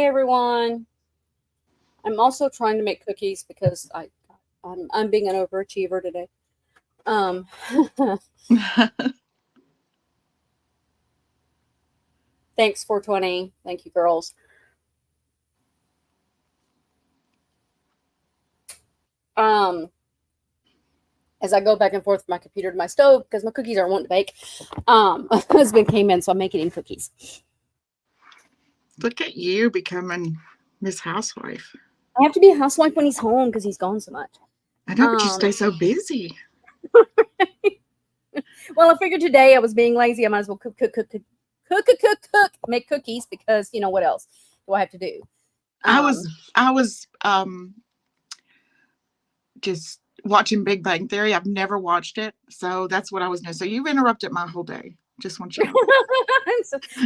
Hi everyone. I'm also trying to make cookies because I'm being an overachiever today. Um, thanks 420. Thank you, girls. Um, as I go back and forth from my computer to my stove because my cookies aren't wanting to bake. Husband came in, so I'm making him cookies. Look at you becoming Miss Housewife. I have to be a housewife when he's home because he's gone so much. I know, but you stay so busy. Well, I figured today I was being lazy. I might as well cook, make cookies because what else do I have to do? I was just watching Big Bang Theory. I've never watched it, so that's what I was doing. So you've interrupted my whole day. Just want you to know.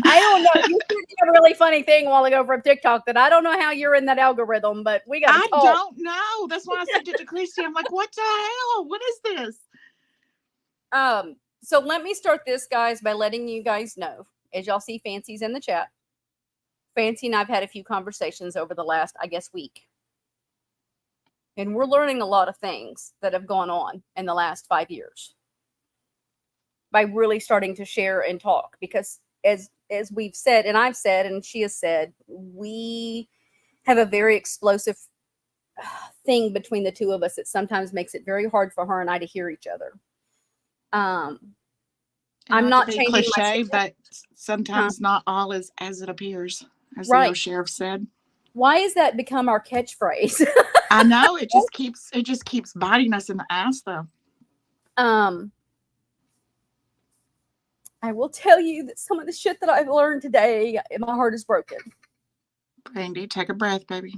I don't know. You said a really funny thing a while ago from TikTok that I don't know how you're in that algorithm, but we got to I talk. don't know. That's why I sent it to Christy. I'm like, what the hell? What is this? So let me start this, guys, by letting you guys know, as y'all see Fancy's in the chat. Fancy and I've had a few conversations over the last, I guess, week. And we're learning a lot of things that have gone on in the last 5 years by really starting to share and talk. Because as we've said, and I've said, and she has said, we have a very explosive thing between the two of us that sometimes makes it very hard for her and I to hear each other. I'm not changing cliche, but sometimes not all is as it appears, as right. the old sheriff said. Why has that become our catchphrase? I know it just keeps biting us in the ass, though. I will tell you that some of the shit that I've learned today, my heart is broken. Brandy, take a breath, baby.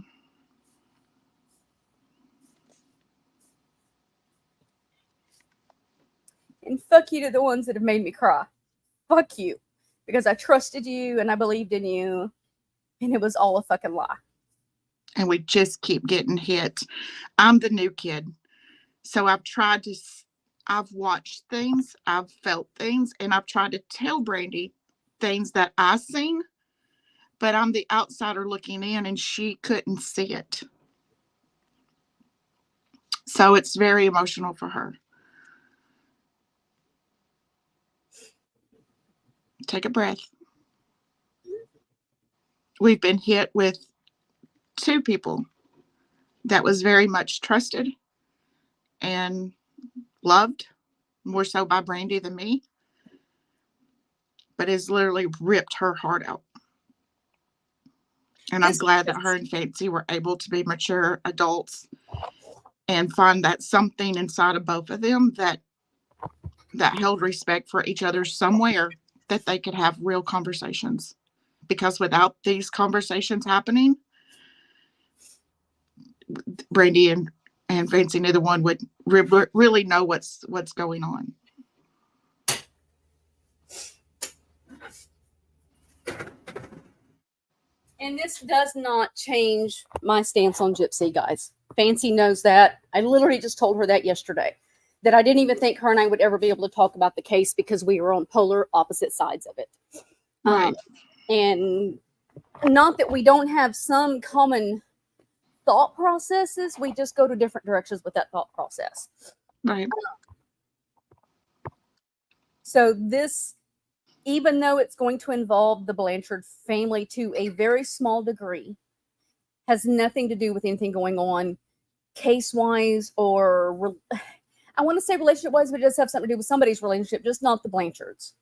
And fuck you to the ones that have made me cry. Fuck you. Because I trusted you and I believed in you. And it was all a fucking lie. And we just keep getting hit. I'm the new kid. So I've watched things, I've felt things, and I've tried to tell Brandy things that I seen, but I'm the outsider looking in and she couldn't see it. So it's very emotional for her. Take a breath. We've been hit with two people that was very much trusted and loved, more so by Brandy than me, but has literally ripped her heart out. And I'm glad that her and Fancy were able to be mature adults and find that something inside of both of them that held respect for each other somewhere, that they could have real conversations. Because without these conversations happening, Brandy and Fancy, neither one would really know what's going on. And this does not change my stance on Gypsy, guys. Fancy knows that. I literally just told her that yesterday. That I didn't even think her and I would ever be able to talk about the case because we were on polar opposite sides of it. Right. And not that we don't have some common thought processes, we just go to different directions with that thought process. Right. So this, even though it's going to involve the Blanchard family to a very small degree, has nothing to do with anything going on case-wise or I want to say relationship-wise, but it does have something to do with somebody's relationship, just not the Blanchards.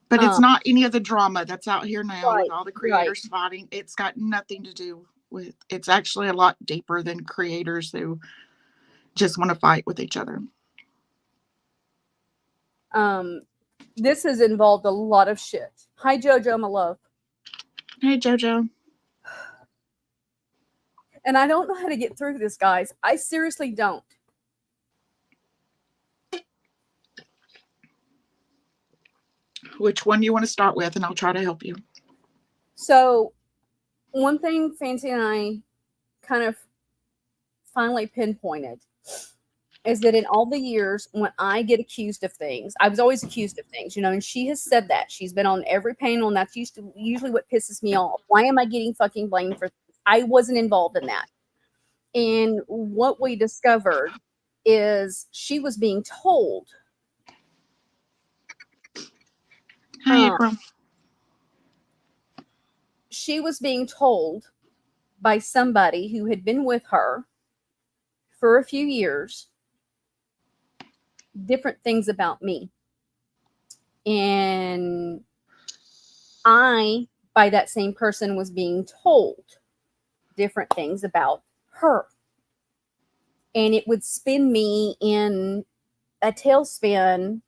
But it's not any of the drama that's out here now right, with all the creators fighting. It's got nothing to do with, it's actually a lot deeper than creators who just want to fight with each other. This has involved a lot of shit. Hi, JoJo, my love. Hey, JoJo. And I don't know how to get through this, guys. I seriously don't. Which one do you want to start with, and I'll try to help you. So, one thing Fancy and I kind of finally pinpointed is that in all the years when I get accused of things, I was always accused of things, you know, and she has said that. She's been on every panel, and that's usually what pisses me off. Why am I getting fucking blamed for things? I wasn't involved in that. And what we discovered is she was being told. Hi, April. She was being told by somebody who had been with her for a few years different things about me. And I, by that same person, was being told different things about her. And it would spin me in a tailspin.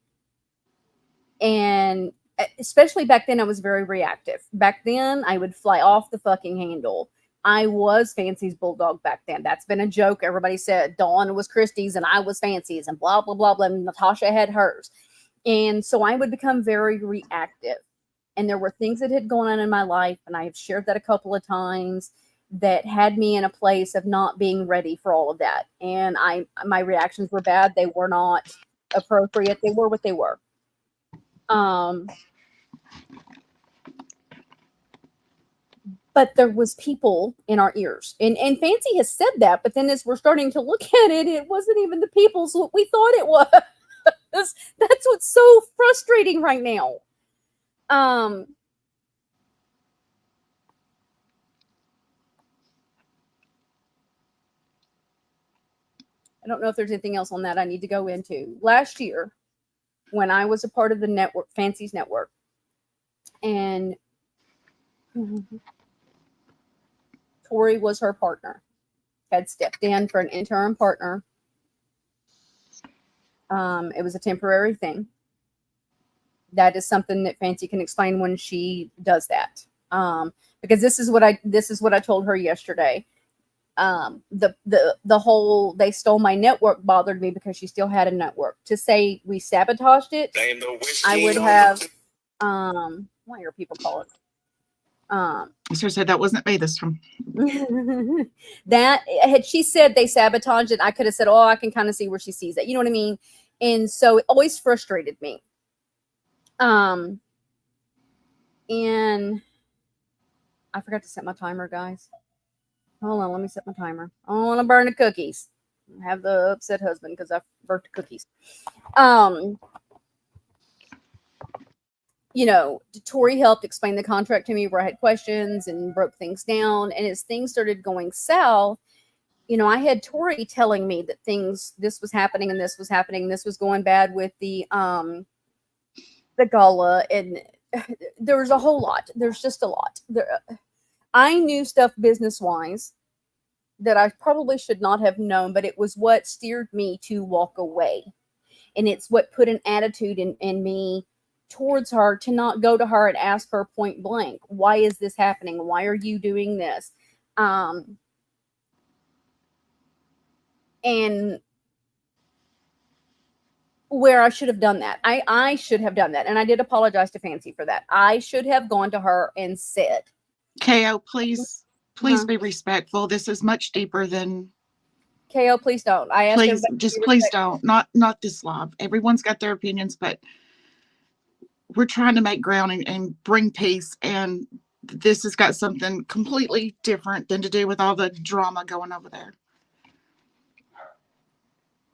And especially back then, I was very reactive. Back then, I would fly off the fucking handle. I was Fancy's bulldog back then. That's been a joke. Everybody said Dawn was Christie's and I was Fancy's and blah, blah, blah, blah. And Natasha had hers. And so I would become very reactive. And there were things that had gone on in my life, and I have shared that a couple of times, that had me in a place of not being ready for all of that. And my reactions were bad. They were not appropriate. They were what they were. But there was people in our ears, and Fancy has said that, but then as we're starting to look at it, it wasn't even the people's what we thought it was. That's what's so frustrating right now. I don't know if there's anything else on that I need to go into. Last year, when I was a part of the network, Fancy's network, and Tori was her partner, had stepped in for an interim partner. It was a temporary thing. That is something that Fancy can explain when she does that. Because this is what I told her yesterday. The whole they stole my network bothered me because she still had a network. To say we sabotaged it, I would have what are people call it? So said that wasn't me this time. That had she said they sabotaged it, I could have said, oh, I can kind of see where she sees it. You know what I mean? And so it always frustrated me. And I forgot to set my timer, guys. Hold on, let me set my timer. I don't want to burn the cookies. I have the upset husband because I burnt the cookies. You know, Tori helped explain the contract to me where I had questions and broke things down. And as things started going south, you know, I had Tori telling me that this was happening and this was happening. This was going bad with the gala, and there was a whole lot. There's just a lot. I knew stuff business-wise that I probably should not have known, but it was what steered me to walk away. And it's what put an attitude in me towards her to not go to her and ask her point blank, why is this happening? Why are you doing this? And where I should have done that. I should have done that. And I did apologize to Fancy for that. I should have gone to her and said, KO, please be respectful. This is much deeper than KO, please don't. I asked please, just please don't. Not this live. Everyone's got their opinions, but we're trying to make ground and bring peace. And this has got something completely different than to do with all the drama going over there.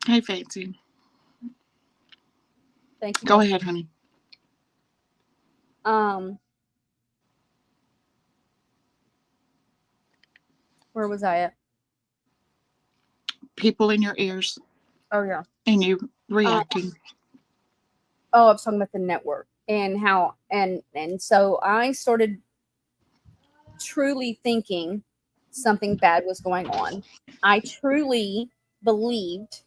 Hey, Fancy. Thank you. Go ahead, honey. Where was I at? People in your ears. Oh, yeah. And you reacting. I was talking about the network and how, and so I started truly thinking something bad was going on. I truly believed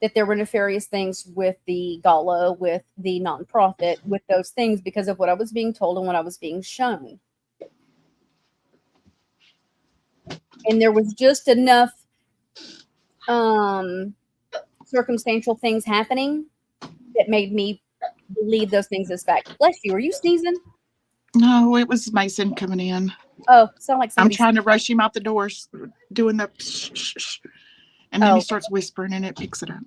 that there were nefarious things with the gala, with the nonprofit, with those things because of what I was being told and what I was being shown. And there was just enough circumstantial things happening that made me believe those things as fact. Bless you. Are you sneezing? No, it was Mason coming in. Oh, sound like I'm trying to rush him out the doors, doing the And then he Oh, starts whispering and it picks it up.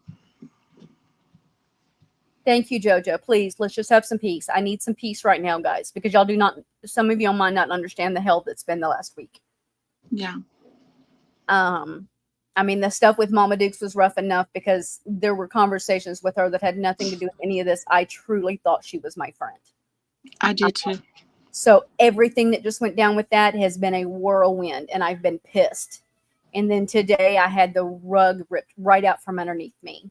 thank you, Jojo. Please, let's just have some peace. I need some peace right now, guys, because y'all do not, some of y'all might not understand the hell that's been the last week. Yeah. I mean, the stuff with Mama Dukes was rough enough because there were conversations with her that had nothing to do with any of this. I truly thought she was my friend. I do too. So everything that just went down with that has been a whirlwind, and I've been pissed. And then today I had the rug ripped right out from underneath me.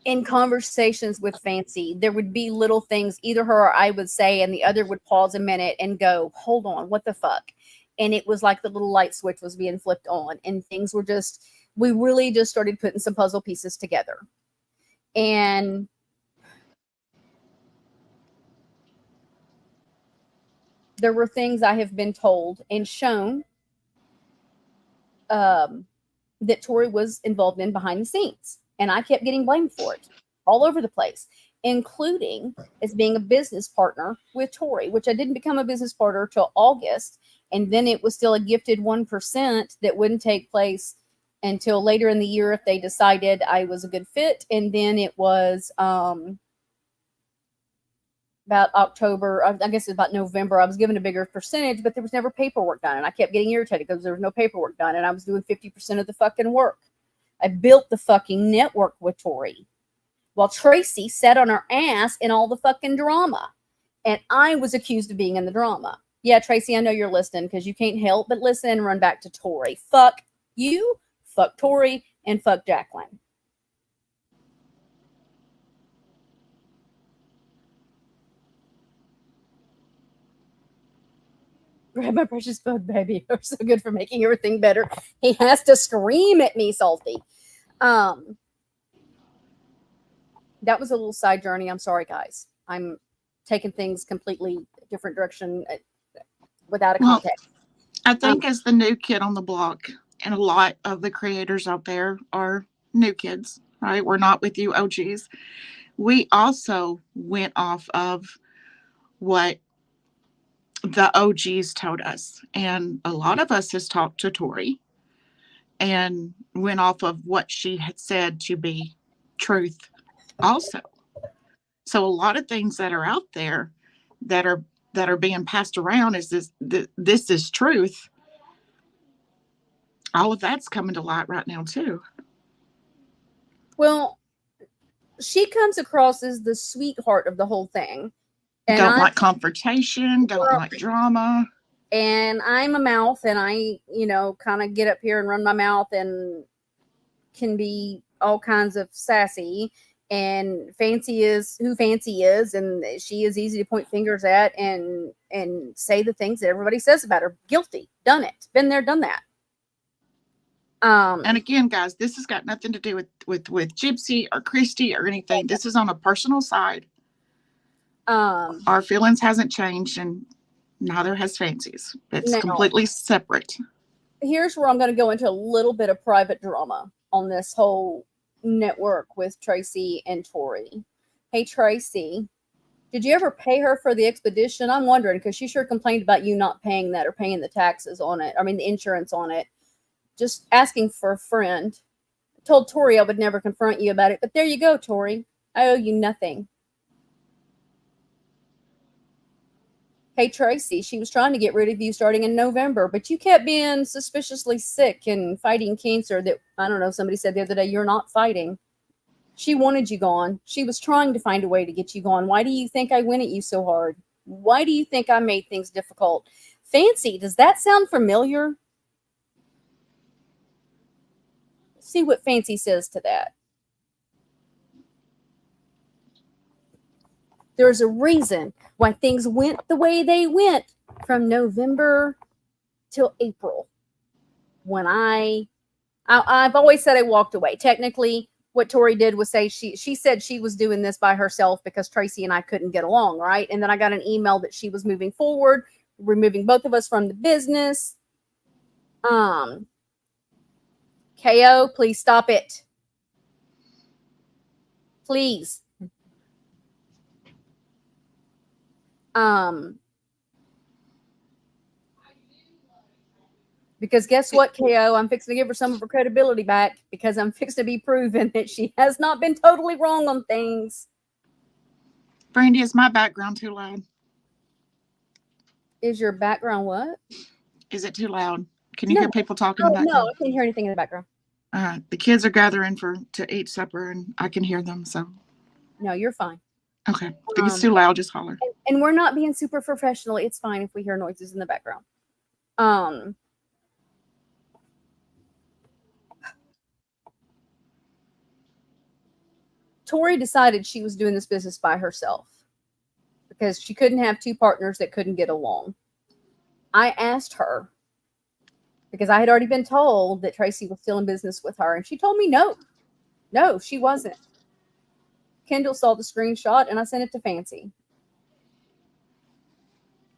In conversations with Fancy, there would be little things either her or I would say, and the other would pause a minute and go, hold on, what the fuck? And it was like the little light switch was being flipped on, and things were just, we really just started putting some puzzle pieces together. And there were things I have been told and shown that Tori was involved in behind the scenes. And I kept getting blamed for it all over the place, including as being a business partner with Tori, which I didn't become a business partner till August. And then it was still a gifted 1% that wouldn't take place until later in the year if they decided I was a good fit. And then it was about October, I guess it's about November, I was given a bigger percentage, but there was never paperwork done. And I kept getting irritated because there was no paperwork done. And I was doing 50% of the fucking work. I built the fucking network with Tori while Tracy sat on her ass in all the fucking drama. And I was accused of being in the drama. Yeah, Tracy, I know you're listening because you can't help but listen and run back to Tori. Fuck you, fuck Tori, and fuck Jacqueline. Grab my precious bud, baby. You're so good for making everything better. He has to scream at me, Salty. That was a little side journey. I'm sorry, guys. I'm taking things completely different direction without a context. I think as the new kid on the block, and a lot of the creators out there are new kids, right? We're not with you OGs. We also went off of what the OGs told us. And a lot of us has talked to Tori and went off of what she had said to be truth also. So a lot of things that are out there that are being passed around is this is truth. All of that's coming to light right now too. Well, she comes across as the sweetheart of the whole thing. And don't like confrontation, don't like drama. And I'm a mouth, and I, kind of get up here and run my mouth and can be all kinds of sassy. And Fancy is who Fancy is, and she is easy to point fingers at and say the things that everybody says about her. Guilty, done it, been there, done that. And again, guys, this has got nothing to do with Gypsy or Christy or anything. This is on a personal side. Our feelings hasn't changed, and neither has Fancy's. It's completely separate. Here's where I'm going to go into a little bit of private drama on this whole network with Tracy and Tori. Hey, Tracy, did you ever pay her for the expedition? I'm wondering because she sure complained about you not paying that or paying the taxes on it. I mean, the insurance on it. Just asking for a friend. I told Tori I would never confront you about it, but there you go, Tori. I owe you nothing. Hey, Tracy, she was trying to get rid of you starting in November, but you kept being suspiciously sick and fighting cancer that, I don't know, somebody said the other day, you're not fighting. She wanted you gone. She was trying to find a way to get you gone. Why do you think I went at you so hard? Why do you think I made things difficult? Fancy, does that sound familiar? See what Fancy says to that. There's a reason why things went the way they went from November till April. When I've always said I walked away. Technically, what Tori did was say she said she was doing this by herself because Tracy and I couldn't get along, right? And then I got an email that she was moving forward, removing both of us from the business. KO, please stop it. Please. Because guess what, KO? I'm fixing to give her some of her credibility back because I'm fixing to be proven that she has not been totally wrong on things. Brandy, is my background too loud? Is your background what? Is it too loud? Can you hear people talking Oh, in the no, background? I can't hear anything in the background. The kids are gathering to eat supper, and I can hear them. So No, you're fine. okay, if it's too loud, just holler. And we're not being super professional. It's fine if we hear noises in the background. Tori decided she was doing this business by herself because she couldn't have two partners that couldn't get along. I asked her because I had already been told that Tracy was still in business with her, and she told me no, she wasn't. Kendall saw the screenshot, and I sent it to Fancy.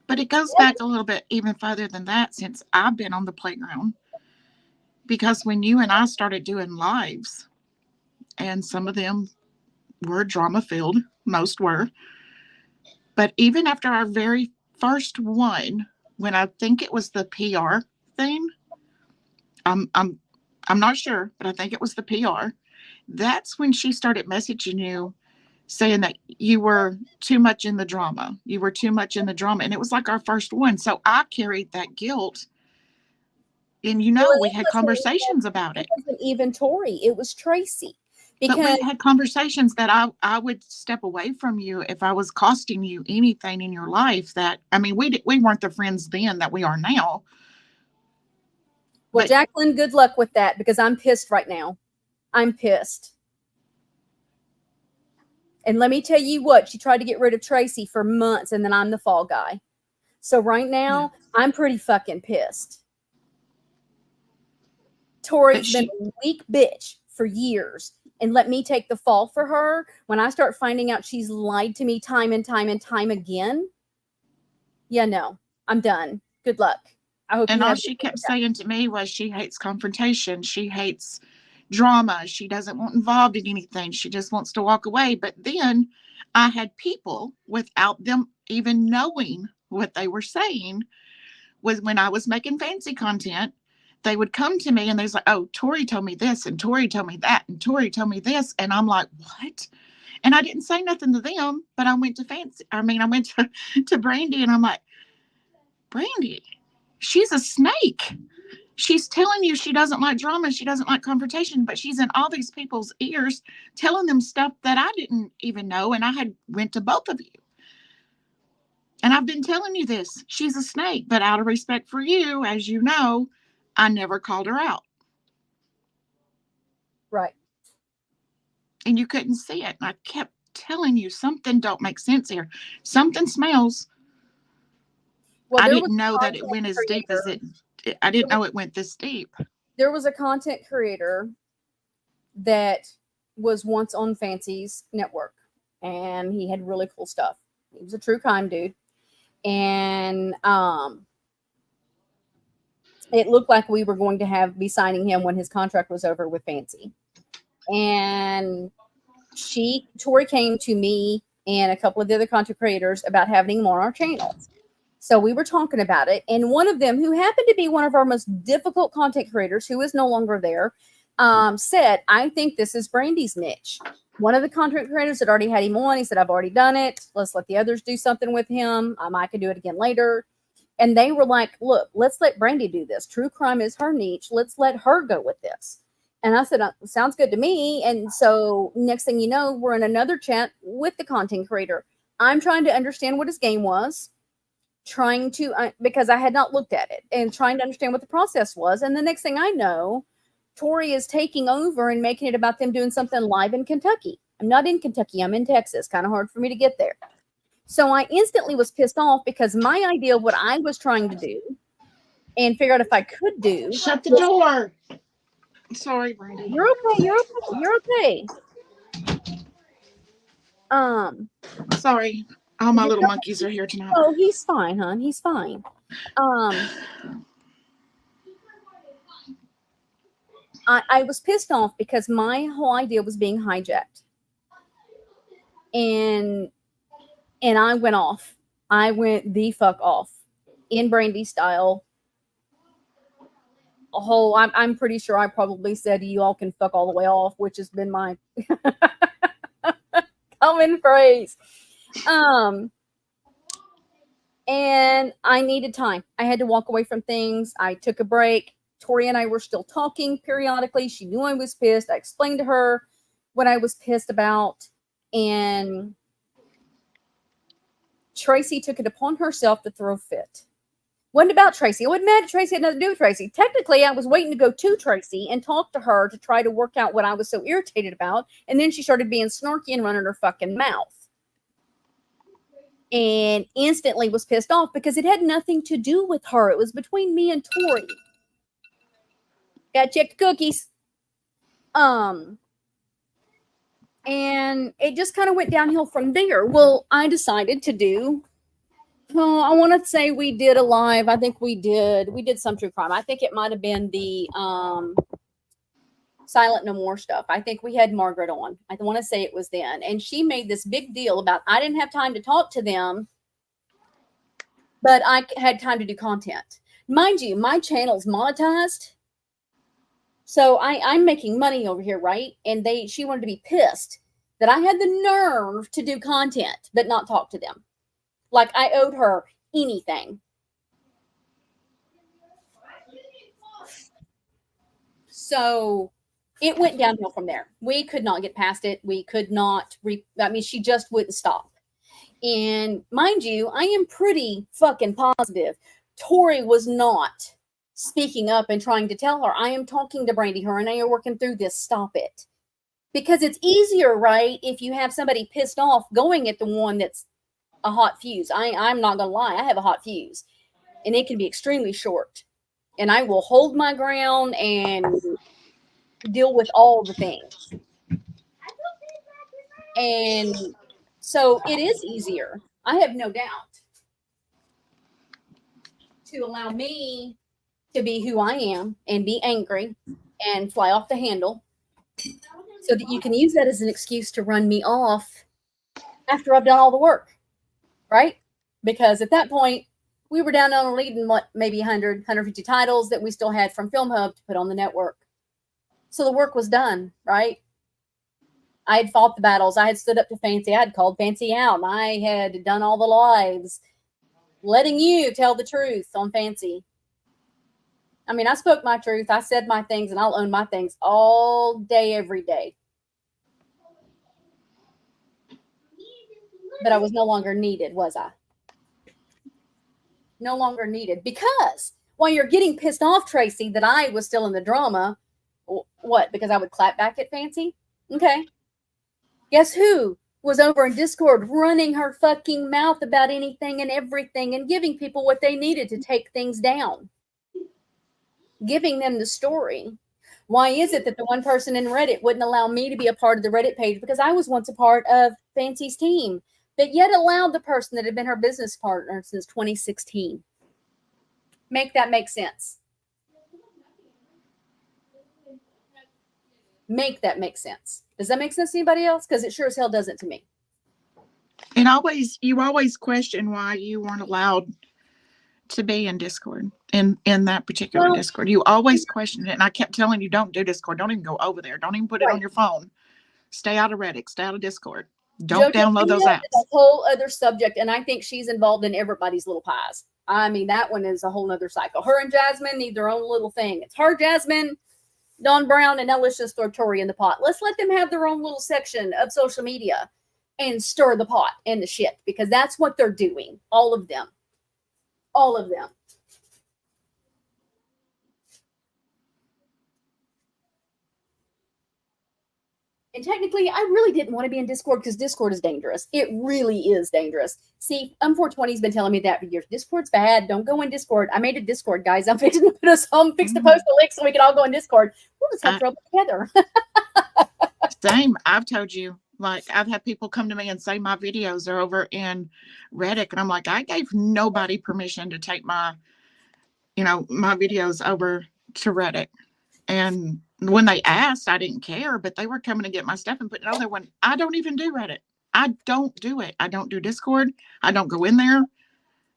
But it goes back a little bit even further than that since I've been on the playground. Because when you and I started doing lives, and some of them were drama filled, most were. But even after our very first one, when I think it was the PR thing, I'm not sure, but I think it was the PR. That's when she started messaging you saying that you were too much in the drama. You were too much in the drama. And it was like our first one. So I carried that guilt. And we had conversations about it. It wasn't even Tori. It was Tracy. But we had conversations that I would step away from you if I was costing you anything in your life. We weren't the friends then that we are now. Well, but, Jacqueline, good luck with that because I'm pissed right now. I'm pissed. And let me tell you what, she tried to get rid of Tracy for months, and then I'm the fall guy. So right now, I'm pretty fucking pissed. Tori's been a weak bitch for years and let me take the fall for her. When I start finding out she's lied to me time and time and time again, no, I'm done. Good luck. I hope. And all she kept saying to me was she hates confrontation. She hates drama. She doesn't want involved in anything. She just wants to walk away. But then I had people without them even knowing what they were saying was when I was making fancy content, they would come to me and they're like, oh, Tori told me this and Tori told me that and Tori told me this. And I'm like, what? And I didn't say nothing to them, but I went to Brandy and I'm like, Brandy, she's a snake. She's telling you she doesn't like drama. She doesn't like confrontation, but she's in all these people's ears telling them stuff that I didn't even know. And I had went to both of you. And I've been telling you this. She's a snake, but out of respect for you, as you know, I never called her out. Right. And you couldn't see it. And I kept telling you something don't make sense here. Something smells. Well, I didn't know that it went as deep as it. I didn't know it went this deep. There was a content creator that was once on Fancy's network, and he had really cool stuff. He was a true crime dude, and it looked like we were going to be signing him when his contract was over with Fancy. And Tori came to me and a couple of the other content creators about having him on our channels. So we were talking about it. And one of them, who happened to be one of our most difficult content creators, who is no longer there, said, I think this is Brandy's niche. One of the content creators that already had him on, he said, I've already done it. Let's let the others do something with him. I can do it again later. And they were like, look, let's let Brandy do this. True crime is her niche. Let's let her go with this. And I said, sounds good to me. And so next thing you know, we're in another chat with the content creator. I'm trying to understand what his game was, because I had not looked at it, and trying to understand what the process was. And the next thing I know, Tori is taking over and making it about them doing something live in Kentucky. I'm not in Kentucky. I'm in Texas. Kind of hard for me to get there. So I instantly was pissed off because my idea of what I was trying to do and figure out if I could do. Shut the door. Sorry, Brandy. You're okay. You're okay. Sorry. All my little monkeys are here tonight. Oh, he's fine, hon. He's fine. I was pissed off because my whole idea was being hijacked. And I went off. I went the fuck off in Brandy style. whole, I'm pretty sure I probably said you all can fuck all the way off, which has been my common phrase. And I needed time. I had to walk away from things. I took a break. Tori and I were still talking periodically. She knew I was pissed. I explained to her what I was pissed about. And Tracy took it upon herself to throw a fit. Wasn't about Tracy. I wasn't mad at Tracy. It had nothing to do with Tracy. Technically, I was waiting to go to Tracy and talk to her to try to work out what I was so irritated about. And then she started being snarky and running her fucking mouth. And instantly was pissed off because it had nothing to do with her. It was between me and Tori. Gotta check the cookies. And it just kind of went downhill from there. Well, I decided to do, I want to say we did a live. I think we did some true crime. I think it might have been the Silent No More stuff. I think we had Margaret on. I want to say it was then. And she made this big deal about I didn't have time to talk to them, but I had time to do content. Mind you, my channel's monetized. So I'm making money over here, right? And she wanted to be pissed that I had the nerve to do content, but not talk to them. Like I owed her anything. So it went downhill from there. We could not get past it. We could not, she just wouldn't stop. And mind you, I am pretty fucking positive Tori was not speaking up and trying to tell her, I am talking to Brandy. Her and I are working through this. Stop it. Because it's easier, right, if you have somebody pissed off going at the one that's a hot fuse. I'm not going to lie. I have a hot fuse. And it can be extremely short. And I will hold my ground and deal with all the things. And so it is easier, I have no doubt, to allow me to be who I am and be angry and fly off the handle so that you can use that as an excuse to run me off after I've done all the work, right? Because at that point, we were down on a lead in maybe 100, 150 titles that we still had from Film Hub to put on the network. So the work was done, right? I had fought the battles. I had stood up to Fancy. I had called Fancy out. I had done all the lives, letting you tell the truth on Fancy. I mean, I spoke my truth. I said my things, and I'll own my things all day, every day. But I was no longer needed, was I? No longer needed. Because while you're getting pissed off, Tracy, that I was still in the drama, what? Because I would clap back at Fancy? Okay. Guess who was over in Discord running her fucking mouth about anything and everything and giving people what they needed to take things down? Giving them the story. Why is it that the one person in Reddit wouldn't allow me to be a part of the Reddit page? Because I was once a part of Fancy's team, but yet allowed the person that had been her business partner since 2016. Make that make sense. Make that make sense. Does that make sense to anybody else? Because it sure as hell doesn't to me. And you always question why you weren't allowed to be in Discord, in that particular Discord. You always question it. And I kept telling you, don't do Discord. Don't even go over there. Don't even put it on your phone. Stay out of Reddit. Stay out of Discord. Don't download those apps. A whole other subject. And I think she's involved in everybody's little pies. I mean, that one is a whole nother cycle. Her and Jasmine need their own little thing. It's her, Jasmine, Dawn Brown, and now let's just throw Tori in the pot. Let's let them have their own little section of social media and stir the pot and the shit, because that's what they're doing. All of them. All of them. And technically, I really didn't want to be in Discord because Discord is dangerous. It really is dangerous. See, M420's been telling me that for years. Discord's bad. Don't go in Discord. I made a Discord, guys. I'm fixing to put us home, fix to post the link so we can all go in Discord. We'll just have trouble together. Same. I've told you. Like, I've had people come to me and say my videos are over in Reddit. And I'm like, I gave nobody permission to take my videos over to Reddit. And when they asked, I didn't care, but they were coming to get my stuff and putting it on there when I don't even do Reddit. I don't do it. I don't do Discord. I don't go in there.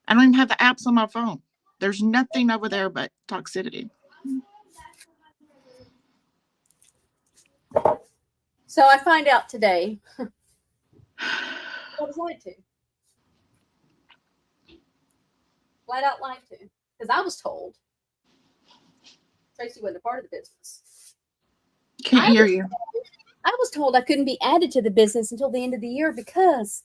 I don't even have the apps on my phone. There's nothing over there but toxicity. So I find out today I was lied to. Flat out lied to. Because I was told Tracy wasn't a part of the business. Can't hear you. I was told I couldn't be added to the business until the end of the year because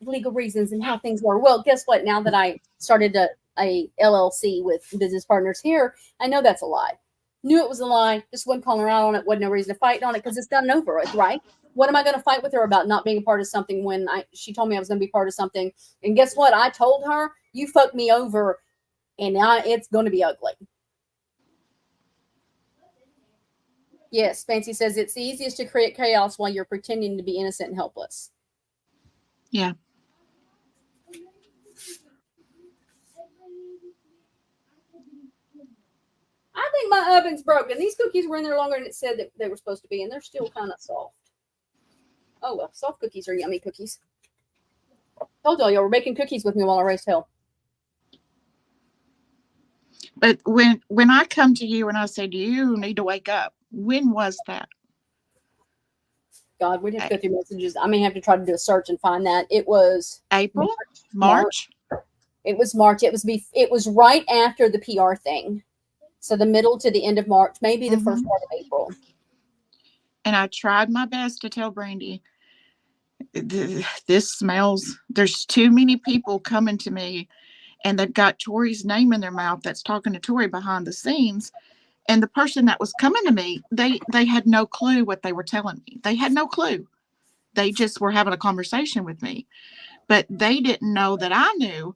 of legal reasons and how things were. Well, guess what? Now that I started a LLC with business partners here, I know that's a lie. Knew it was a lie. Just wasn't calling her out on it. Wasn't no reason to fight on it because it's done over with, right? What am I going to fight with her about not being a part of something when she told me I was going to be part of something? And guess what? I told her, you fucked me over, and now it's going to be ugly. Yes, Fancy says it's the easiest to create chaos while you're pretending to be innocent and helpless. Yeah. I think my oven's broken. These cookies were in there longer than it said that they were supposed to be, and they're still kind of soft. Oh, well, soft cookies are yummy cookies. Told y'all were making cookies with me while I raised hell. But when I come to you and I said, you need to wake up, when was that? God, we'd have to go through messages. I may have to try to do a search and find that. It was April? March? It was March. It was right after the PR thing. So the middle to the end of March, maybe the first part of April. And I tried my best to tell Brandy, this smells, there's too many people coming to me and they've got Tori's name in their mouth that's talking to Tori behind the scenes. And the person that was coming to me, they had no clue what they were telling me. They had no clue. They just were having a conversation with me. But they didn't know that I knew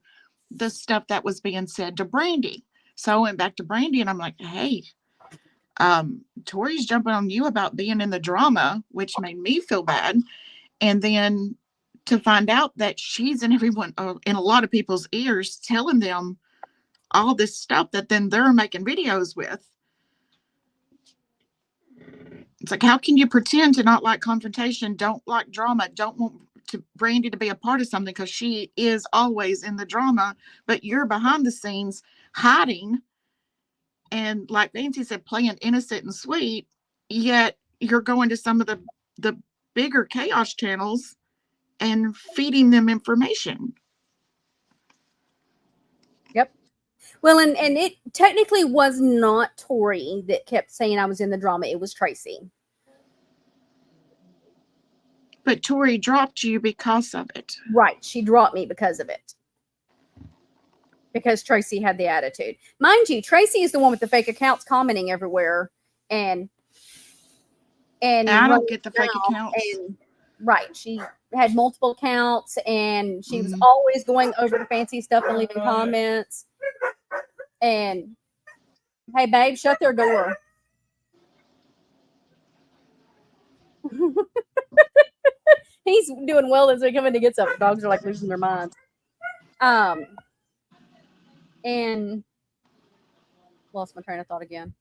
the stuff that was being said to Brandy. So I went back to Brandy and I'm like, hey, Tori's jumping on you about being in the drama, which made me feel bad. And then to find out that she's in everyone, in a lot of people's ears, telling them all this stuff that then they're making videos with. It's like, how can you pretend to not like confrontation, don't like drama, don't want Brandy to be a part of something because she is always in the drama, but you're behind the scenes hiding and, like Nancy said, playing innocent and sweet, yet you're going to some of the bigger chaos channels and feeding them information. Yep. Well, and it technically was not Tori that kept saying I was in the drama. It was Tracy. But Tori dropped you because of it. Right. She dropped me because of it. Because Tracy had the attitude. Mind you, Tracy is the one with the fake accounts commenting everywhere. And I don't get the fake accounts. And, right. She had multiple accounts and she was always going over the fancy stuff and leaving comments. And hey, babe, shut their door. He's doing well as they're coming to get something. Dogs are like losing their minds. And lost my train of thought again.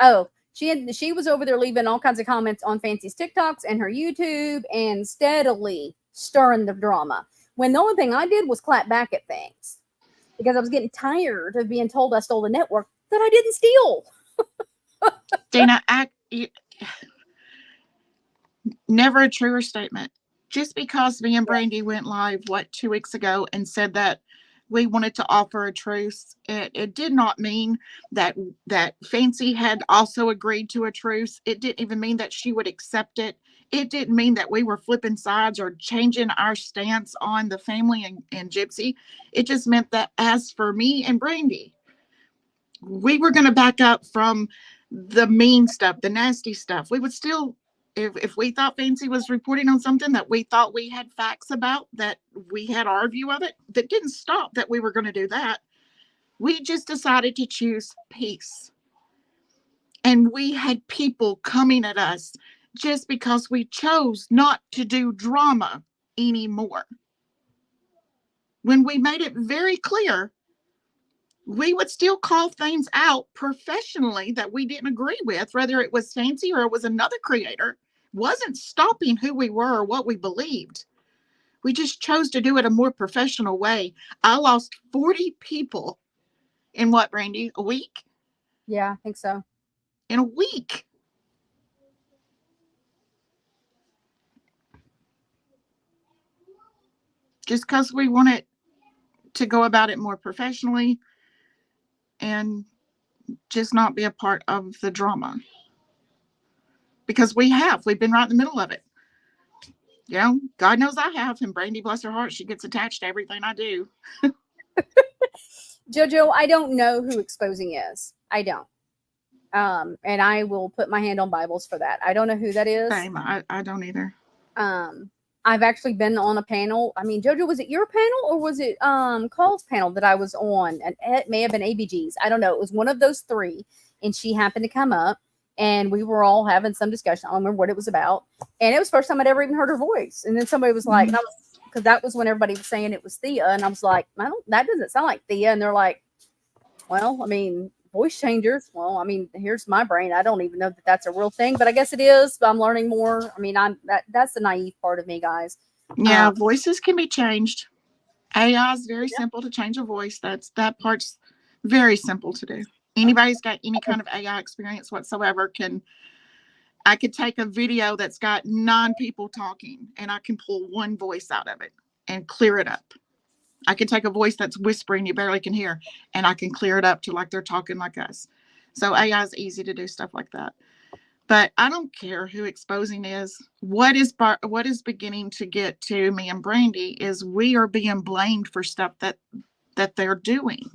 Oh, she was over there leaving all kinds of comments on Fancy's TikToks and her YouTube and steadily stirring the drama. When the only thing I did was clap back at things because I was getting tired of being told I stole the network that I didn't steal. Dana, never a truer statement. Just because me and Brandy went live, 2 weeks ago and said that we wanted to offer a truce, it did not mean that Fancy had also agreed to a truce. It didn't even mean that she would accept it. It didn't mean that we were flipping sides or changing our stance on the family and Gypsy. It just meant that as for me and Brandy, we were going to back up from the mean stuff, the nasty stuff. We would still, if we thought Fancy was reporting on something that we thought we had facts about, that we had our view of it, that didn't stop that we were going to do that. We just decided to choose peace. And we had people coming at us just because we chose not to do drama anymore. When we made it very clear, we would still call things out professionally that we didn't agree with, whether it was Fancy or it was another creator. Wasn't stopping who we were or what we believed. We just chose to do it a more professional way. I lost 40 people in what, Brandy? A week? Yeah, I think so. In a week. just because we want it to go about it more professionally and just not be a part of the drama. Because we've been right in the middle of it. You know, God knows I have, and Brandy, bless her heart, she gets attached to everything I do. JoJo, I don't know who exposing is. I don't. And I will put my hand on Bibles for that. I don't know who that is. Same. I don't either. I've actually been on a panel. I mean, JoJo, was it your panel or was it Cole's panel that I was on? And it may have been ABG's. I don't know. It was one of those three. And she happened to come up and we were all having some discussion. I don't remember what it was about. And it was the first time I'd ever even heard her voice. And then somebody was like, because that was when everybody was saying it was Thea. And I was like, that doesn't sound like Thea. And they're like, well, I mean, voice changers. Well, I mean, here's my brain. I don't even know that that's a real thing, but I guess it is. But I'm learning more. I mean, that's the naive part of me, guys. Yeah, voices can be changed. AI is very simple to change a voice. That part's very simple to do. Anybody's got any kind of AI experience whatsoever I could take a video that's got 9 people talking and I can pull one voice out of it and clear it up. I can take a voice that's whispering you barely can hear and I can clear it up to like they're talking like us. So AI is easy to do stuff like that. But I don't care who exposing is. What is beginning to get to me and Brandy is we are being blamed for stuff that they're doing.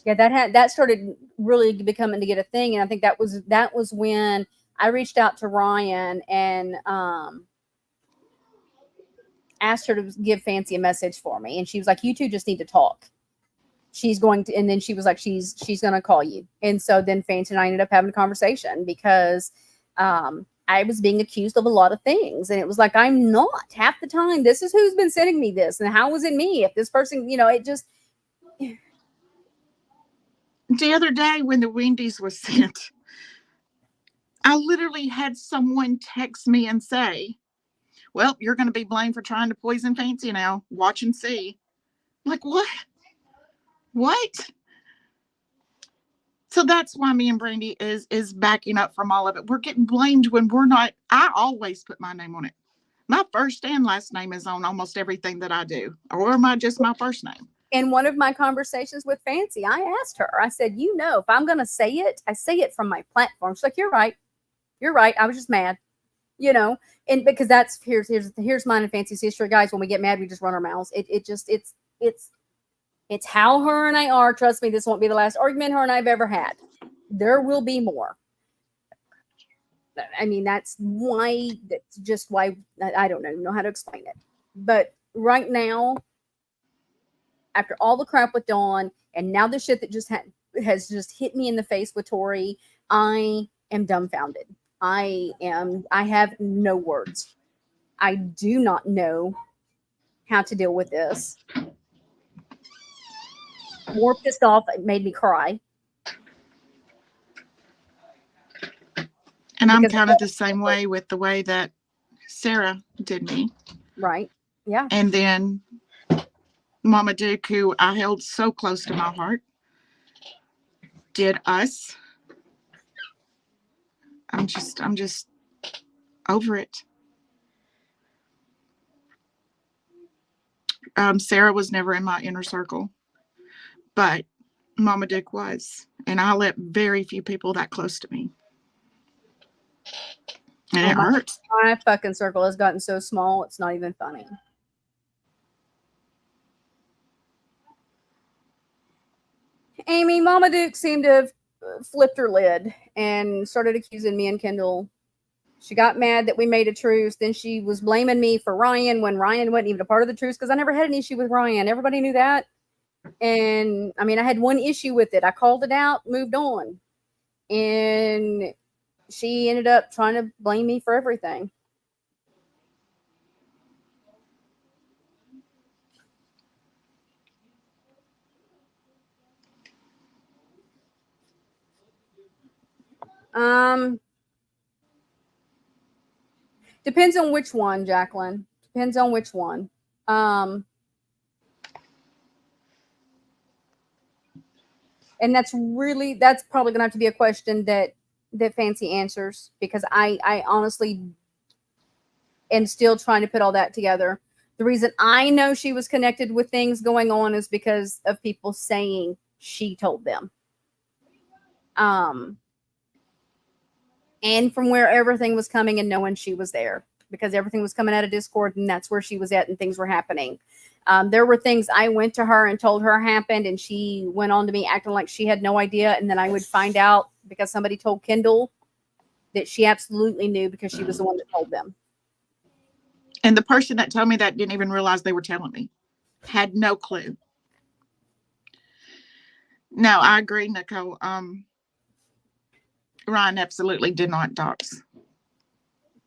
Yeah, that started really becoming to get a thing, and I think that was when I reached out to Ryan and asked her to give Fancy a message for me, and she was like, "You two just need to talk." She's going to, and then she was like, "She's going to call you." And so then Fancy and I ended up having a conversation because I was being accused of a lot of things, and it was like, I'm not half the time. This is who's been sending me this, and how was it me? If this person, it just. The other day when the Wendy's was sent, I literally had someone text me and say, well, you're going to be blamed for trying to poison Fancy now. Watch and see. I'm like, what? What? So that's why me and Brandy is backing up from all of it. We're getting blamed when we're not. I always put my name on it. My first and last name is on almost everything that I do. Or am I just my first name? In one of my conversations with Fancy, I asked her, I said, if I'm going to say it, I say it from my platform. She's like, you're right. You're right. I was just mad, and because here's mine and Fancy's history, guys. When we get mad, we just run our mouths. It's how her and I are. Trust me, this won't be the last argument her and I've ever had. There will be more. I mean, that's just why I don't know how to explain it. But right now, after all the crap with Dawn, and now the shit that just has just hit me in the face with Tori, I am dumbfounded. I have no words. I do not know how to deal with this. More pissed off, it made me cry. And I'm kind of the same way with the way that Sarah did me. Right. Yeah. And then Mama Duke, who I held so close to my heart, did us. I'm just over it. Sarah was never in my inner circle, but Mama Duke was, and I let very few people that close to me, and it hurts. My fucking circle has gotten so small, it's not even funny. Amy, Mama Duke seemed to have flipped her lid and started accusing me and Kendall. She got mad that we made a truce. Then she was blaming me for Ryan when Ryan wasn't even a part of the truce because I never had an issue with Ryan. Everybody knew that. And I mean, I had one issue with it. I called it out, moved on. And she ended up trying to blame me for everything. Depends on which one, Jacqueline. Depends on which one. And that's probably gonna have to be a question that Fancy answers, because I honestly am still trying to put all that together. The reason I know she was connected with things going on is because of people saying she told them. And from where everything was coming and knowing she was there, because everything was coming out of Discord and that's where she was at and things were happening. There were things I went to her and told her happened, and she went on to me acting like she had no idea. And then I would find out because somebody told Kendall that she absolutely knew because she was the one that told them. And the person that told me that didn't even realize they were telling me. Had no clue. No, I agree, Nicole. Ryan absolutely did not dox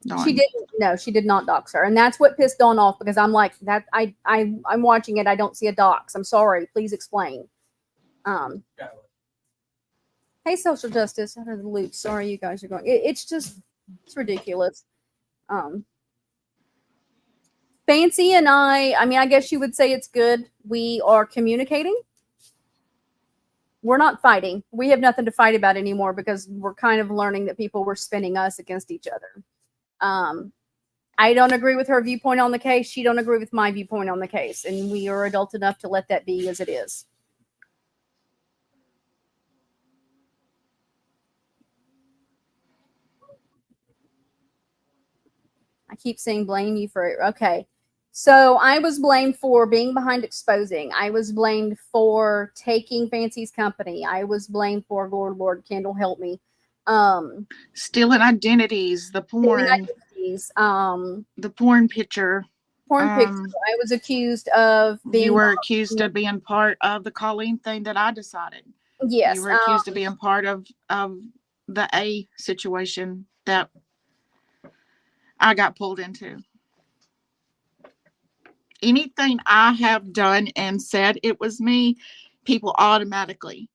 Dawn. She didn't. No, she did not dox her, and that's what pissed Dawn off because I'm like that. I'm watching it. I don't see a dox. I'm sorry. Please explain. Hey, social justice out of the loop. Sorry, you guys are going. It's ridiculous. Fancy and I mean, I guess you would say it's good. We are communicating. We're not fighting. We have nothing to fight about anymore because we're kind of learning that people were spinning us against each other. I don't agree with her viewpoint on the case. She don't agree with my viewpoint on the case. And we are adult enough to let that be as it is. I keep saying blame you for it. Okay. So I was blamed for being behind exposing. I was blamed for taking Fancy's company. I was blamed for, Lord, Kendall, help me. Stealing identities, the porn, the porn picture. Porn picture. I was accused of being. You were accused of being part of the Colleen thing that I decided. Yes. You were accused of being part of the A situation that I got pulled into. Anything I have done and said it was me, people automatically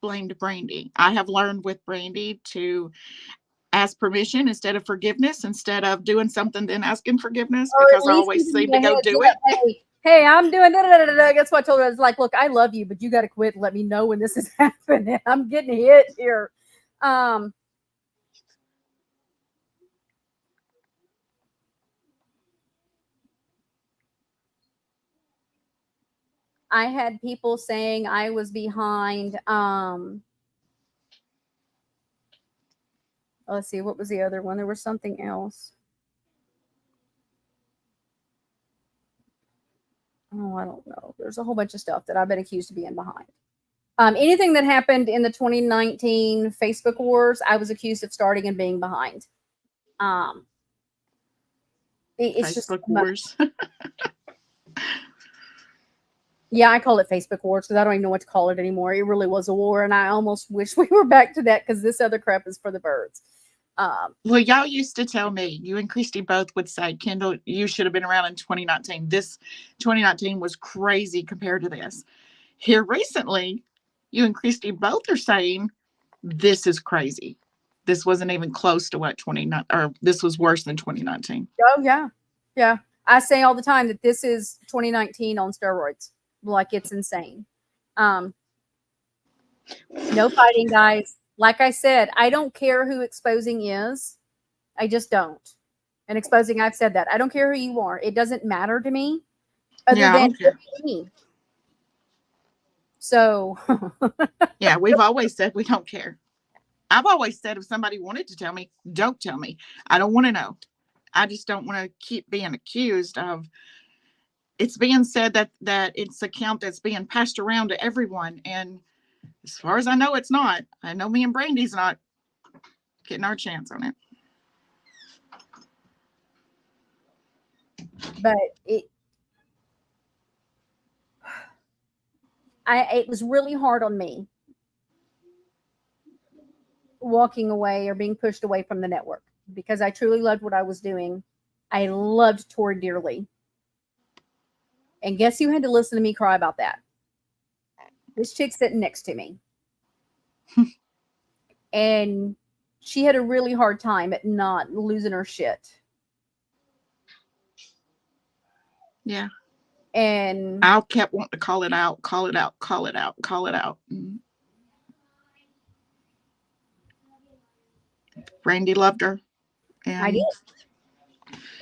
blamed Brandy. I have learned with Brandy to ask permission instead of forgiveness, instead of doing something then asking forgiveness, because I always seem to go do it. Hey, I'm doing da-da-da-da-da. That's what I told her. I was like, look, I love you, but you got to quit and let me know when this is happening. I'm getting hit here. I had people saying I was behind. Let's see, what was the other one? There was something else. Oh, I don't know. There's a whole bunch of stuff that I've been accused of being behind. Anything that happened in the 2019 Facebook wars, I was accused of starting and being behind. It's Facebook just wars. Yeah, I call it Facebook wars because I don't even know what to call it anymore. It really was a war, and I almost wish we were back to that because this other crap is for the birds. Well, y'all used to tell me, you and Christy both would say, Kendall, you should have been around in 2019. This 2019 was crazy compared to this. Here recently, you and Christy both are saying this is crazy. This wasn't even close to what 2019, or this was worse than 2019. Oh, yeah. Yeah. I say all the time that this is 2019 on steroids. Like, it's insane. No fighting, guys. Like I said, I don't care who exposing is. I just don't. And exposing, I've said that. I don't care who you are. It doesn't matter to me other than me. So. Yeah, we've always said we don't care. I've always said if somebody wanted to tell me, don't tell me. I don't want to know. I just don't want to keep being accused of. It's being said that it's a count that's being passed around to everyone. And as far as I know, it's not. I know me and Brandy's not getting our chance on it. But it was really hard on me walking away or being pushed away from the network because I truly loved what I was doing. I loved Tori dearly. And guess who had to listen to me cry about that? This chick sitting next to me. And she had a really hard time at not losing her shit. Yeah. And I kept wanting to call it out, call it out, call it out, call it out. Brandy loved her. And I did.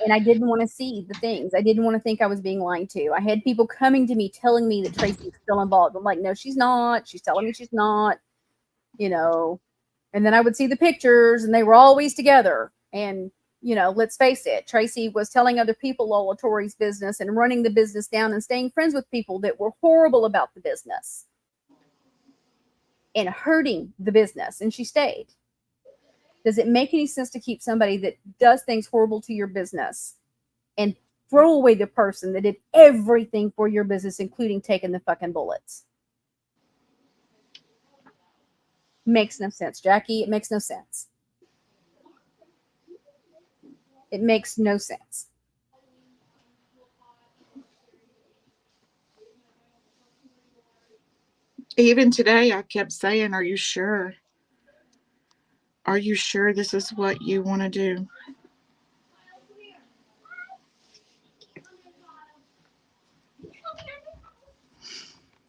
And I didn't want to see the things. I didn't want to think I was being lied to. I had people coming to me telling me that Tracy was still involved. I'm like, no, she's not. She's telling me she's not, you know. And then I would see the pictures and they were always together. And, you know, let's face it, Tracy was telling other people all of Tori's business and running the business down and staying friends with people that were horrible about the business and hurting the business. And she stayed. Does it make any sense to keep somebody that does things horrible to your business and throw away the person that did everything for your business, including taking the fucking bullets? Makes no sense, Jackie. It makes no sense. It makes no sense. Even today, I kept saying, are you sure? Are you sure this is what you want to do?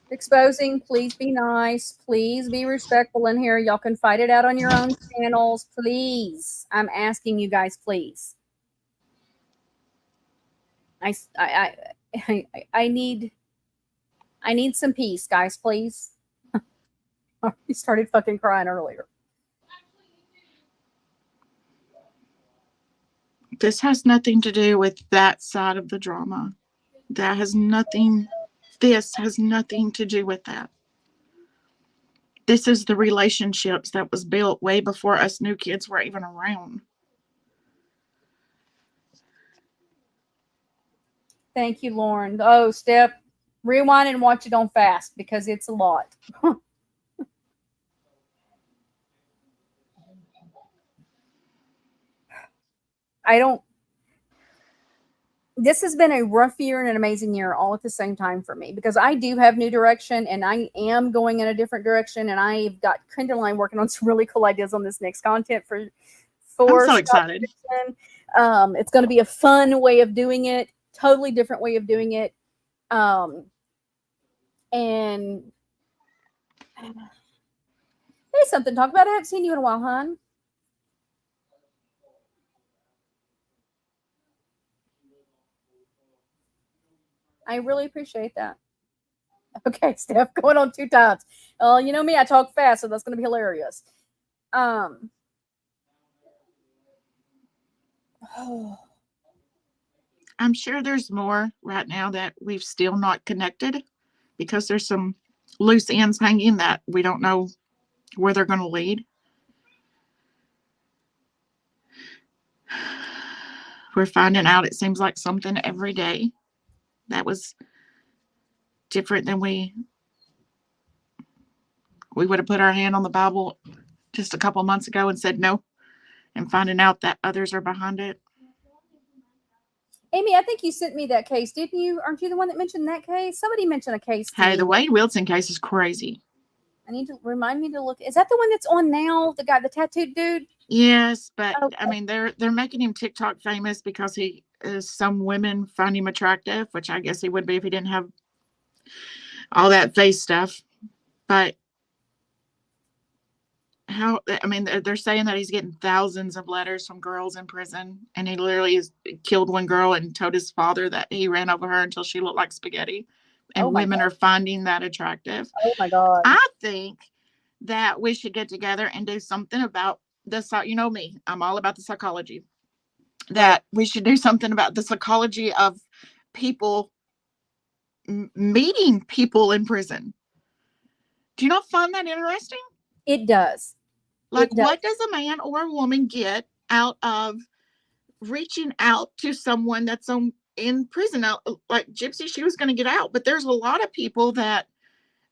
Exposing, please be nice. Please be respectful in here. Y'all can fight it out on your own channels. Please. I'm asking you guys, please. I need some peace, guys, please. He started fucking crying earlier. This has nothing to do with that side of the drama. This has nothing to do with that. This is the relationships that was built way before us new kids were even around. Thank you, Lauren. Oh, Steph, rewind and watch it on fast because it's a lot. This has been a rough year and an amazing year all at the same time for me because I do have new direction and I am going in a different direction, and I've got Kendall and I working on some really cool ideas on this next content for I'm so excited. It's going to be a fun way of doing it, totally different way of doing it. And hey, something to talk about. I haven't seen you in a while, hon. I really appreciate that. Okay, Steph, going on 2 times. You know me, I talk fast, so that's going to be hilarious. I'm sure there's more right now that we've still not connected because there's some loose ends hanging that we don't know where they're going to lead. We're finding out, it seems like, something every day that was different than we would have put our hand on the Bible just a couple months ago and said no, and finding out that others are behind it. Amy, I think you sent me that case, didn't you? Aren't you the one that mentioned that case? Somebody mentioned a case. Hey, the Wade Wilson case is crazy. I need to remind me to look. Is that the one that's on now? The guy, the tattooed dude? Yes, but okay. I mean, they're making him TikTok famous because he some women find him attractive, which I guess he would be if he didn't have all that face stuff. But they're saying that he's getting thousands of letters from girls in prison, and he literally has killed one girl and told his father that he ran over her until she looked like spaghetti. And women are finding that attractive. Oh my God. I think that we should get together and do something about this. You know me, I'm all about the psychology. That we should do something about the psychology of people meeting people in prison. Do you not find that interesting? It does. Like, what does a man or a woman get out of reaching out to someone that's in prison? Now, like Gypsy, she was going to get out, but there's a lot of people that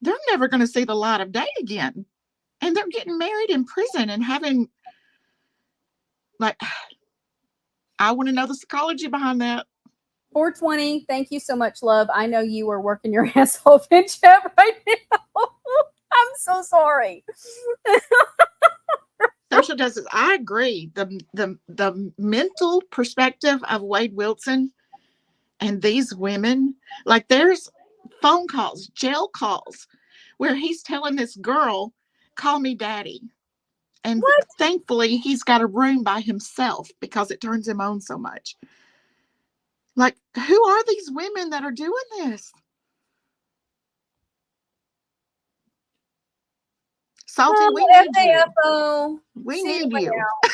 they're never going to see the light of day again. And they're getting married in prison and having, like, I want to know the psychology behind that. 420, thank you so much, love. I know you are working your ass off in chat right now. I'm so sorry. Social justice, I agree. The mental perspective of Wade Wilson and these women, like there's phone calls, jail calls, where he's telling this girl, call me daddy. And thankfully he's got a room by himself because it turns him on so much. Like, who are these women that are doing this? Salty, we need you. FAFO. We See need your way you. out.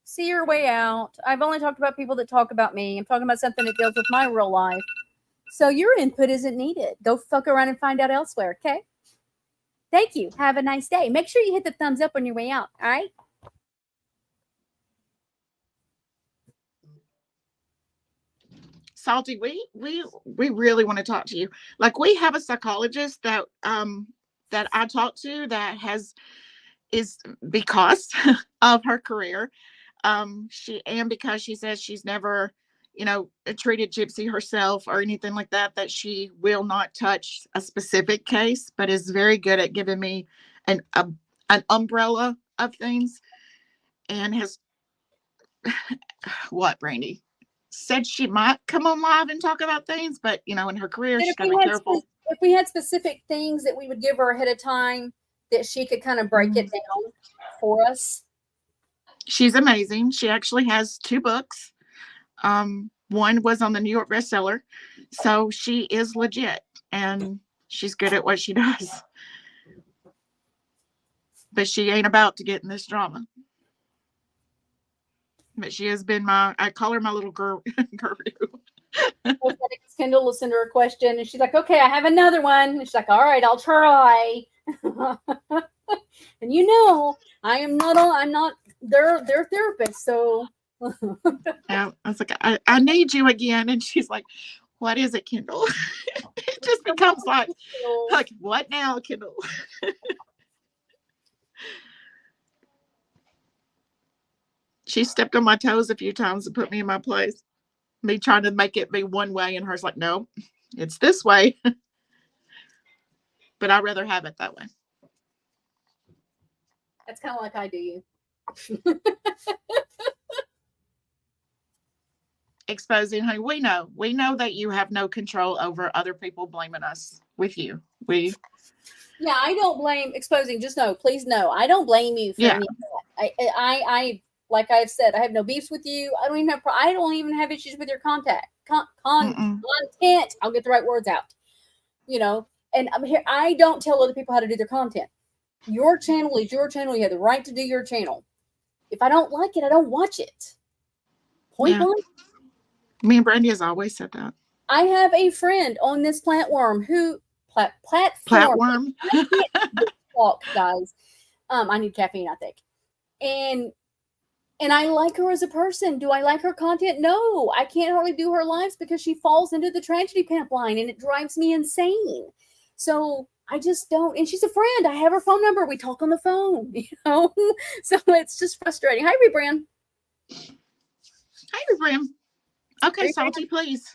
See your way out. I've only talked about people that talk about me. I'm talking about something that deals with my real life. So your input isn't needed. Go fuck around and find out elsewhere, okay? Thank you. Have a nice day. Make sure you hit the thumbs up on your way out, all right? Salty, we really want to talk to you. Like, we have a psychologist that that I talk to that is because of her career. Because she says she's never, treated Gypsy herself or anything like that, that she will not touch a specific case, but is very good at giving me an umbrella of things, and has what, Brandy? Said she might come on live and talk about things, but in her career, And she's got to be careful. if we had specific things that we would give her ahead of time that she could kind of break it down for us. She's amazing. She actually has 2 books. One was on the New York bestseller. So she is legit, and she's good at what she does. But she ain't about to get in this drama. But she has been I call her my little guru. Kendall listened to her question, and she's like, okay, I have another one. And she's like, all right, I'll try. And I'm not their therapist, so I was like, I need you again. And she's like, what is it, Kendall? It just becomes like, what now, Kendall? She stepped on my toes a few times and put me in my place. Me trying to make it be one way, and her's like, no, it's this way. But I'd rather have it that way. That's kind of like I do you. Exposing, honey, we know that you have no control over other people blaming us with you. Yeah, I don't blame exposing. Just no, please no. I don't blame you for any of that. I like I've said, I have no beefs with you. I don't even have issues with your content. I'll get the right words out. And I'm here. I don't tell other people how to do their content. Your channel is your channel. You have the right to do your channel. If I don't like it, I don't watch it. Point blank. Me and Brandy has always said that. I have a friend on this platform who platform. I can't talk, guys. I need caffeine, I think. And I like her as a person. Do I like her content? No. I can't hardly do her lives because she falls into the tragedy pimp line, and it drives me insane. So I just don't. And she's a friend. I have her phone number. We talk on the phone, So it's just frustrating. Hi, Rebran. Hi, Rebran. Okay, Salty, please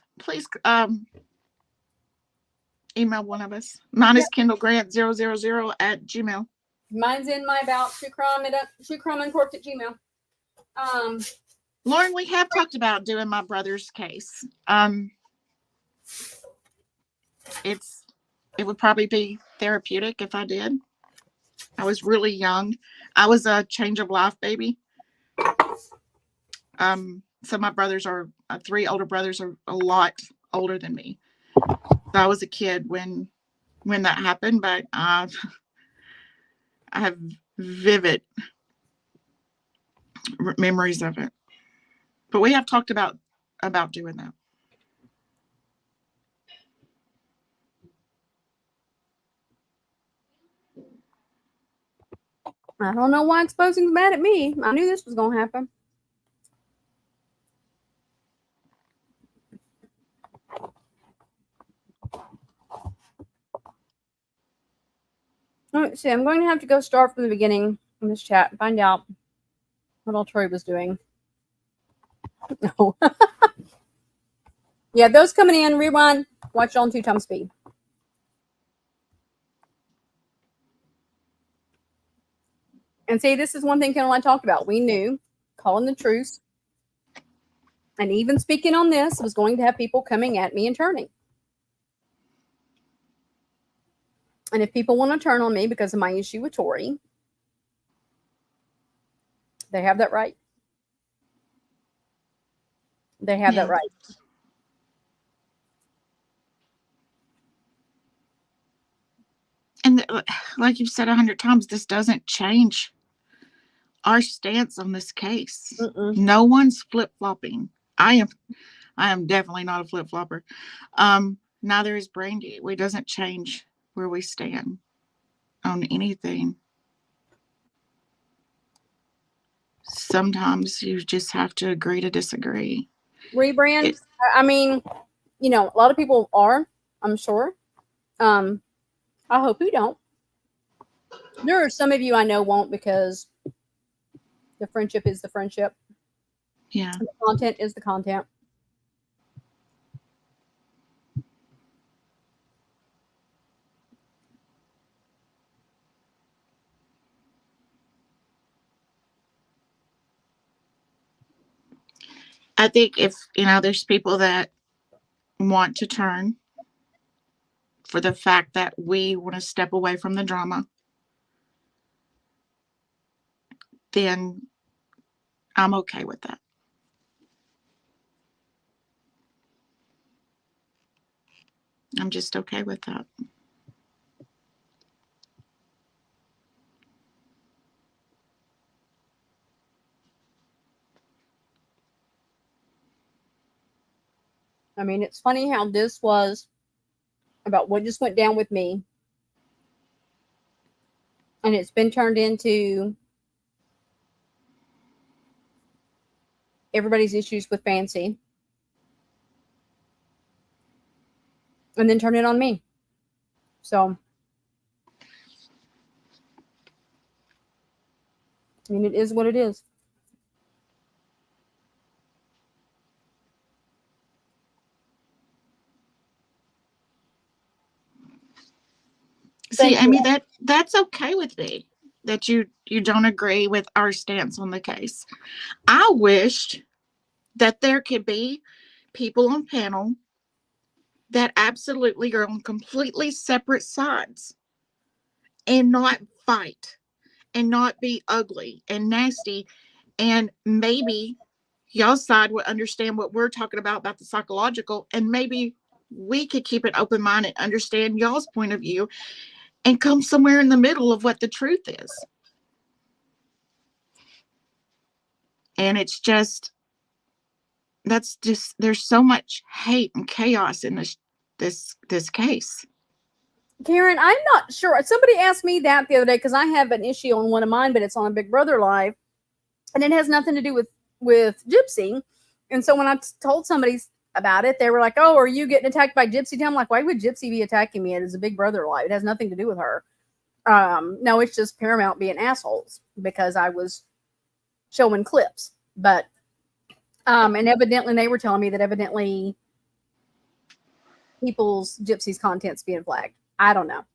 email one of us. Mine is KendallGrant000@gmail. Mine's in my about truecrimeuncorked@gmail. Lauren, we have talked about doing my brother's case. It would probably be therapeutic if I did. I was really young. I was a change of life baby. So my brothers are 3 older brothers are a lot older than me. So I was a kid when that happened, but I have vivid memories of it. But we have talked about doing that. I don't know why exposing's mad at me. I knew this was going to happen. Let's see. I'm going to have to go start from the beginning in this chat and find out what all Troy was doing. No. Yeah, those coming in, rewind, watch on 2 times speed. And see, this is one thing Kendall and I talked about. We knew calling the truce and even speaking on this was going to have people coming at me and turning. And if people want to turn on me because of my issue with Tori, they have that right. They have that Yeah. right. And like you've said 100 times, this doesn't change our stance on this case. Mm-mm. No one's flip-flopping. I am definitely not a flip-flopper. Neither is Brandy. It doesn't change where we stand on anything. Sometimes you just have to agree to disagree. Rebrand. It, I mean, you know, a lot of people are, I'm sure. I hope you don't. There are some of you I know won't, because the friendship is the friendship. yeah. The content is the content. I think if, there's people that want to turn for the fact that we want to step away from the drama, then I'm okay with that. I'm just okay with that. I mean, it's funny how this was about what just went down with me, and it's been turned into everybody's issues with Fancy, and then turn it on me. So, I mean, it is what it is. See, Thank you. Amy, that's okay with me that you don't agree with our stance on the case. I wished that there could be people on panel that absolutely are on completely separate sides and not fight and not be ugly and nasty, and maybe y'all's side would understand what we're talking about the psychological, and maybe we could keep an open mind and understand y'all's point of view and come somewhere in the middle of what the truth is. And it's just, there's so much hate and chaos in this case. Karen, I'm not sure. Somebody asked me that the other day, because I have an issue on one of mine, but it's on Big Brother Live, and it has nothing to do with Gypsy. And so when I told somebody about it, they were like, "Oh, are you getting attacked by Gypsy?" I'm like, "Why would Gypsy be attacking me? It is a Big Brother Live. It has nothing to do with her." No, it's just Paramount being assholes because I was showing clips. But and evidently they were telling me that evidently people's Gypsy's content's being flagged. I don't know.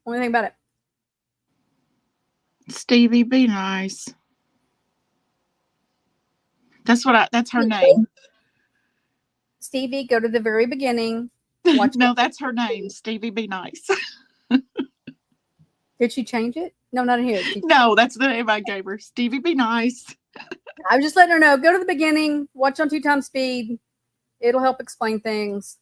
Anything about it. Stevie, be nice. That's her name. Stevie, go to the very beginning. No, that's her name. Stevie, be nice. Did she change it? No, not in here. No, that's the name I gave her. Stevie, be nice. I was just letting her know. Go to the beginning. Watch on 2x speed. It'll help explain things.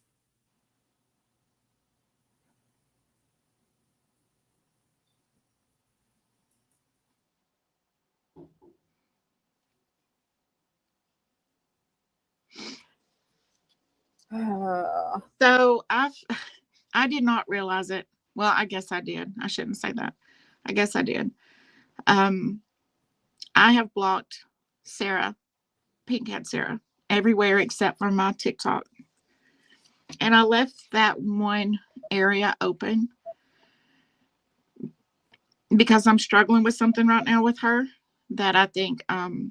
So I did not realize it. Well, I guess I did. I shouldn't say that. I guess I did. I have blocked Sarah, Pink Cat Sarah, everywhere except for my TikTok. And I left that one area open because I'm struggling with something right now with her that I think that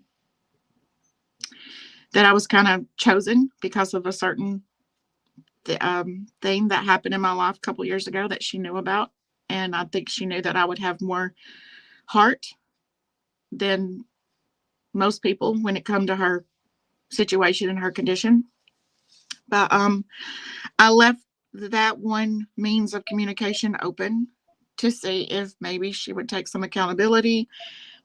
I was kind of chosen because of a certain thing that happened in my life a couple years ago that she knew about. And I think she knew that I would have more heart than most people when it come to her situation and her condition. But I left that one means of communication open to see if maybe she would take some accountability,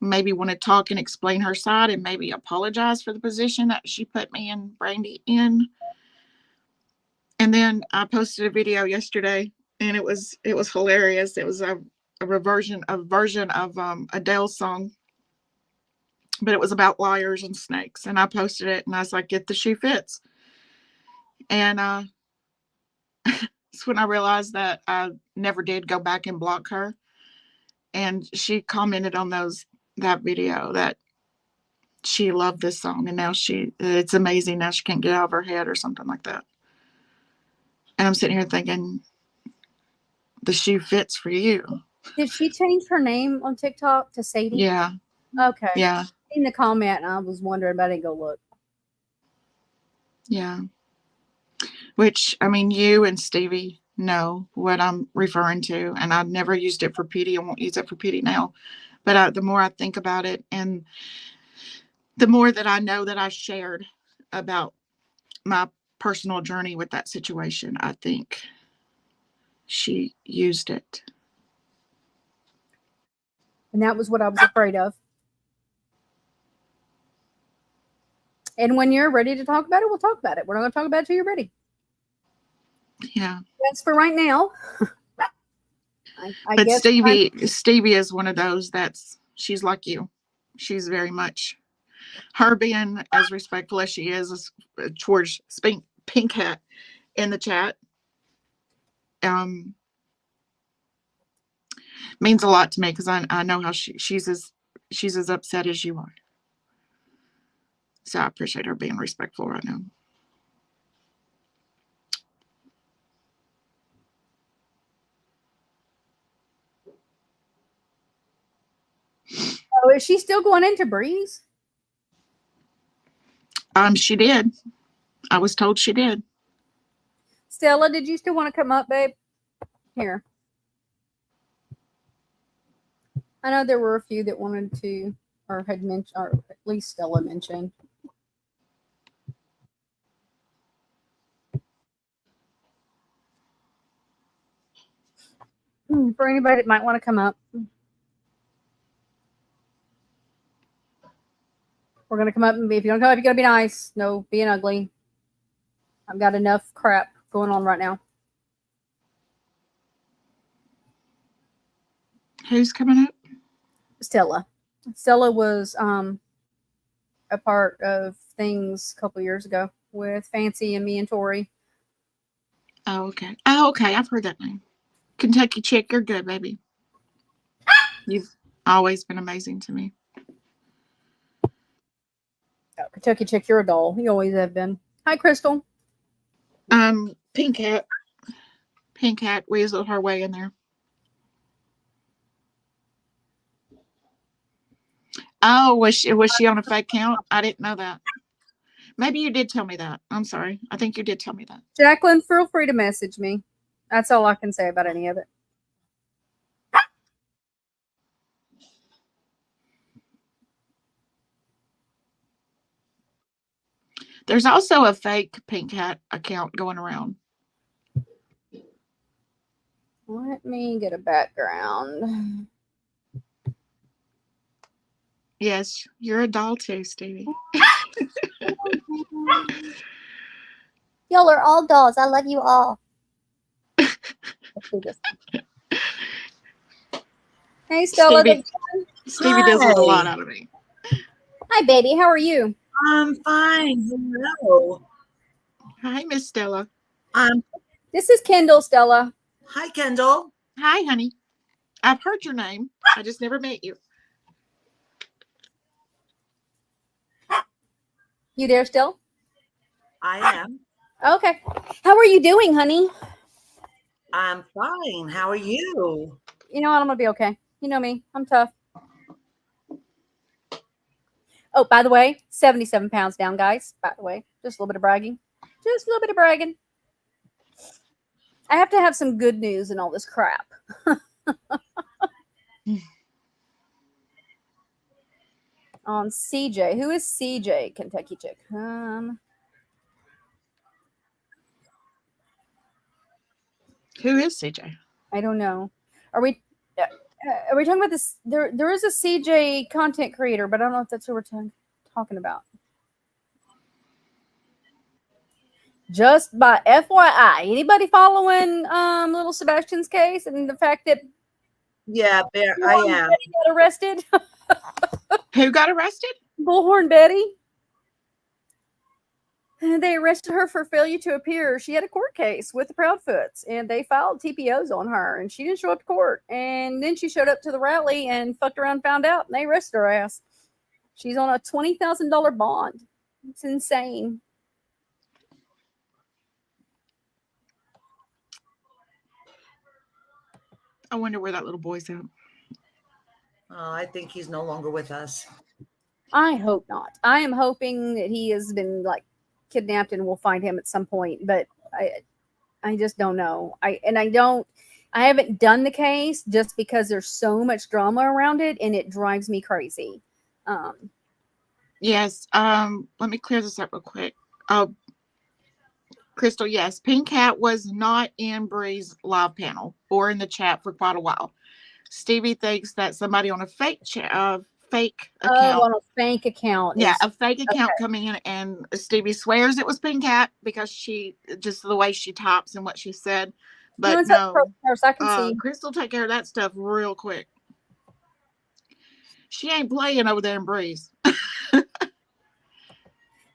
maybe want to talk and explain her side and maybe apologize for the position that she put me and Brandy in. And then I posted a video yesterday, and it was hilarious. It was a version of Adele's song, but it was about liars and snakes. And I posted it, and I was like, "If the shoe fits." And it's when I realized that I never did go back and block her. And she commented on that video that she loved this song, and now it's amazing. Now she can't get out of her head or something like that. And I'm sitting here thinking, the shoe fits for you. Did she change her name on TikTok to Sadie? Yeah. Okay. Yeah. In the comment, and I was wondering, but I didn't go look. Yeah. Which, I mean, you and Stevie know what I'm referring to, and I've never used it for Petey. I won't use it for Petey now. But the more I think about it, and the more that I know that I shared about my personal journey with that situation, I think she used it. And that was what I was afraid of. And when you're ready to talk about it, we'll talk about it. We're not going to talk about it until you're ready. Yeah. That's for right now. I But guess Stevie is one of those she's like you. She's very much, her being as respectful as she is towards Pink Hat in the chat, means a lot to me, because I know how she's as upset as you are. So I appreciate her being respectful right now. Oh, is she still going into Breeze? She did. I was told she did. Stella, did you still want to come up, babe? Here. I know there were a few that wanted to, or had mentioned, or at least Stella mentioned. For anybody that might want to come up. We're going to come up, and if you don't come up, you got to be nice. No being ugly. I've got enough crap going on right now. Who's coming up? Stella. Stella was a part of things a couple years ago with Fancy and me and Tori. Oh, okay. I've heard that name. Kentucky Chick, you're good, baby. You've always been amazing to me. Oh, Kentucky Chick, you're a doll. You always have been. Hi, Crystal. Pink Hat weaseled her way in there. Oh, was she on a fake count? I didn't know that. Maybe you did tell me that. I'm sorry. I think you did tell me that. Jacqueline, feel free to message me. That's all I can say about any of it. There's also a fake Pink Hat account going around. Let me get a background. Yes, you're a doll too, Stevie. Y'all are all dolls. I love you all. Let's do this. Hey, Stella. Stevie does a lot out of me. Hi, baby. How are you? I'm fine. Hello. Hi, Miss Stella. This is Kendall, Stella. Hi, Kendall. Hi, honey. I've heard your name. I just never met you. You there still? I am. Okay. How are you doing, honey? I'm fine. How are you? You know what? I'm going to be okay. You know me. I'm tough. Oh, by the way, 77 pounds down, guys. By the way, just a little bit of bragging. Just a little bit of bragging. I have to have some good news in all this crap. On CJ. Who is CJ, Kentucky Chick? Who is CJ? I don't know. Are we... Are we talking about this? There is a CJ content creator, but I don't know if that's who we're talking about. Just by FYI, anybody following little Sebastian's case and the fact that Yeah, Bear, I Bullhorn am. Betty got arrested? Who got arrested? Bullhorn Betty. And they arrested her for failure to appear. She had a court case with the Proudfoots, and they filed TPOs on her, and she didn't show up to court. And then she showed up to the rally and fucked around, and found out, and they arrested her ass. She's on a $20,000 bond. It's insane. I wonder where that little boy's at. Oh, I think he's no longer with us. I hope not. I am hoping that he has been like kidnapped and we'll find him at some point, but I just don't know. I haven't done the case just because there's so much drama around it and it drives me crazy. Yes. Let me clear this up real quick. Crystal, yes, Pink Cat was not in Bree's live panel or in the chat for quite a while. Stevie thinks that somebody on a fake account. On a fake account. Yeah, a fake account coming in, and Stevie swears it was Pink Cat because she just the way she types and what she said. But no, I can see. Crystal take care of that stuff real quick. She ain't playing over there in Breeze.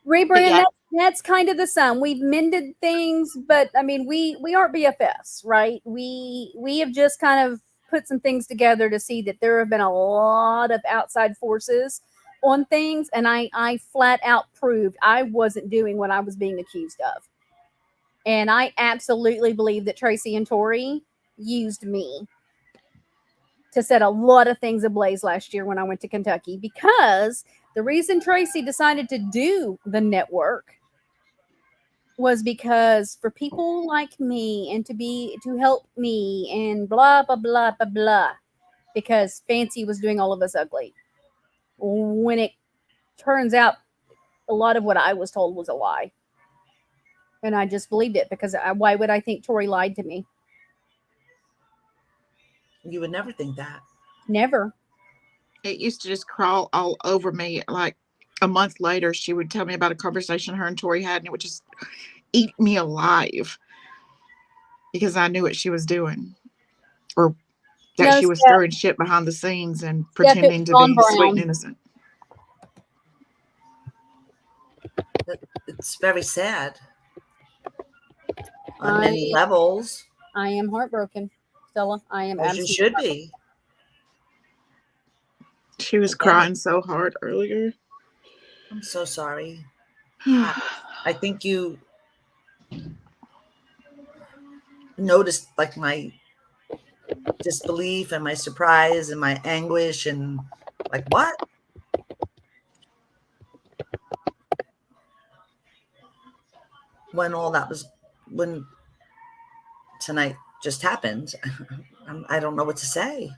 Rebrand, that's kind of the sum. We've mended things, but I mean, we aren't BFFs, right? We have just kind of put some things together to see that there have been a lot of outside forces on things, and I flat out proved I wasn't doing what I was being accused of. And I absolutely believe that Tracy and Tori used me to set a lot of things ablaze last year when I went to Kentucky, because the reason Tracy decided to do the network was because for people like me and to help me and blah, blah, blah, blah, blah, because Fancy was doing all of us ugly. When it turns out a lot of what I was told was a lie. And I just believed it because why would I think Tori lied to me? You would never think that. Never. It used to just crawl all over me. Like a month later, she would tell me about a conversation her and Tori had, and it would just eat me alive because I knew what she was doing, or that she was stirring shit behind the scenes and pretending to be sweet and innocent. It's very sad on many levels. I am heartbroken, Stella. I am. As you should be. She was crying so hard earlier. I'm so sorry. I think you noticed like my disbelief and my surprise and my anguish and like, what? When tonight just happened, I don't know what to say.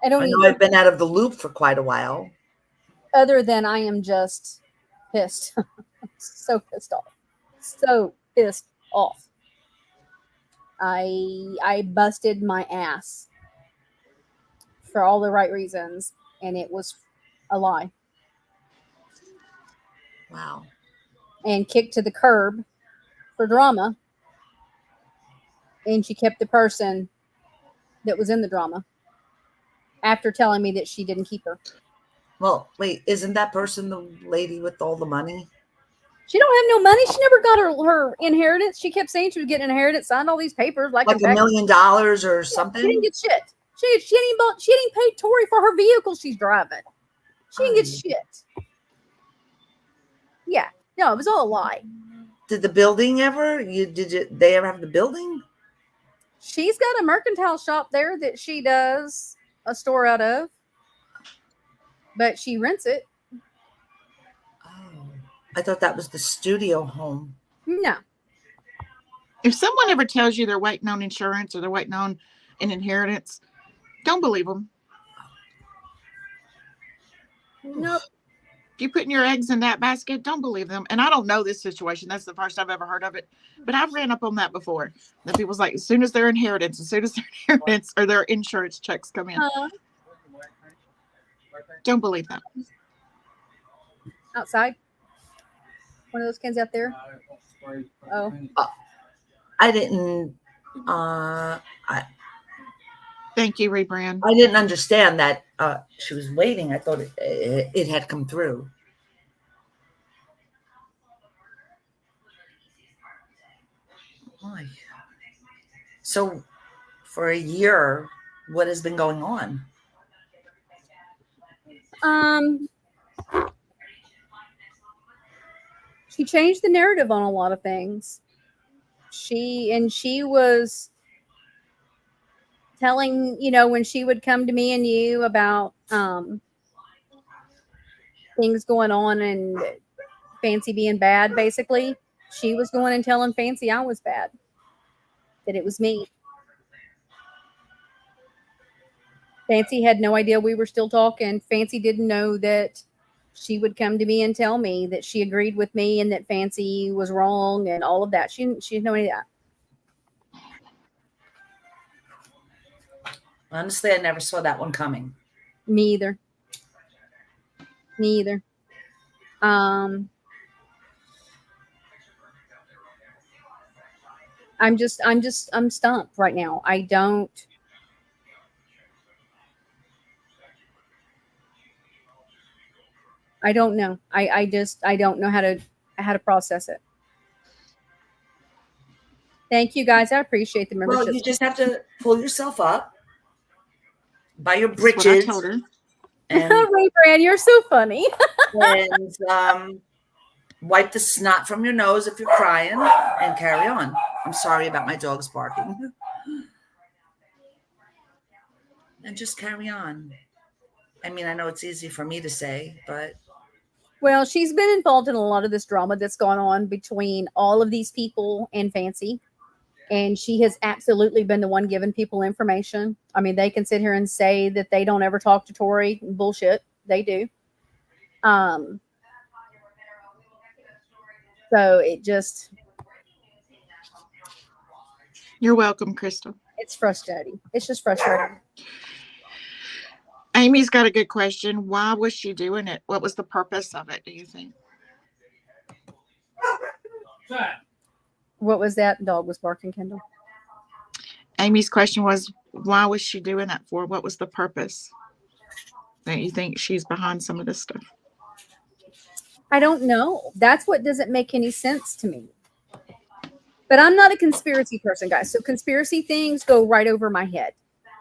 I know I've been out of the loop for quite a while. Other than I am just pissed. So pissed off. So pissed off. I busted my ass for all the right reasons, and it was a lie. Wow. And kicked to the curb for drama. And she kept the person that was in the drama after telling me that she didn't keep her. Well, wait, isn't that person the lady with all the money? She don't have no money. She never got her inheritance. She kept saying she was getting inheritance, signed all these papers like $1 million or something. She didn't get shit. She didn't pay Tori for her vehicle she's driving. She didn't get shit. Yeah. No, it was all a lie. Did the building ever? They ever have the building? She's got a mercantile shop there that she does a store out of, but she rents it. Oh, I thought that was the studio home. No. If someone ever tells you they're waiting on insurance or they're waiting on an inheritance, don't believe them. Nope. If you're putting your eggs in that basket, don't believe them. And I don't know this situation. That's the first I've ever heard of it. But I've ran up on that before. That people's like, as soon as their inheritance or their insurance checks come in, don't believe them. Outside. One of those cans out there. Oh. I didn't. Thank you, Rebrand. I didn't understand that she was waiting. I thought it had come through. Why? So, for a year, what has been going on? She changed the narrative on a lot of things. She was telling, when she would come to me and you about things going on and Fancy being bad, basically, she was going and telling Fancy I was bad, that it was me. Fancy had no idea we were still talking. Fancy didn't know that she would come to me and tell me that she agreed with me and that Fancy was wrong and all of that. She didn't know any of that. Honestly, I never saw that one coming. Me either. I'm stumped right now. I don't know. I don't know how to process it. Thank you guys. I appreciate the membership. Well, you just have to pull yourself up, buy your That's what I britches, told her. and, Ray Brand, you're so funny. and wipe the snot from your nose if you're crying, and carry on. I'm sorry about my dogs barking. And just carry on. I mean, I know it's easy for me to say, but Well, she's been involved in a lot of this drama that's gone on between all of these people and Fancy. And she has absolutely been the one giving people information. I mean, they can sit here and say that they don't ever talk to Tori. Bullshit. They do. So it just... You're welcome, Crystal. It's frustrating. It's just frustrating. Amy's got a good question. Why was she doing it? What was the purpose of it, do you think? What was that? Dog was barking, Kendall. Amy's question was, why was she doing that for? What was the purpose? Don't you think she's behind some of this stuff? I don't know. That's what doesn't make any sense to me. But I'm not a conspiracy person, guys. So conspiracy things go right over my head.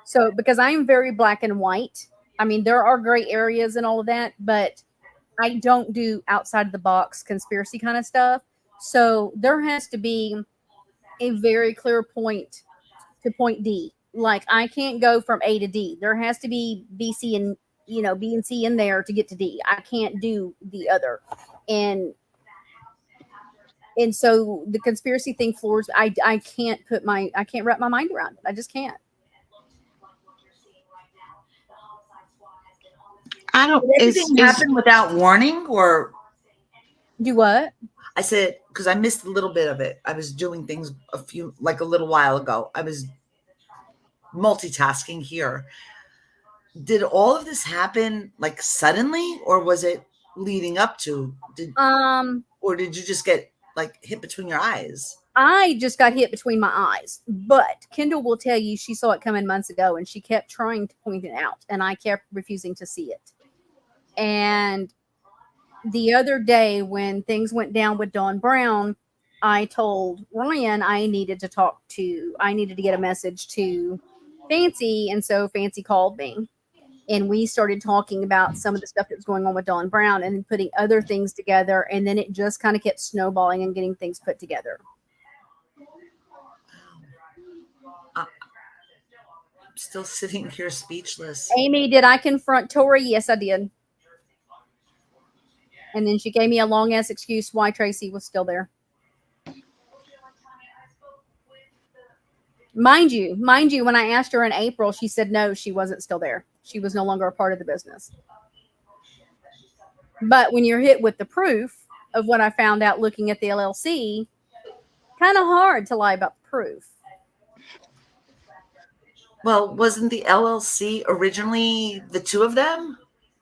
So because I am very black and white, I mean, there are gray areas and all of that, but I don't do outside of the box conspiracy kind of stuff. So there has to be a very clear point to point D. Like I can't go from A to D. There has to be B, C, and B and C in there to get to D. I can't do the other. And so the conspiracy thing floors, I can't wrap my mind around it. I just can't. I don't. Did everything happen without warning, or Do what? I said, because I missed a little bit of it. I was doing things a little while ago. I was multitasking here. Did all of this happen like suddenly, or was it leading up to? Or did you just get like hit between your eyes? I just got hit between my eyes, but Kendall will tell you she saw it coming months ago and she kept trying to point it out and I kept refusing to see it. And the other day when things went down with Dawn Brown, I told Ryan I needed to get a message to Fancy. And so Fancy called me and we started talking about some of the stuff that was going on with Dawn Brown and then putting other things together. And then it just kind of kept snowballing and getting things put together. I'm still sitting here speechless. Amy, did I confront Tori? Yes, I did. And then she gave me a long ass excuse why Tracy was still there. Mind you, when I asked her in April, she said no, she wasn't still there. She was no longer a part of the business. But when you're hit with the proof of what I found out looking at the LLC, kind of hard to lie about the proof. Well, wasn't the LLC originally the two of them?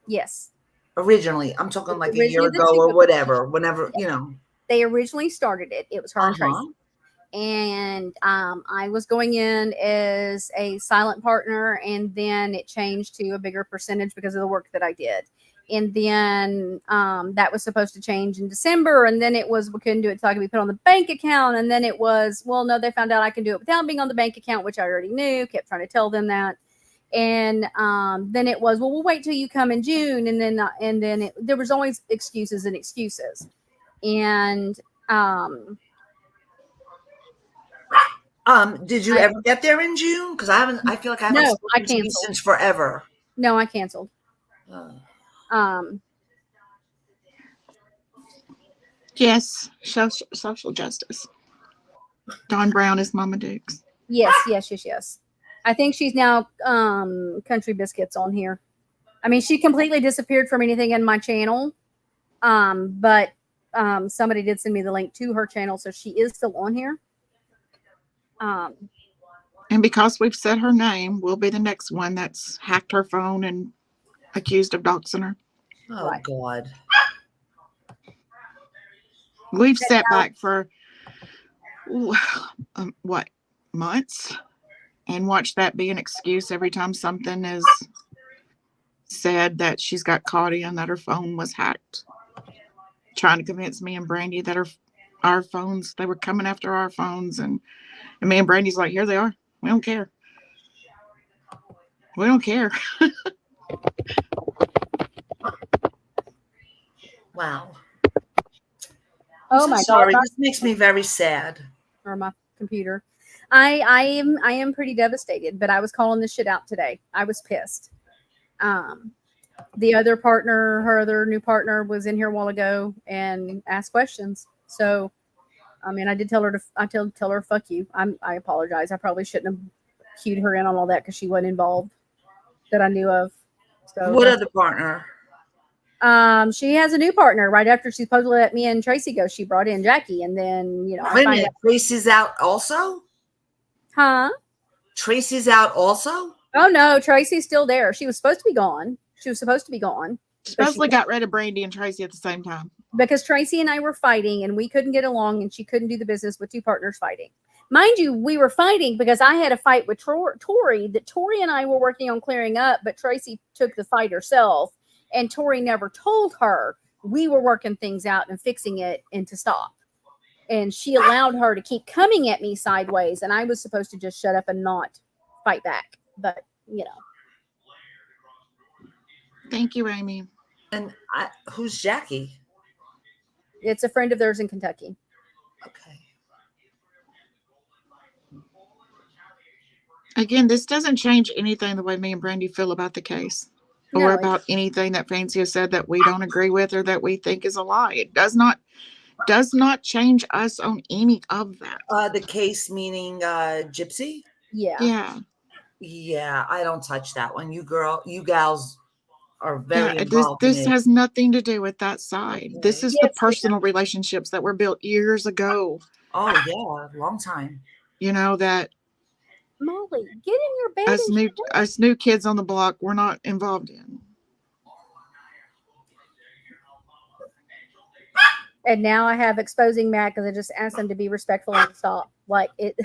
Yes. Originally, I'm talking like a year Originally the ago two or of them. whatever, whenever, you know. They originally started it. It was her and Uh-huh. Tracy. And I was going in as a silent partner, and then it changed to a bigger percentage because of the work that I did. And then that was supposed to change in December, and then it was we couldn't do it until I could be put on the bank account. And then it was, well, no, they found out I can do it without being on the bank account, which I already knew. Kept trying to tell them that. And then it was, well, we'll wait till you come in June, and then there was always excuses and excuses. And did you ever get there in June? Because I feel like I haven't No, I spoken to you canceled. since forever. No, I canceled. Yes, social justice. Dawn Brown is Mama Dukes. Yes. I think she's now Country Biscuits on here. I mean, she completely disappeared from anything in my channel. But somebody did send me the link to her channel, so she is still on here. And because we've said her name, we'll be the next one that's hacked her phone and accused of doxing her. Oh, Right. God. We've sat back for months and watched that be an excuse every time something is said that she's got caught in, that her phone was hacked, trying to convince me and Brandy that our phones, they were coming after our phones, and me and Brandy's like, here they are, we don't care. Wow. Oh I'm my sorry. God. This makes me very sad. Or my computer. I am pretty devastated, but I was calling this shit out today. I was pissed. The other partner, her other new partner, was in here a while ago and asked questions. So, I mean, I did tell her tell her fuck you. I apologize. I probably shouldn't have cued her in on all that because she wasn't involved that I knew of. So What other partner? She has a new partner right after she supposedly let me and Tracy go. She brought in Jackie, and then Wait a minute. Tracy's out also? Huh? Tracy's out also? Oh no, Tracy's still there. She was supposed to be gone. Supposedly got rid of Brandy and Tracy at the same time. Because Tracy and I were fighting and we couldn't get along, and she couldn't do the business with two partners fighting. Mind you, we were fighting because I had a fight with Tori that Tori and I were working on clearing up, but Tracy took the fight herself, and Tori never told her we were working things out and fixing it and to stop. And she allowed her to keep coming at me sideways, and I was supposed to just shut up and not fight back. But, Thank you, Amy. And who's Jackie? It's a friend of theirs in Kentucky. Okay. Again, this doesn't change anything the way me and Brandy feel about the case or about anything that Fancy has said that we don't agree with or that we think is a lie. It does not change us on any of that. The case meaning Gypsy? Yeah. Yeah, I don't touch that one. You gals are very involved. This has nothing to do with that side. Okay. This is the personal relationships that were built years ago. Oh yeah, long time. That Molly, get in your bed. Us new kids on the block, we're not involved in. And now I have exposing Matt because I just asked them to be respectful and stop. Like it.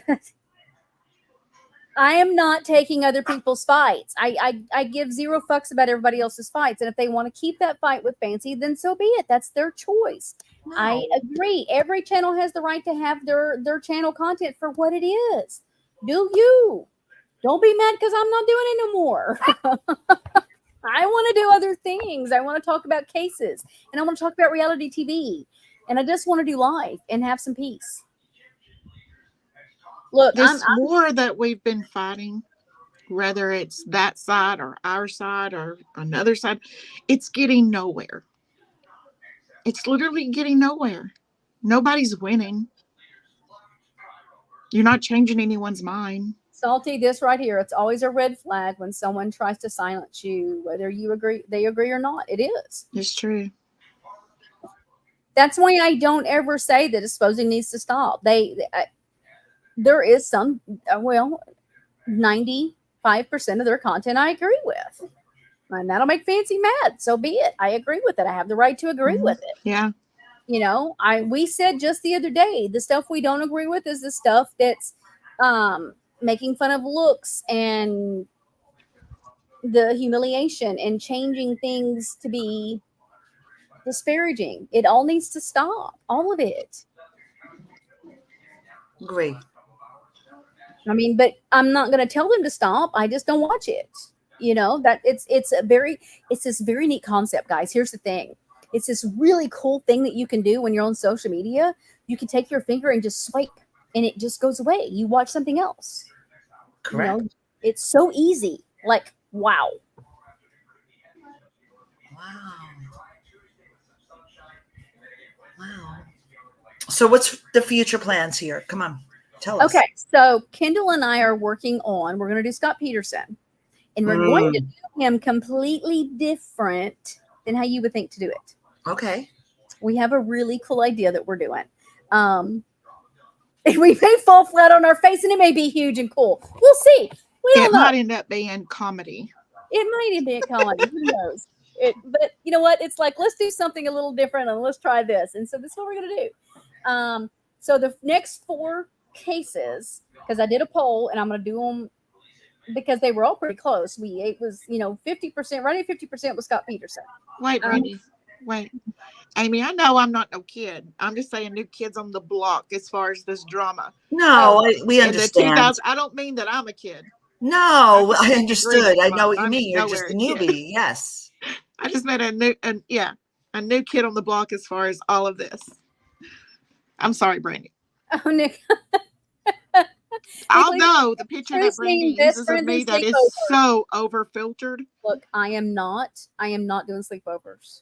I am not taking other people's fights. I give zero fucks about everybody else's fights. And if they want to keep that fight with Fancy, then so be it. That's their choice. No. I agree. Every channel has the right to have their channel content for what it is. Do you? Don't be mad because I'm not doing it no more. I want to do other things. I want to talk about cases. And I want to talk about reality TV. And I just want to do live and have some peace. Look, this war that we've been fighting, whether it's that side or our side or another side, it's getting nowhere. It's literally getting nowhere. Nobody's winning. You're not changing anyone's mind. Salty, this right here, it's always a red flag when someone tries to silence you, whether they agree or not. It is. It's true. That's why I don't ever say that exposing needs to stop. There is some, 95% of their content I agree with. And that'll make Fancy mad. So be it. I agree with it. I have the right to agree with it. Yeah. We said just the other day, the stuff we don't agree with is the stuff that's making fun of looks and the humiliation and changing things to be disparaging. It all needs to stop. All of it. Agree. I mean, but I'm not going to tell them to stop. I just don't watch it. That it's this very neat concept, guys. Here's the thing. It's this really cool thing that you can do when you're on social media. You can take your finger and just swipe and it just goes away. You watch something else. Correct. It's so easy. Like, wow. Wow. So what's the future plans here? Come on, tell us. Okay, so Kendall and I are we're going to do Scott Peterson. And we're going to do him completely different than how you would think to do it. Okay. We have a really cool idea that we're doing. We may fall flat on our face and it may be huge and cool. We'll see. It might end up being comedy. It might end up being comedy. Who knows? But you know what? It's like, let's do something a little different and let's try this. And so this is what we're going to do. So the next 4 cases, because I did a poll and I'm going to do them because they were all pretty close. It was, 50%, right at 50% was Scott Peterson. Wait, Brandy. Wait. Amy, I know I'm not no kid. I'm just saying New Kids on the Block as far as this drama. No, we understand. I don't mean that I'm a kid. No, I understood. I know what you mean. You're just a newbie. Yes. I just meant a new kid on the block as far as all of this. I'm sorry, Brandy. Oh, Nick. Although the picture that Brandy uses of me that is so over filtered. Look, I am not doing sleepovers.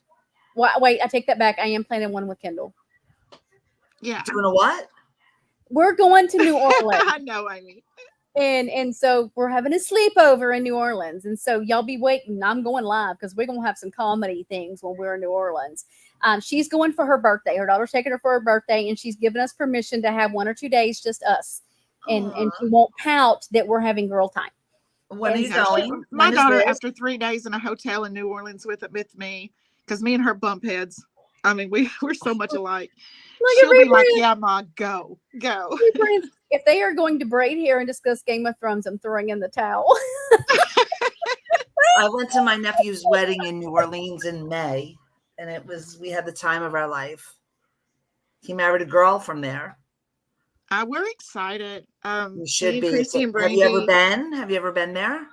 Wait, I take that back. I am planning one with Kendall. Yeah. Doing a what? We're going to New Orleans. I know, Amy. And so we're having a sleepover in New Orleans. And so y'all be waiting. I'm going live because we're going to have some comedy things when we're in New Orleans. She's going for her birthday. Her daughter's taking her for her birthday, and she's given us permission to have 1 or 2 days, just us. And she won't pout that we're having girl time. When are you going? My daughter, after 3 days in a hotel in New Orleans with me, because me and her bump heads, I mean, we're so much alike. She'll be like, yeah, Ma, go. If they are going to braid hair and discuss Game of Thrones, I'm throwing in the towel. I went to my nephew's wedding in New Orleans in May, and we had the time of our life. He married a girl from there. We're excited. You should be. Have you ever been there?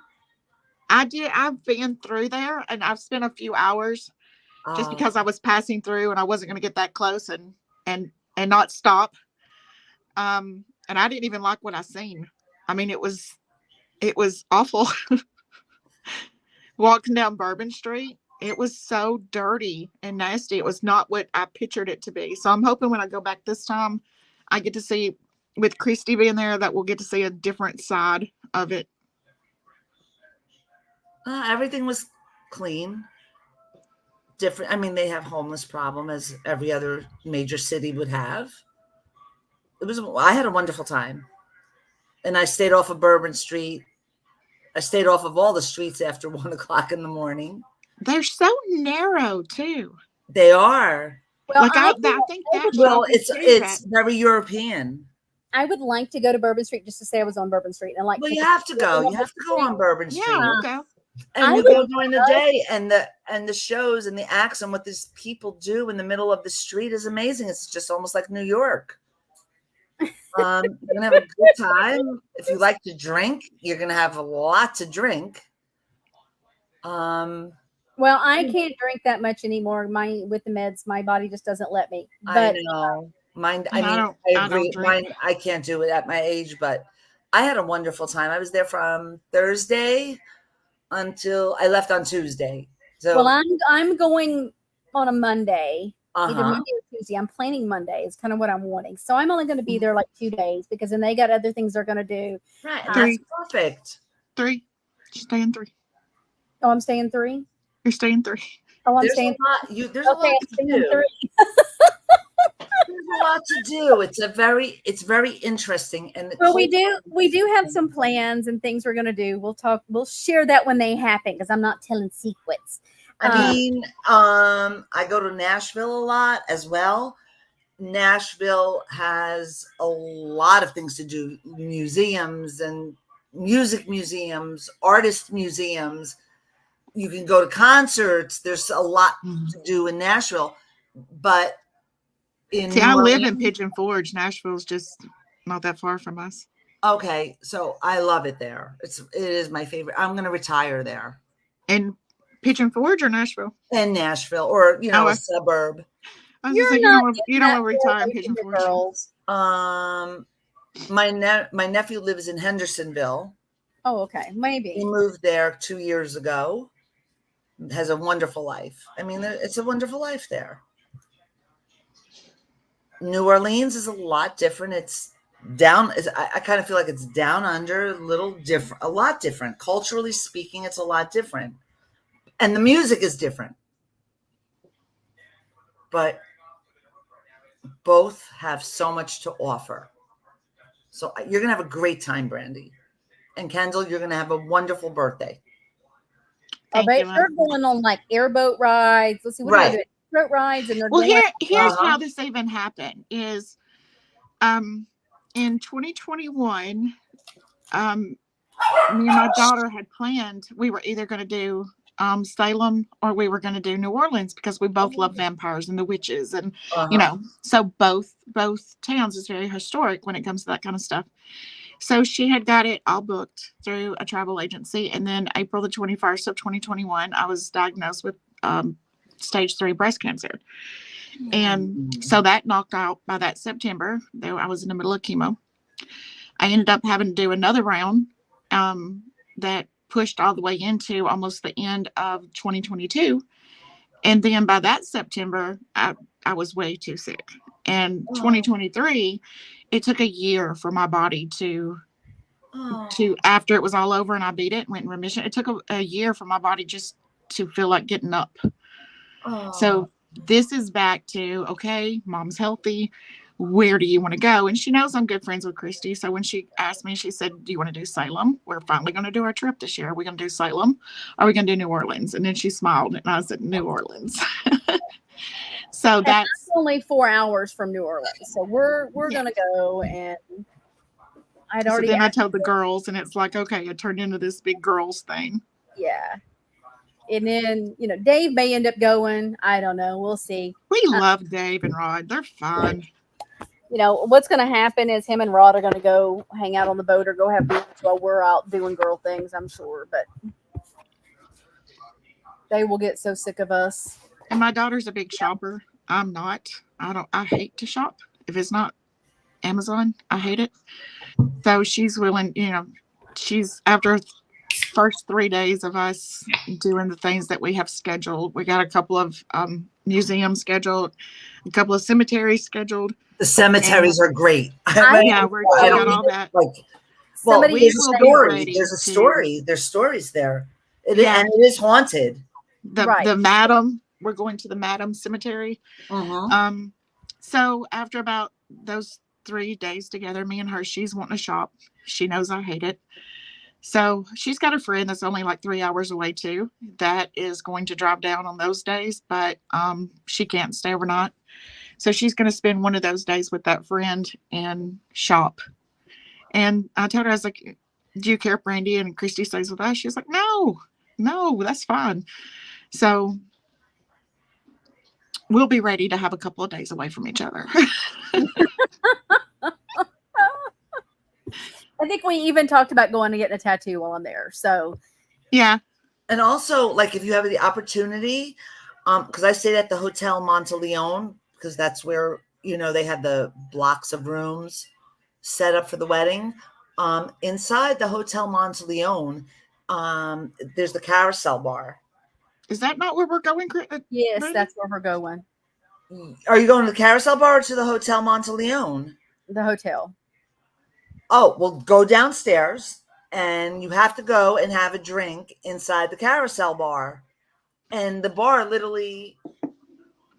I did. I've been through there, and I've spent a few hours just because I was passing through and I wasn't going to get that close and not stop. And I didn't even like what I seen. I mean, it was awful. Walking down Bourbon Street, it was so dirty and nasty. It was not what I pictured it to be. So I'm hoping when I go back this time, I get to see, with Christy being there, that we'll get to see a different side of it. Everything was clean. Different. I mean, they have homeless problem as every other major city would have. I had a wonderful time. And I stayed off of Bourbon Street. I stayed off of all the streets after 1 o'clock in the morning. They're so narrow too. They are. Well, like I think that's it's very European. I would like to go to Bourbon Street just to say I was on Bourbon Street. And you have to go. You have to go on Bourbon Street. Yeah, we'll go. And you go during the day, and the shows and the acts and what these people do in the middle of the street is amazing. It's just almost like New York. You're gonna have a good time. If you like to drink, you're gonna have a lot to drink. Well, I can't drink that much anymore. With the meds, my body just doesn't let me. But, I know. Mine. I agree. Mine. I can't do it at my age, but I had a wonderful time. I was there from Thursday until I left on Tuesday. So, well, I'm going on a Monday. Either Monday or Tuesday. I'm planning Monday. It's kind of what I'm wanting. So I'm only going to be there like 2 days because then they got other things they're going to do. Right. That's perfect. 3. Staying 3. Oh, I'm staying 3? You're staying 3. Oh, I'm staying. There's a lot to do. lot to do. It's very interesting. And Well, we do have some plans and things we're gonna do. We'll share that when they happen because I'm not telling secrets. I mean, I go to Nashville a lot as well. Nashville has a lot of things to do, museums and music museums, artist museums. You can go to concerts. There's a lot to do in Nashville, but See, I live in Pigeon Forge. Nashville's just not that far from us. Okay, so I love it there. It is my favorite. I'm going to retire there. In Pigeon Forge or Nashville? In Nashville, or a suburb. I was just saying, you don't want to retire in Pigeon Forge. Girls. My nephew lives in Hendersonville. Oh, okay, maybe. He moved there 2 years ago. Has a wonderful life. I mean, it's a wonderful life there. New Orleans is a lot different. It's down. I kind of feel like it's down under, a lot different. Culturally speaking, it's a lot different. And the music is different. But both have so much to offer. So you're going to have a great time, Brandy. And Kendall, you're going to have a wonderful birthday. I bet you're going on like airboat rides. Let's see what are they doing? Airboat rides and here's how this even happened is in 2021 me and my daughter had planned we were either going to do Salem or we were going to do New Orleans because we both love vampires and the witches and so both towns is very historic when it comes to that kind of stuff. So she had got it all booked through a travel agency. And then April the 21st of 2021, I was diagnosed with stage 3 breast cancer. And so that knocked out by that September. I was in the middle of chemo. I ended up having to do another round that pushed all the way into almost the end of 2022. And then by that September, I was way too sick. And 2023, it took a year for my body to after it was all over and I beat it, went in remission. It took a year for my body just to feel like getting up. So this is back to, okay, mom's healthy. Where do you want to go? And she knows I'm good friends with Christy. So when she asked me, she said, do you want to do Salem? We're finally going to do our trip this year. Are we going to do Salem? Or are we going to do New Orleans? And then she smiled and I said, New Orleans. So that's only 4 hours from New Orleans. So we're going to go and I told the girls and it's like, okay, it turned into this big girls thing. Yeah. And then, Dave may end up going. I don't know. We'll see. We love Dave and Rod. They're fun. What's going to happen is him and Rod are going to go hang out on the boat or go have beers while we're out doing girl things, I'm sure. But they will get so sick of us. And my daughter's a big shopper. I'm not. I hate to shop. If it's not Amazon, I hate it. So she's willing, she's after first 3 days of us doing the things that we have scheduled. We got a couple of museums scheduled, a couple of cemeteries scheduled. The cemeteries are great. We got all that. There's a story. There's stories there. And it is haunted. The Madam. We're going to the Madam Cemetery. So after about those 3 days together, me and her, she's wanting to shop. She knows I hate it. So she's got a friend that's only like 3 hours away too, that is going to drive down on those days, but she can't stay overnight. So she's going to spend one of those days with that friend and shop. And I told her, I was like, do you care if Brandy and Christy stays with us? She's like, no, that's fine. So we'll be ready to have a couple of days away from each other. I think we even talked about going to get a tattoo while I'm there. So, yeah. And also, like, if you have the opportunity, because I stayed at the Hotel Monteleone, because that's where, they had the blocks of rooms set up for the wedding. Inside the Hotel Monteleone, there's the Carousel Bar. Is that not where we're going? Yes, that's where we're going. Are you going to the Carousel Bar or to the Hotel Monteleone? The hotel. Oh, well, go downstairs and you have to go and have a drink inside the Carousel Bar. And the bar literally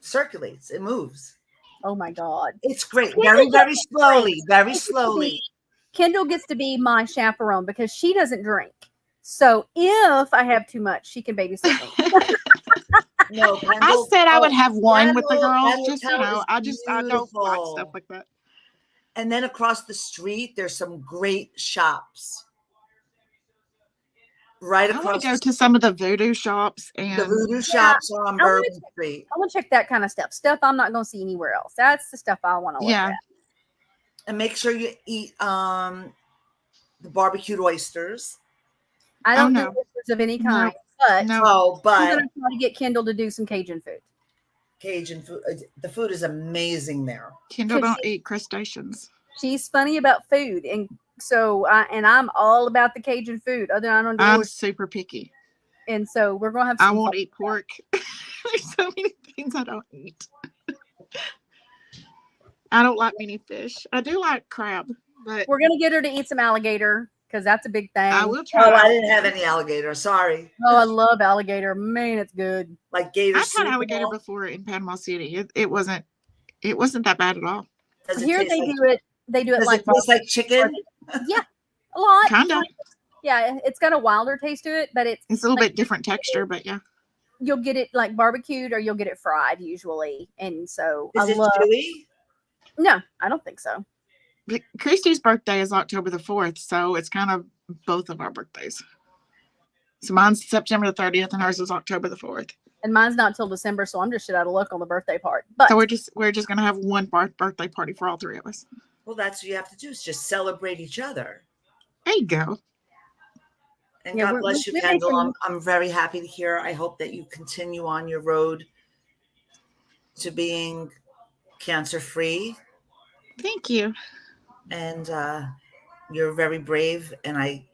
circulates. It moves. Oh my God. It's great. Kendall Very, very doesn't slowly. drink. Very Gets to slowly. be- Kendall gets to be my chaperone because she doesn't drink. So if I have too much, she can babysit me. No, I Kendall. said I would oh, have one with the that girls. little Just, hotel I is don't like stuff beautiful. like that. And then across the street, there's some great shops. Right I want across to go to some of the voodoo shops the and voodoo shops are on I wanna Bourbon Street. I want to check that kind of stuff. Stuff I'm not going to see anywhere else. That's the stuff I want to look yeah, at. And make sure you eat the barbecued oysters. I Oh, don't no. do oysters of any No. kind, but no, Oh, I'm but going to try to get Kendall to do some Cajun food. Cajun food. The food is amazing there. Kendall Cause don't eat crustaceans. She's funny about food, and so I'm all about the Cajun food. Other than I don't do I'm oysters, super picky. and so we're gonna have. I Some won't fun. eat pork. There's so many things I don't eat. I don't like many fish. I do like crab, but We're gonna get her to eat some alligator because that's a big thing. I will Oh, try. I didn't have any alligator. Sorry. Oh, I love alligator. Man, it's good. Like gator I've soup. had and alligator all. before in Panama City. It wasn't that bad at all. Does it Here taste they like, do it. They do it does like it taste like chicken? yeah, a lot. Kinda. Yeah, it's got a wilder taste to it, but it's It's a little bit different texture, but yeah. you'll get it like barbecued or you'll get it fried usually. And so Is I it love. chewy? No, I don't think so. But Christy's birthday is October the 4th, so it's kind of both of our birthdays. So mine's September the 30th and hers is October the 4th. And mine's not till December, so I'm just shit out of luck on the birthday part. But So we're just gonna have one birthday party for all three of us. Well, that's what you have to do is just celebrate each other. There you go. And Yeah, God we're- bless you, we're Kendall. making- I'm very happy to hear. I hope that you continue on your road to being cancer free. Thank you. And you're very brave. And I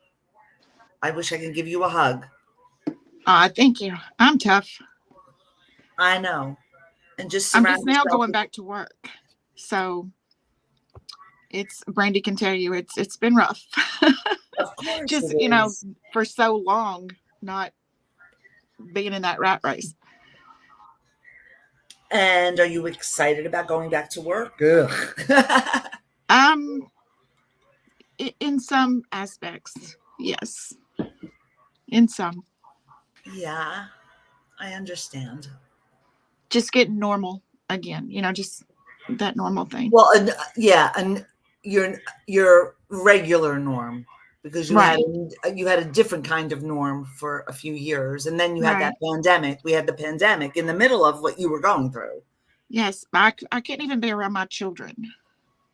wish I could give you a hug. Thank you. I'm tough. I know. And just I'm surround just now yourself going with- back to work. So Brandy can tell you it's been rough. Of course Just, it is. for so long not being in that rat race. And are you excited about going back to work? Ugh. In some aspects, yes. In some. Yeah, I understand. Just getting normal again, just that normal thing. Well, and your regular norm, because you had a different kind of norm for a few years, and then you had that pandemic. We had the pandemic in the middle of what you were going through. Yes, I couldn't even be around my children.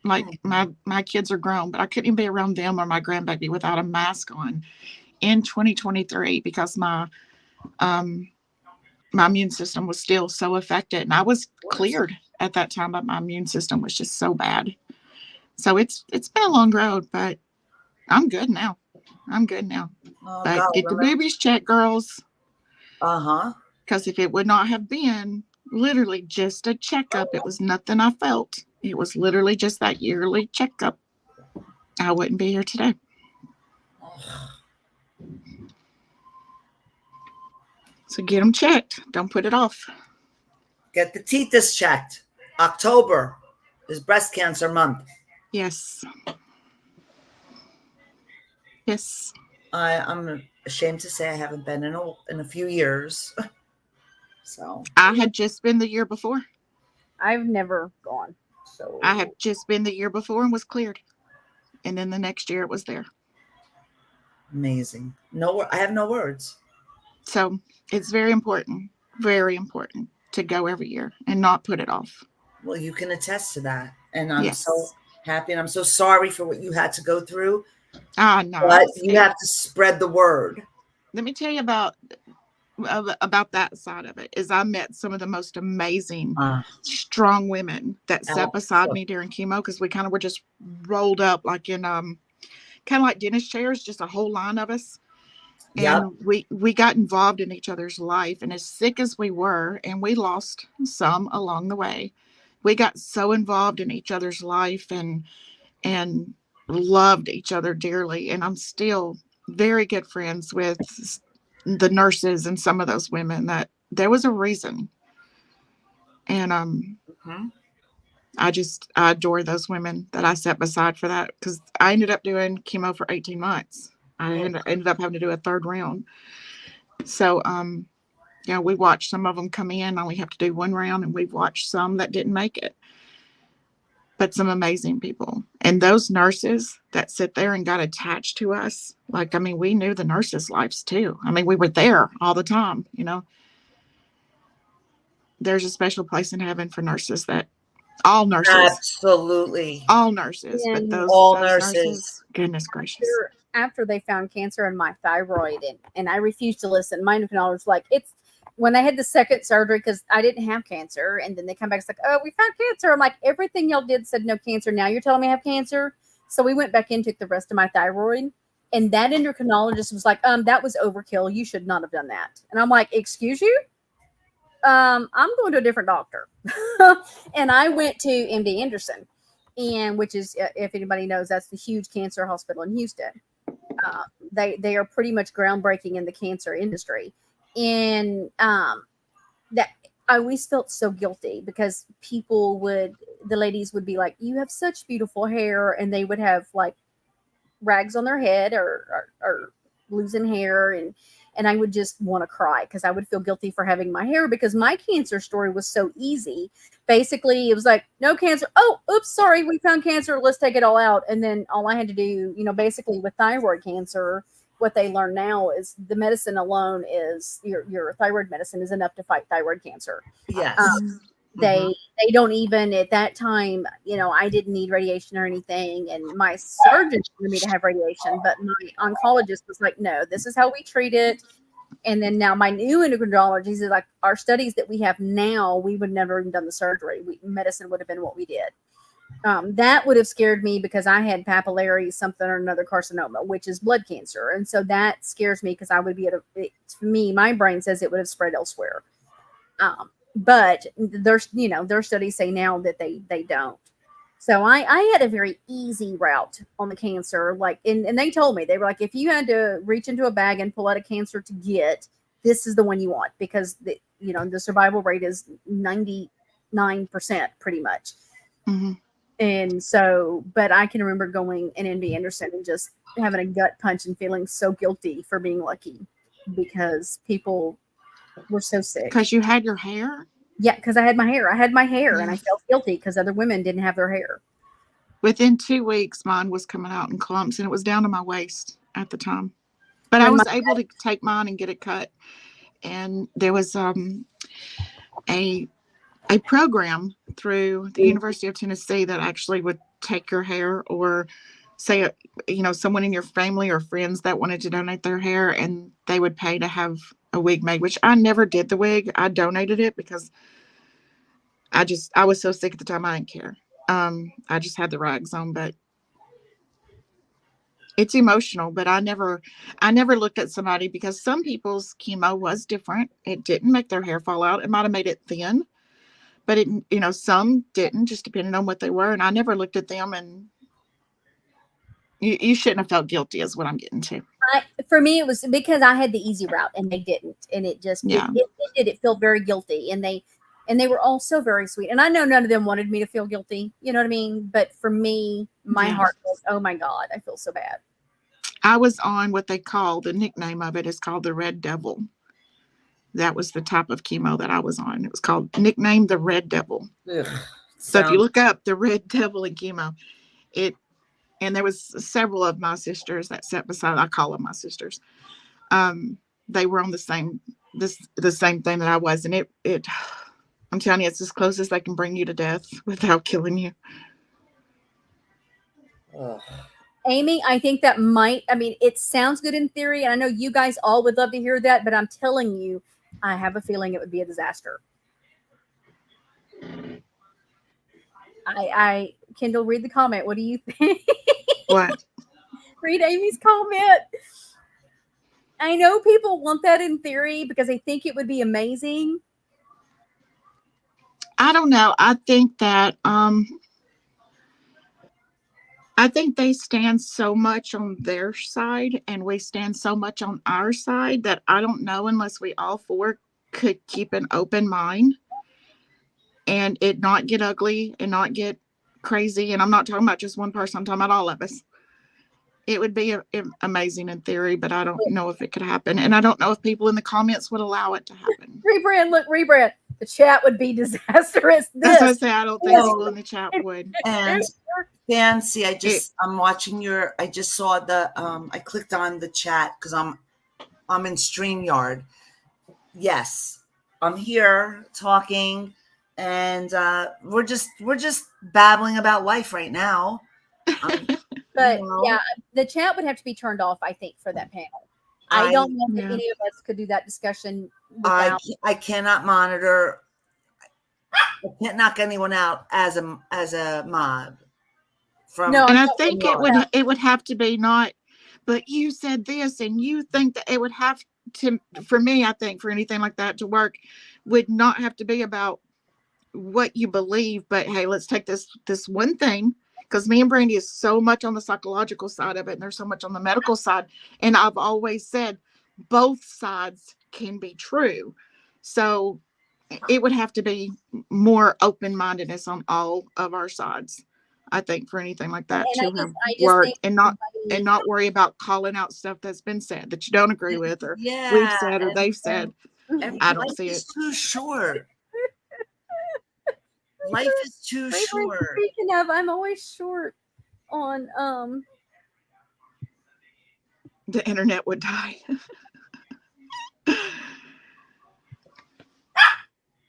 Like my kids are grown, but I couldn't even be around them or my grandbaby without a mask on in 2023 because my immune system was still so affected, and I was cleared at that time, but my immune system was just so bad. So it's been a long road, but I'm good now. Oh, But God, get the boobies checked, girls. Because if it would not have been literally just a checkup, it was nothing I felt. It was literally just that yearly checkup. I wouldn't be here today. So get them checked. Don't put it off. Get the teethus checked. October is breast cancer month. Yes. Yes. I'm ashamed to say I haven't been in a few years. So I had just been the year before. I've never gone. So I had just been the year before and was cleared. And then the next year it was there. amazing. I have no words. So it's very important to go every year and not put it off. Well, you can attest to that. And I'm Yes. so happy, and I'm so sorry for what you had to go through. No. But you have to spread the word. Let me tell you about that side of it. Is I met some of the most amazing, strong women that sat beside me during chemo, because we kind of were just rolled up like in kind of like dentist chairs, just a whole line of us. And we got involved in each other's life, and as sick as we were, and we lost some along the way, we got so involved in each other's life and loved each other dearly. And I'm still very good friends with the nurses and some of those women. That there was a reason. And I adore those women that I set beside for that, because I ended up doing chemo for 18 months. I ended up having to do a third round. So, yeah, we watched some of them come in. Only have to do one round, and we've watched some that didn't make it. But some amazing people. And those nurses that sit there and got attached to us, like, I mean, we knew the nurses' lives too. I mean, we were there all the time, you know. There's a special place in heaven for nurses, that all nurses, Absolutely. all nurses, but And All those nurses. goodness gracious. after they found cancer in my thyroid, and I refused to listen. My endocrinologist was like, it's when I had the second surgery, because I didn't have cancer, and then they come back, it's like, oh, we found cancer. I'm like, everything y'all did said no cancer. Now you're telling me I have cancer. So we went back in, took the rest of my thyroid, and that endocrinologist was like, that was overkill. You should not have done that. And I'm like, excuse you? I'm going to a different doctor. And I went to MD Anderson, and which is, if anybody knows, that's the huge cancer hospital in Houston. They are pretty much groundbreaking in the cancer industry. And that I always felt so guilty, because the ladies would be like, you have such beautiful hair, and they would have like rags on their head or losing hair, and I would just want to cry, because I would feel guilty for having my hair, because my cancer story was so easy. Basically, it was like, no cancer. Oh, oops, sorry, we found cancer. Let's take it all out. And then all I had to do, basically with thyroid cancer, what they learn now is the medicine alone is your thyroid medicine is enough to fight thyroid cancer. Yes. They don't even at that time, I didn't need radiation or anything, and my surgeon wanted me to have radiation, but my oncologist was like, no, this is how we treat it. And then now my new endocrinologist is like, our studies that we have now, we would never even done the surgery. Medicine would have been what we did. That would have scared me, because I had papillary something or another carcinoma, which is blood cancer. And so that scares me, because I would be to me, my brain says it would have spread elsewhere. But their studies say now that they don't. So I had a very easy route on the cancer. Like, and they told me, they were like, if you had to reach into a bag and pull out a cancer to get, this is the one you want, because the survival rate is 99% pretty much. Mm-hmm. And so, but I can remember going in MD Anderson and just having a gut punch and feeling so guilty for being lucky, because people were so sick. Because you had your hair? Yeah, because I had my hair. And I felt guilty because other women didn't have their hair. Within 2 weeks, mine was coming out in clumps, and it was down to my waist at the time. But I was able to take mine and get it cut. And there was a program through the University of Tennessee that actually would take your hair, or say, someone in your family or friends that wanted to donate their hair, and they would pay to have a wig made, which I never did the wig. I donated it because I was so sick at the time. I didn't care. I just had the rags on, but it's emotional. But I never looked at somebody, because some people's chemo was different. It didn't make their hair fall out. It might've made it thin, but it, some didn't, just depending on what they were. And I never looked at them, and you shouldn't have felt guilty, is what I'm getting to. For me, it was because I had the easy route and they didn't, and it just it felt very guilty, and they were all so very sweet. And I know none of them wanted me to feel guilty, you know what I mean? But for me, my heart was, oh my God, I feel so bad. I was on what they call, the nickname of it is called the Red Devil. That was the type of chemo that I was on. It was nicknamed the Red Devil. Ugh, so if you look up the Red Devil in chemo, and there was several of my sisters that sat beside, I call them my sisters. They were on the same thing that I was. And it I'm telling you, it's as close as they can bring you to death without killing you. Amy, I think that it sounds good in theory. And I know you guys all would love to hear that, but I'm telling you, I have a feeling it would be a disaster. Kendall, read the comment. What do you think? What? Read Amy's comment. I know people want that in theory because they think it would be amazing. I don't know. I think that I think they stand so much on their side and we stand so much on our side that I don't know, unless we all four could keep an open mind, and it not get ugly and not get crazy. And I'm not talking about just one person, I'm talking about all of us. It would be amazing in theory, but I don't know if it could happen. And I don't know if people in the comments would allow it to happen. Rebrand, look, rebrand. The chat would be disastrous. That's what I This. say. I don't think Oh. people in the chat would. And Fancy, I'm watching I just saw I clicked on the chat because I'm in StreamYard. Yes, I'm here talking, and we're just babbling about life right now. But you know, yeah, the chat would have to be turned off, I think, for that panel. I don't know if Yeah. any of us could do that discussion I without. cannot monitor. I can't knock anyone out as a mod. No, And I not think it would have to be not, but you said this, and you think that it would have to, for me, I think for anything like that to work, would not have to be about what you believe, but hey, let's take this one thing, because me and Brandy is so much on the psychological side of it, and there's so much on the medical side. And I've always said both sides can be true. So it would have to be more open-mindedness on all of our sides, I think, for anything like that And to I have just worked, think and not everybody- not worry about calling out stuff that's been said that you don't agree with, or Yeah, we've said, or they've said. and I don't life see is it. too short. Life is too Rebrand, short. speaking of, I'm always short on The internet would die.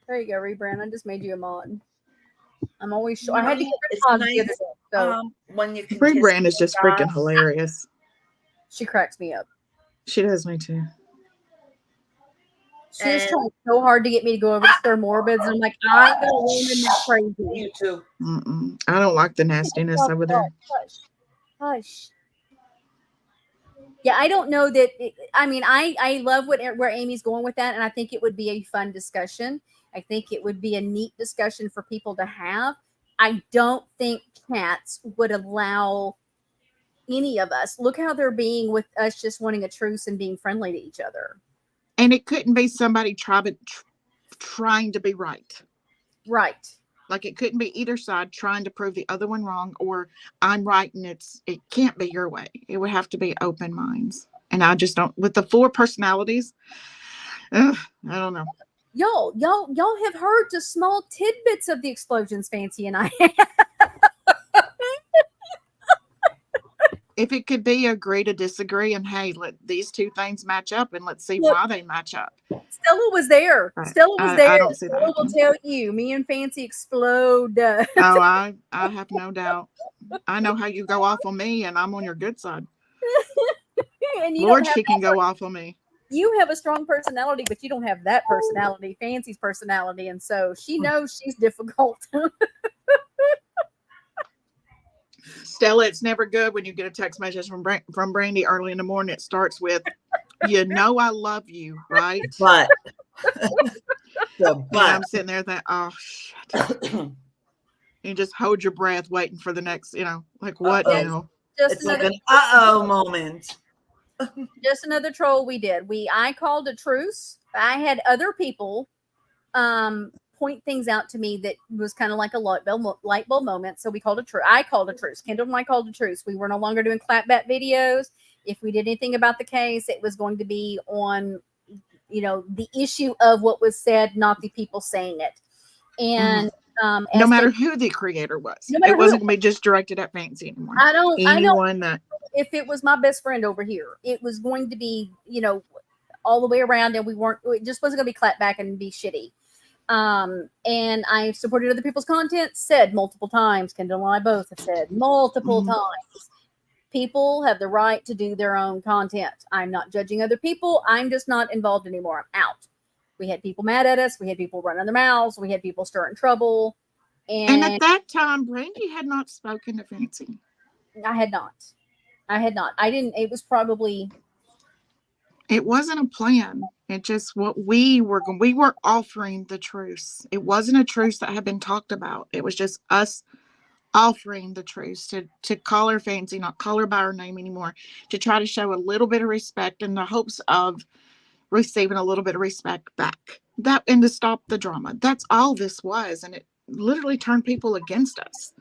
there you go, rebrand. I just made you a mod. I'm always short. I had to get rid It's of Pog the nice, other day, so when you can Brig kiss Brand is your just freaking God. hilarious. she cracks me up. She does me too. She's And- trying so hard to get me to go over to Sir Morbids, and I'm like, I ain't gonna learn in that crazy. You too. Mm-mm. I don't like the nastiness Oh, over there. Hush, hush. Yeah, I don't know that. I mean, I love where Amy's going with that, and I think it would be a fun discussion. I think it would be a neat discussion for people to have. I don't think cats would allow any of us. Look how they're being with us, just wanting a truce and being friendly to each other. And it couldn't be somebody trying to be right. Right. Like it couldn't be either side trying to prove the other one wrong, or I'm right and it can't be your way. It would have to be open minds. And I just don't, with the 4 personalities, I don't know. Y'all have heard just small tidbits of the explosions Fancy and I. If it could be agree to disagree, and hey, let these 2 things match up, and let's see Look, why they match up. Stella was there. Right. Stella was I there. don't see that Stella will happening. tell you, me and Fancy explode. Oh, I have no doubt. I know how you go off on me, and I'm on your good side. And you Lord, don't have she can go off on me. you have a strong personality, but you don't have that personality, Fancy's personality, and so she knows she's difficult. Stella, it's never good when you get a text message from Brandy early in the morning. It starts with, "You know I love you, right?" But And I'm sitting there thinking, "Oh shit!" You just hold your breath, waiting for the next. Like what Uh-oh. now? just it's like another an moment. just another troll we did. I called a truce. I had other people point things out to me that was kind of like a light bulb moment. So we called a truce. I called a truce. Kendall and I called a truce. We were no longer doing clapback videos. If we did anything about the case, it was going to be on, the issue of what was said, not the people saying it. And No matter who the creator was, it wasn't going to be just directed at Fancy anymore. I know Anyone that if it was my best friend over here, it was going to be, all the way around, and it just wasn't going to be clap back and be shitty. And I supported other people's content, said multiple times, Kendall and I both have said multiple times, people have the right to do their own content. I'm not judging other people. I'm just not involved anymore. I'm out. We had people mad at us. We had people running their mouths. We had people stirring trouble. And at that time, Brandy had not spoken to Fancy. I had not. I didn't. It was probably. It wasn't a plan. It just what we were offering the truce. It wasn't a truce that had been talked about. It was just us offering the truce to call her Fancy, not call her by her name anymore, to try to show a little bit of respect in the hopes of receiving a little bit of respect back. That, and to stop the drama. That's all this was. And it literally turned people against us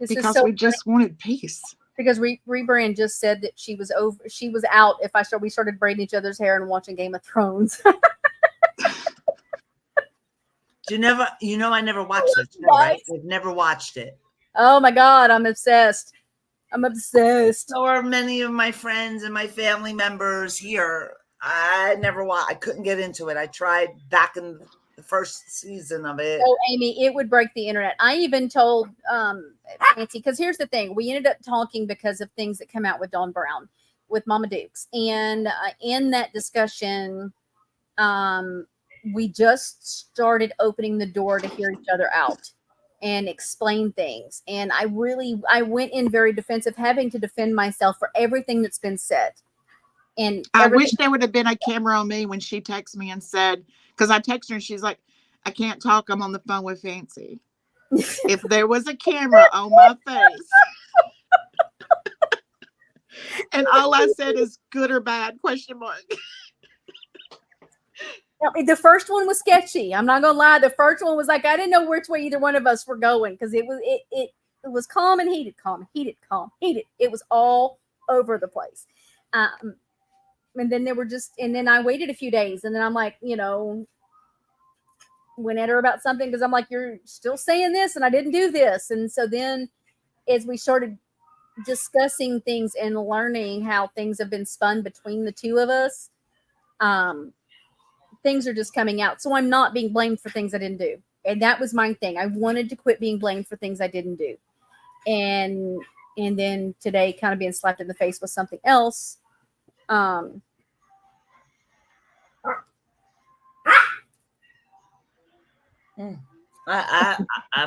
This is because so we just wanted peace. because Rebrand just said that she was out if we started braiding each other's hair and watching Game of Thrones. I never watched it, right? I've never watched it. Oh my God, I'm obsessed. So are many of my friends and my family members here. I couldn't get into it. I tried back in the first season of it. Oh, Amy, it would break the internet. I even told Nancy, because here's the thing. We ended up talking because of things that come out with Dawn Brown, with Mama Dukes. And in that discussion, we just started opening the door to hear each other out and explain things. And I went in very defensive, having to defend myself for everything that's been said. And I wish there would have been a camera on me when she texted me and said, because I texted her and she's like, I can't talk. I'm on the phone with Fancy. If there was a camera on my face and all I said is good or bad, question mark. The first one was sketchy. I'm not gonna lie. The first one was like, I didn't know which way either one of us were going, because it was calm and heated, calm, heated, calm, heated. It was all over the place. And then then I waited a few days, and then I'm like, went at her about something, because I'm like, you're still saying this and I didn't do this. And so then as we started discussing things and learning how things have been spun between the two of us, things are just coming out. So I'm not being blamed for things I didn't do. And that was my thing. I wanted to quit being blamed for things I didn't do. And then today kind of being slapped in the face with something else. I'm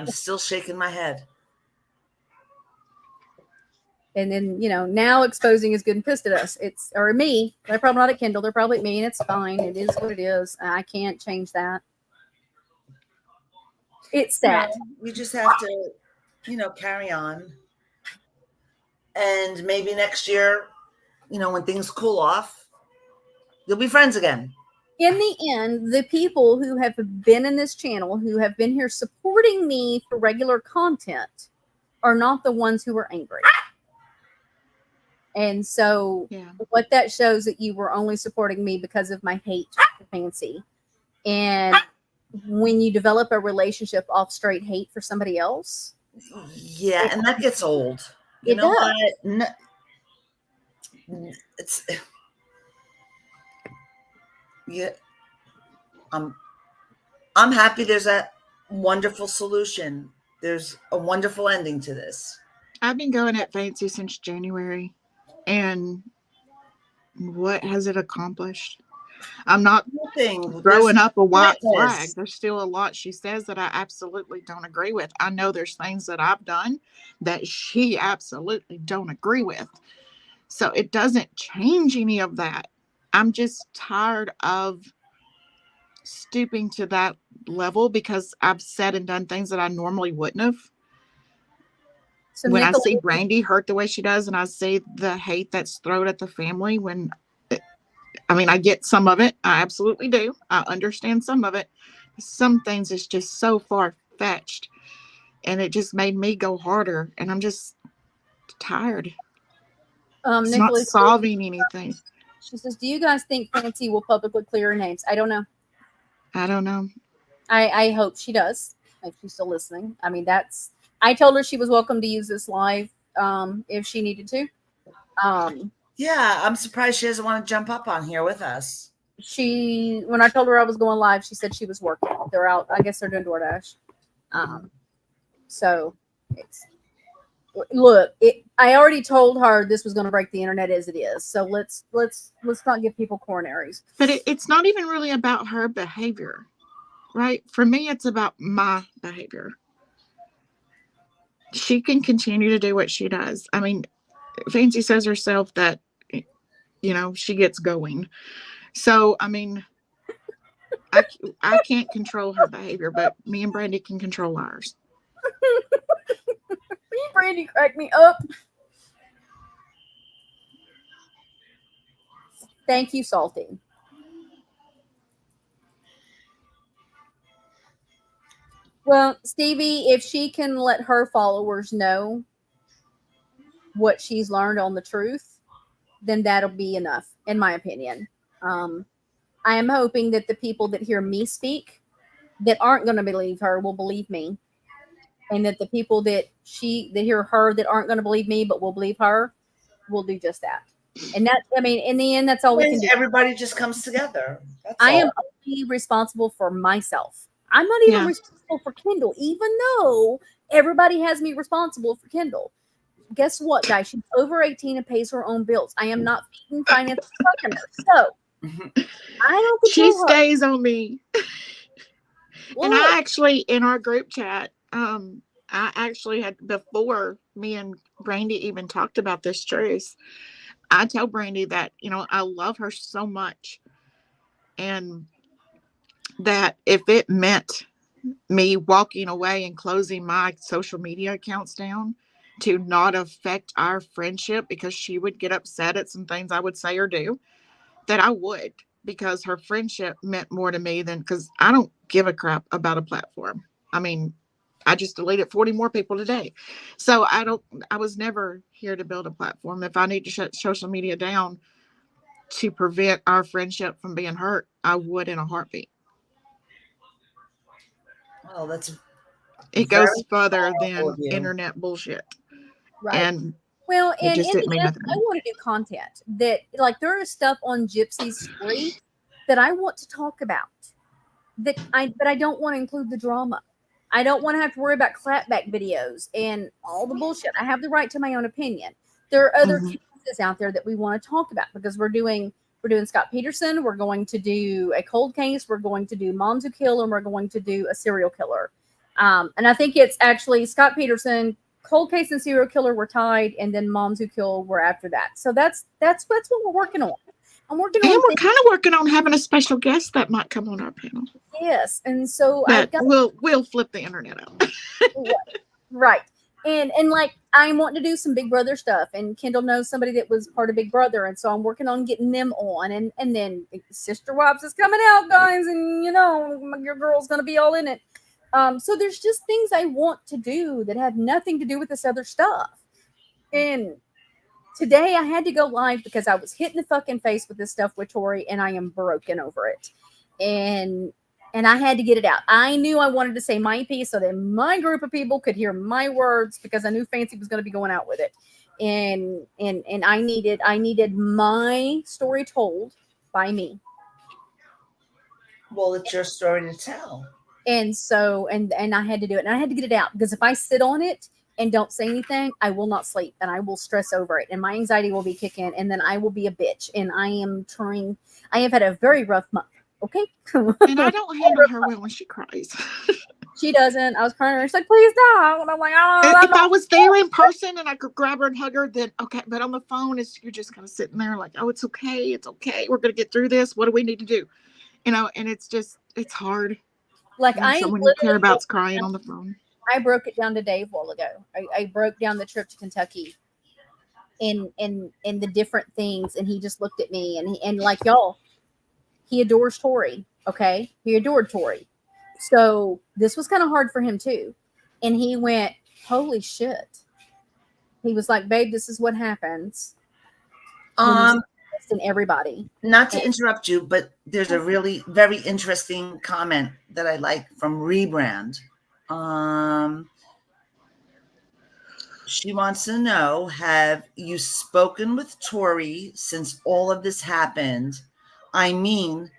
still shaking my head. And then, now exposing is good and pissed at us. Or me. They're probably not at Kindle. They're probably at me, and it's fine. It is what it is. I can't change that. It's sad. You just have to, carry on. And maybe next year, when things cool off, you'll be friends again. In the end, the people who have been in this channel, who have been here supporting me for regular content, are not the ones who are angry. And so what that shows that you were only supporting me because of my hate for Fancy. And when you develop a relationship off straight hate for somebody else. Yeah, and that gets old. You know what? No, I'm happy there's a wonderful solution. There's a wonderful ending to this. I've been going at Fancy since January. And what has it accomplished? I'm not throwing up a white flag. There's still a lot she says that I absolutely don't agree with. I know there's things that I've done that she absolutely don't agree with. So it doesn't change any of that. I'm just tired of stooping to that level because I've said and done things that I normally wouldn't have. So when I see Brandy hurt the way she does, and I see the hate that's thrown at the family, I get some of it. I absolutely do. I understand some of it. Some things is just so far-fetched, and it just made me go harder, and I'm just tired. It's not solving anything. She says, do you guys think Fancy will publicly clear her names? I don't know. I hope she does, if she's still listening. I told her she was welcome to use this live if she needed to. Yeah, I'm surprised she doesn't want to jump up on here with us. When I told her I was going live, she said she was working. They're out. I guess they're doing DoorDash. So I already told her this was going to break the internet as it is. So let's not give people coronaries. But it's not even really about her behavior, right? For me, it's about my behavior. She can continue to do what she does. Fancy says herself that, she gets going. So, I can't control her behavior, but me and Brandy can control ours. Brandy cracked me up. Thank you, Salty. Well, Stevie, if she can let her followers know what she's learned on the truth, then that'll be enough, in my opinion. I am hoping that the people that hear me speak that aren't going to believe her will believe me, and that the people that hear her that aren't going to believe me but will believe her will do just that. And that, I mean, in the end, that's all we can When do. everybody just comes together. That's I all. am only responsible for myself. I'm not even Yeah. responsible for Kendall, even though everybody has me responsible for Kendall. Guess what, guys? She's over 18 and pays her own bills. I am not feeding finance fucking her. So I don't She control her. stays on me. Well, And I look, actually, in our group chat, I actually had, before me and Brandy even talked about this truth, I tell Brandy that, I love her so much. And that if it meant me walking away and closing my social media accounts down to not affect our friendship because she would get upset at some things I would say or do, that I would, because her friendship meant more to me than, because I don't give a crap about a platform. I mean, I just deleted 40 more people today. So I was never here to build a platform. If I need to shut social media down to prevent our friendship from being hurt, I would in a heartbeat. Well, that's It very goes further powerful of than you. internet bullshit. right. And Well, it and just in didn't the mean end, nothing to I me. want to do content that, like, there is stuff on Gypsy's story that I want to talk about but I don't want to include the drama. I don't want to have to worry about clapback videos and all the bullshit. I have the right to my own opinion. There are other Mhm. cases out there that we want to talk about because we're doing Scott Peterson. We're going to do a cold case. We're going to do Moms Who Kill, and we're going to do a serial killer. And I think it's actually Scott Peterson, cold case, and serial killer were tied, and then Moms Who Kill were after that. So that's what we're working on. I'm working And on we're kind of working on having a special guest that might come on our panel. yes, and so That I've got we'll flip the internet out. right. And like I want to do some Big Brother stuff, and Kendall knows somebody that was part of Big Brother, and so I'm working on getting them on, and then Sister Wives is coming out, guys, and your girl's gonna be all in it. So there's just things I want to do that have nothing to do with this other stuff. And today I had to go live because I was hit in the fucking face with this stuff with Tori, and I am broken over it. And I had to get it out. I knew I wanted to say my piece so that my group of people could hear my words because I knew Fancy was going to be going out with it. And I needed my story told by me. Well, it's your story to tell. And so and I had to do it. And I had to get it out because if I sit on it and don't say anything, I will not sleep and I will stress over it. And my anxiety will be kicking and then I will be a bitch. And I have had a very rough month. Okay. And I don't handle her well when she cries. She doesn't. I was crying to her. She's like, please don't. And I'm like, oh, If I was there in person and I could grab her and hug her, then okay. But on the phone, you're just kind of sitting there like, oh, it's okay. It's okay. We're going to get through this. What do we need to do? And it's hard. like When I someone you care literally about's crying on the phone. I broke it down to Dave a while ago. I broke down the trip to Kentucky and the different things. And he just looked at me and like y'all, he adores Tori. Okay. He adored Tori. So this was kind of hard for him too. And he went, holy shit. He was like, babe, this is what happens. And everybody. Not to interrupt you, but there's a really very interesting comment that I like from Rebrand. She wants to know, have you spoken with Tori since all of this happened? I mean,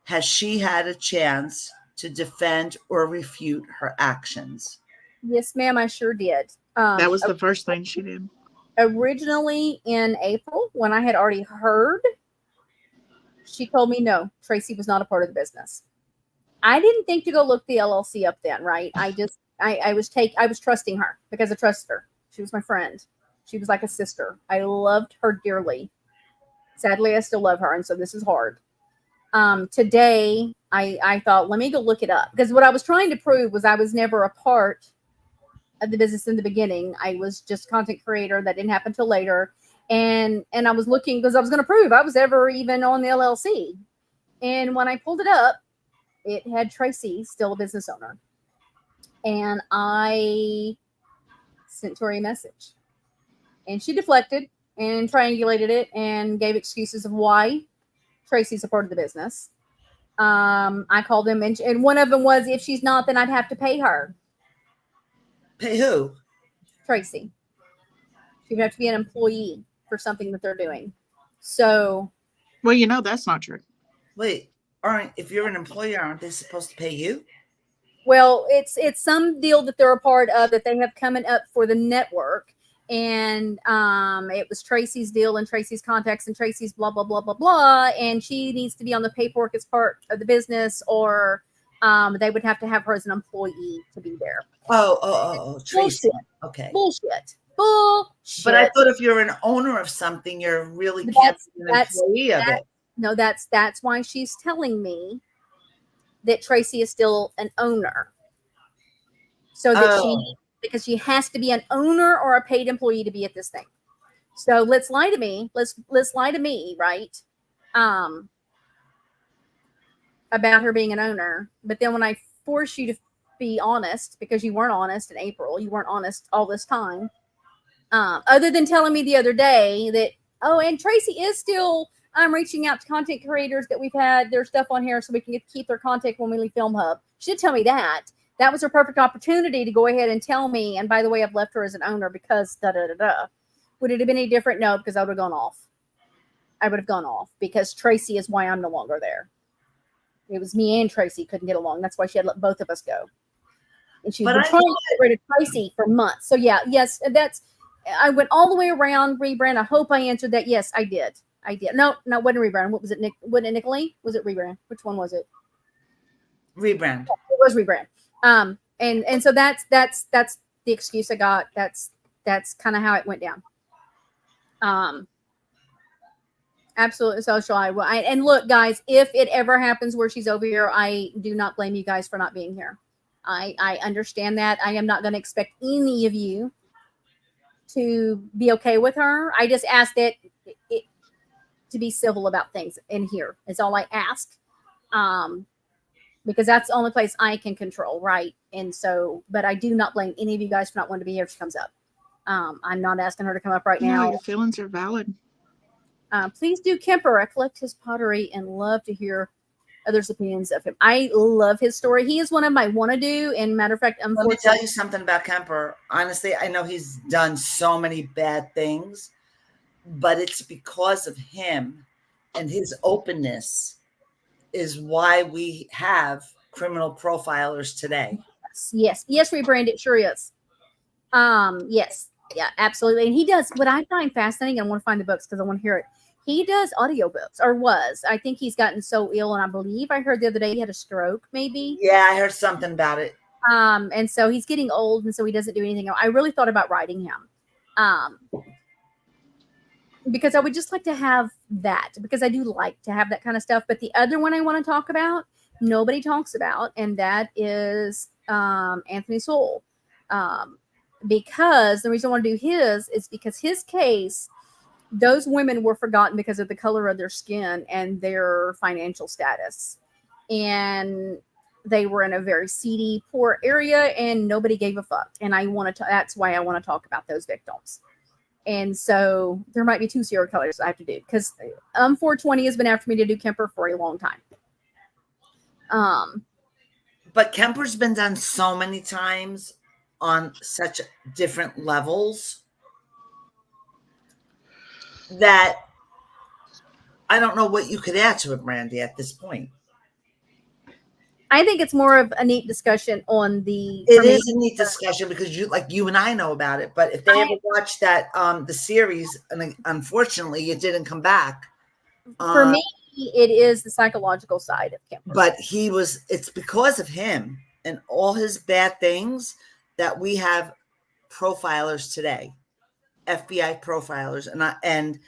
has she had a chance to defend or refute her actions? Yes, ma'am, I sure did. That was the first thing she did. Originally in April, when I had already heard, she told me no, Tracy was not a part of the business. I didn't think to go look the LLC up then, right? I was trusting her because I trusted her. She was my friend. She was like a sister. I loved her dearly. Sadly, I still love her, and so this is hard. Today, I thought, let me go look it up because what I was trying to prove was I was never a part of the business in the beginning. I was just content creator. That didn't happen till later. And I was looking because I was going to prove I was ever even on the LLC. And when I pulled it up, it had Tracy still a business owner. And I sent her a message. And she deflected and triangulated it and gave excuses of why Tracy's a part of the business. I called them, and one of them was, if she's not, then I'd have to pay her. Pay who? Tracy. She would have to be an employee for something that they're doing. So, Well, you know, that's not true. Wait, if you're an employer, aren't they supposed to pay you? well, it's some deal that they're a part of that they have coming up for the network. And it was Tracy's deal and Tracy's contacts and Tracy's blah, blah, blah, blah, blah. And she needs to be on the paperwork as part of the business, or they would have to have her as an employee to be there. Oh, Tracy. Bullshit. Okay. Bullshit. But I thought if you're an owner of something, you're really can't be an employee of it. No, that's why she's telling me that Tracy is still an owner. So that because she has to be an owner or a paid employee to be at this thing. So let's lie to me. Let's lie to me, right? About her being an owner. But then when I force you to be honest, because you weren't honest in April, you weren't honest all this time. Other than telling me the other day that, and Tracy is still reaching out to content creators that we've had their stuff on here so we can keep their content when we leave Film Hub. She did tell me that. That was her perfect opportunity to go ahead and tell me. And by the way, I've left her as an owner because da-da-da-da. Would it have been any different? No, because I would have gone off. I would have gone off because Tracy is why I'm no longer there. It was me and Tracy couldn't get along. That's why she had let both of us go. And she's been trying to get rid of Tracy for months. So yeah, yes, I went all the way around rebrand. I hope I answered that. Yes, I did. No, it wasn't rebrand. What was it? Wasn't it Nicolene? Was it rebrand? Which one was it? Rebrand. It was rebrand. And so that's the excuse I got. That's kind of how it went down. Absolutely social. And look, guys, if it ever happens where she's over here, I do not blame you guys for not being here. I understand that. I am not going to expect any of you to be okay with her. I just ask that to be civil about things in here is all I ask. Because that's the only place I can control, right? And so, but I do not blame any of you guys for not wanting to be here if she comes up. I'm not asking her to come up right now. No, your feelings are valid. Please do Kemper. I collect his pottery and love to hear others' opinions of him. I love his story. He is one of my want to do. And matter of fact, let me tell you something about Kemper. Honestly, I know he's done so many bad things, but it's because of him and his openness is why we have criminal profilers today. Yes, rebrand, it sure is. Yes, yeah, absolutely. And he does what I find fascinating. I want to find the books because I want to hear it. He does audiobooks, or was. I think he's gotten so ill, and I believe I heard the other day he had a stroke, maybe. Yeah, I heard something about it. And so he's getting old, and so he doesn't do anything. I really thought about writing him. Because I would just like to have that, because I do like to have that kind of stuff. But the other one I want to talk about, nobody talks about, and that is Anthony Sowell. Because the reason I want to do his is because his case, those women were forgotten because of the color of their skin and their financial status. And they were in a very seedy, poor area, and nobody gave a fuck. And that's why I want to talk about those victims. And so there might be 2 serial killers I have to do, because 420 has been after me to do Kemper for a long time. But Kemper's been done so many times on such different levels that I don't know what you could add to it, Brandy, at this point. I think it's more of a neat discussion on the. It is a neat discussion because you and I know about it. But if they ever watch that the series, and unfortunately it didn't come back. For me, it is the psychological side of Kemper. But it's because of him and all his bad things that we have profilers today, FBI profilers, and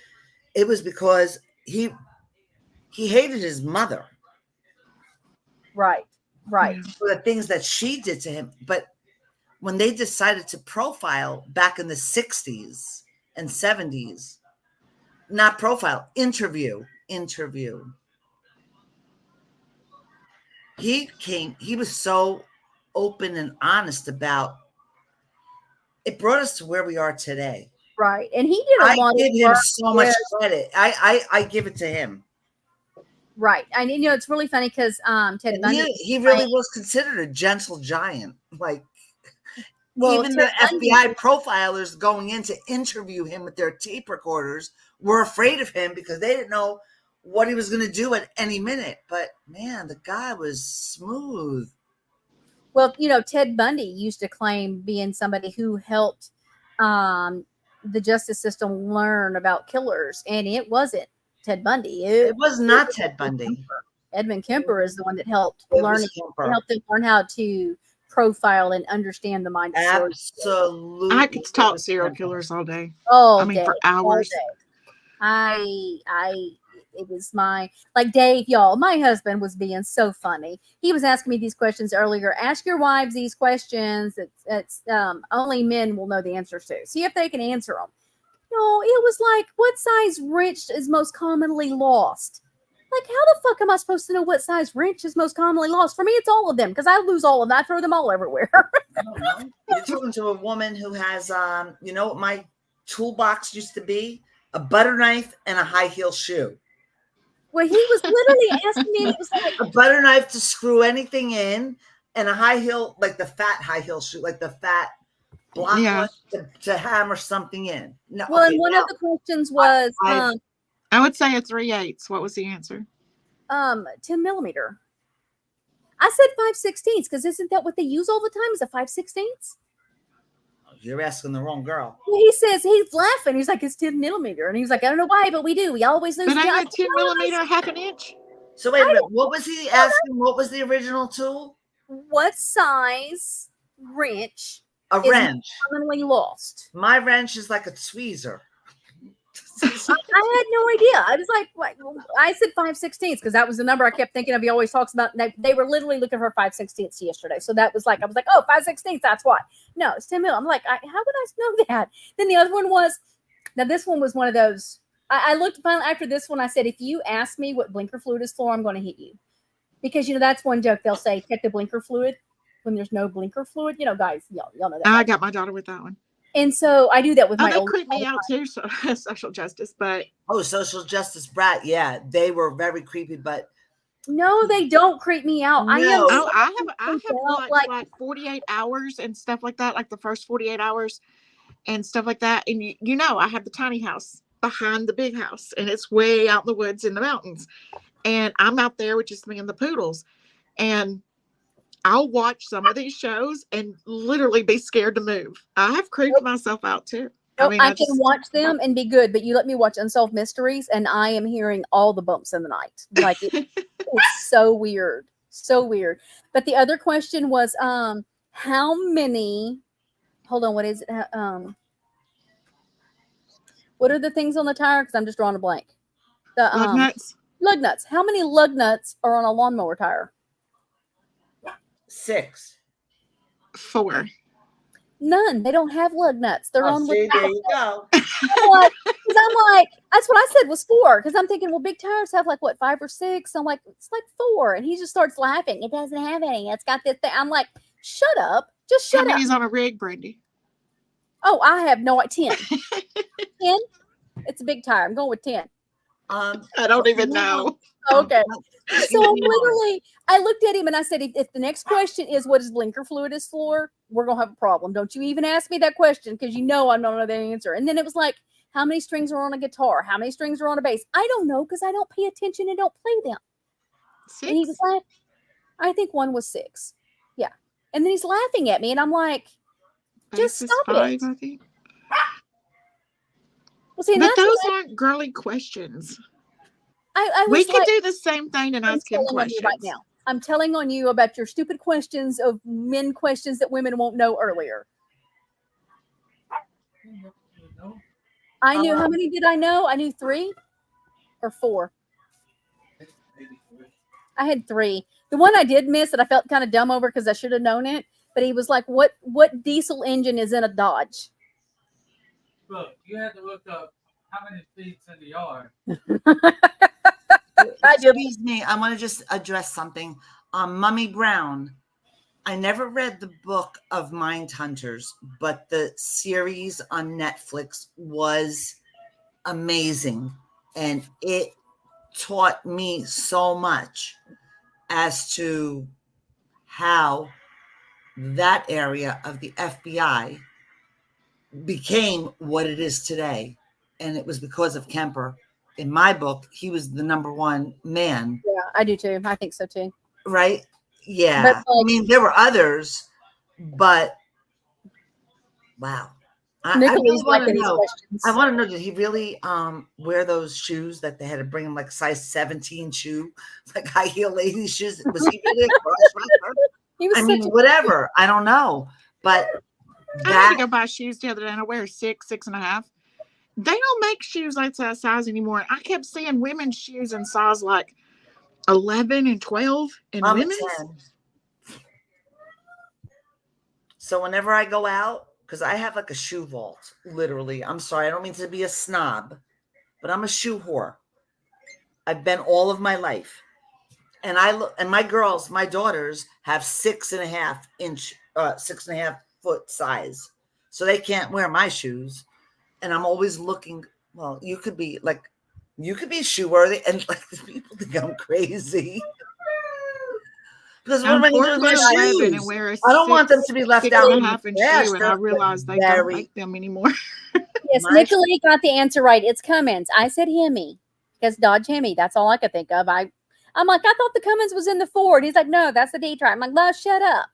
it was because he hated his mother. Right. For the things that she did to him. But when they decided to profile back in the 60s and 70s, not profile, interview. He was so open and honest about it. Brought us to where we are today. Right. And he did a I lot give of him work. so much credit. I give it to him. Right. And you know, it's really funny because Ted And Bundy. he really was considered a gentle giant. Like, Well, even Ted the Bundy- FBI profilers going in to interview him with their tape recorders were afraid of him because they didn't know what he was going to do at any minute. But man, the guy was smooth. Well, you know, Ted Bundy used to claim being somebody who helped the justice system learn about killers, and it wasn't Ted Bundy. It was not Ted Bundy. Edmund Kemper is the one that helped It learn was Kemper. helped them learn how to profile and understand the mind of serial killers. Absolutely. I could talk serial killers all day. Oh, I mean, for all hours. day. It was like Dave, y'all. My husband was being so funny. He was asking me these questions earlier. Ask your wives these questions. It's only men will know the answers to. See if they can answer them. No, it was like, what size wrench is most commonly lost? Like, how the fuck am I supposed to know what size wrench is most commonly lost? For me, it's all of them because I lose all of them. I throw them all everywhere. I don't know. You're talking to a woman who has, you know what my toolbox used to be? A butter knife and a high heel shoe. Well, he was literally asking me, it was like, A butter knife to screw anything in, and a high heel, like the fat high heel shoe, like the fat block Yeah. one to hammer something in. No, well, okay, and one now, of the questions was I would say a 3/8. What was the answer? 10 millimeter. I said 5/16 because isn't that what they use all the time? Is a 5/16? you're asking the wrong girl. Well, he says he's laughing. He's like, it's 10 millimeter. And he's like, I don't know why, but we do. We always lose. But the- ain't a 10 millimeter half an inch? So wait a minute. What was he asking? What was the original tool? What size wrench A is wrench. commonly lost? My wrench is like a tweezer. I had no idea. I was like, what? I said 5/16 because that was the number I kept thinking of. He always talks about. They were literally looking for 5/16 yesterday, so that was like, I was like, oh, 5/16. That's why. No, it's 10 mil. I'm like, how would I know that? Then the other one was. Now this one was one of those. I looked finally after this one. I said, if you ask me what blinker fluid is for, I'm going to hit you, because you know that's one joke they'll say. Check the blinker fluid when there's no blinker fluid. You know, guys, y'all know that. I got my daughter with that one. And so I do that with Oh, my they old. creep me out too, so social justice. But Oh, social justice brat. Yeah, they were very creepy, but No, they don't creep me out. I am. No. oh, I have Well, watched like 48 hours and stuff like that, like the first 48 hours and stuff like that. And you know, I have the tiny house behind the big house, and it's way out in the woods in the mountains. And I'm out there with just me and the poodles, and I'll watch some of these shows and literally be scared to move. I have creeped myself out too. No, I I can watch them and be good, but you let me watch Unsolved Mysteries, and I am hearing all the bumps in the night. Like it's so weird, so weird. But the other question was, how many? Hold on, what is it? What are the things on the tire? Because I'm just drawing a blank. The lug nuts. lug nuts. How many lug nuts are on a lawnmower tire? 6. 4. None. They don't have lug nuts. They're Oh, on. see, there you go. I'm like, that's what I said was 4. Because I'm thinking, well, big tires have like what, 5 or 6. I'm like, it's like 4. And he just starts laughing. It doesn't have any. It's got this thing. I'm like, shut up. Just How shut up. many's on a rig, Brandy? Oh, I have no 10. 10? It's a big tire. I'm going with 10. I don't even know. Okay. Excuse So I'm me, literally, I looked at him and I said, if the next question is what is blinker fluid is for, we're going to have a problem. Don't you even ask me that question because you know I don't know the answer. And then it was like, how many strings are on a guitar? How many strings are on a bass? I don't know because I don't pay attention and don't play them. And he 6. was like, I think one was 6. Yeah. And then he's laughing at me and I'm like, just Bass is stop 5, it. I think. Well, see, and But that's those what aren't girly questions. I We was could like, do the same thing and I'm ask him telling on you questions. right now. I'm telling on you about your stupid questions of men questions that women won't know earlier. I knew how many did I know? I knew 3 or 4. I had 3. The one I did miss that I felt kind of dumb over because I should have known it. But he was like, "What diesel engine is in a Dodge?" Look, you had to look up how many feet's in the yard. I did. Excuse me, I want to just address something. Mummy Brown, I never read the book of Mind Hunters, but the series on Netflix was amazing. And it taught me so much as to how that area of the FBI became what it is today. And it was because of Kemper. In my book, he was the number one man, Yeah, I do too. I think so too. right? Yeah. But, I like- mean, there were others, but wow. I Nicholas really want to liking these know. questions. I want to know, did he really wear those shoes that they had to bring him, like size 17 shoe, like high heel ladies shoes? Was he really a crossdresser? He was I such mean, a whatever. I don't know. But I had to that go buy shoes the other day and I wear 6.5. They don't make shoes like that size anymore. I kept seeing women's shoes in size like 11 and 12 and I'm a women's. 10. So whenever I go out, because I have like a shoe vault, literally. I'm sorry, I don't mean to be a snob, but I'm a shoe whore. I've been all of my life. And I look, and my girls, my daughters have 6.5 foot size. So they can't wear my shoes. And I'm always looking, well, you could be shoe worthy, and like people think I'm crazy. Because what am I I'm 4 going to do with foot my 11 and shoes? wear a I don't want them to be left out in the 6.5 inch trash. shoe, and I realized they don't make them anymore. Yes, My- Nicolette got the answer right. It's Cummins. I said Hemi because Dodge Hemi. That's all I could think of. I'm like, I thought the Cummins was in the Ford. He's like, no, that's the Detroit. I'm like, no, shut up.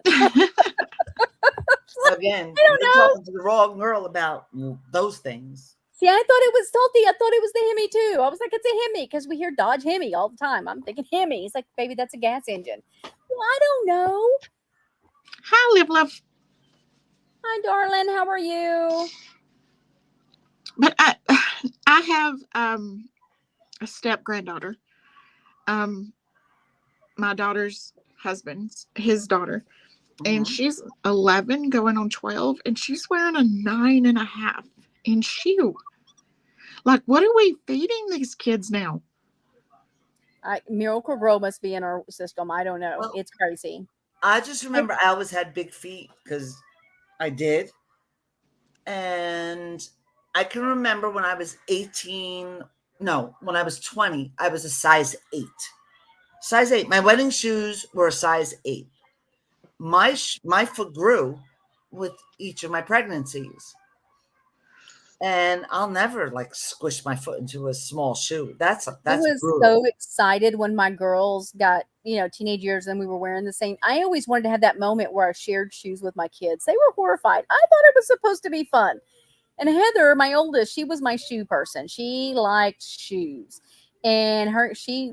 Again, I don't you're know. talking to the wrong girl about those things. See, I thought it was salty. I thought it was the Hemi too. I was like, it's a Hemi because we hear Dodge Hemi all the time. I'm thinking Hemi. He's like, baby, that's a gas engine. Well, I don't know. Hi, Live Love. Hi, darling. How are you? But I have a step granddaughter. My daughter's his daughter, and she's 11 going on 12, and she's wearing a 9.5 inch shoe. Like, what are we feeding these kids now? Miracle Grow must be in our system. I don't know. Well, It's crazy. I just remember I always had big feet because I did. And I can remember when I was 18, no, when I was 20, I was a size 8. Size 8. My wedding shoes were a size 8. My foot grew with each of my pregnancies. And I'll never like squish my foot into a small shoe. That's I was brutal. so excited when my girls got, teenage years and we were wearing the same. I always wanted to have that moment where I shared shoes with my kids. They were horrified. I thought it was supposed to be fun. And Heather, my oldest, she was my shoe person. She liked shoes. And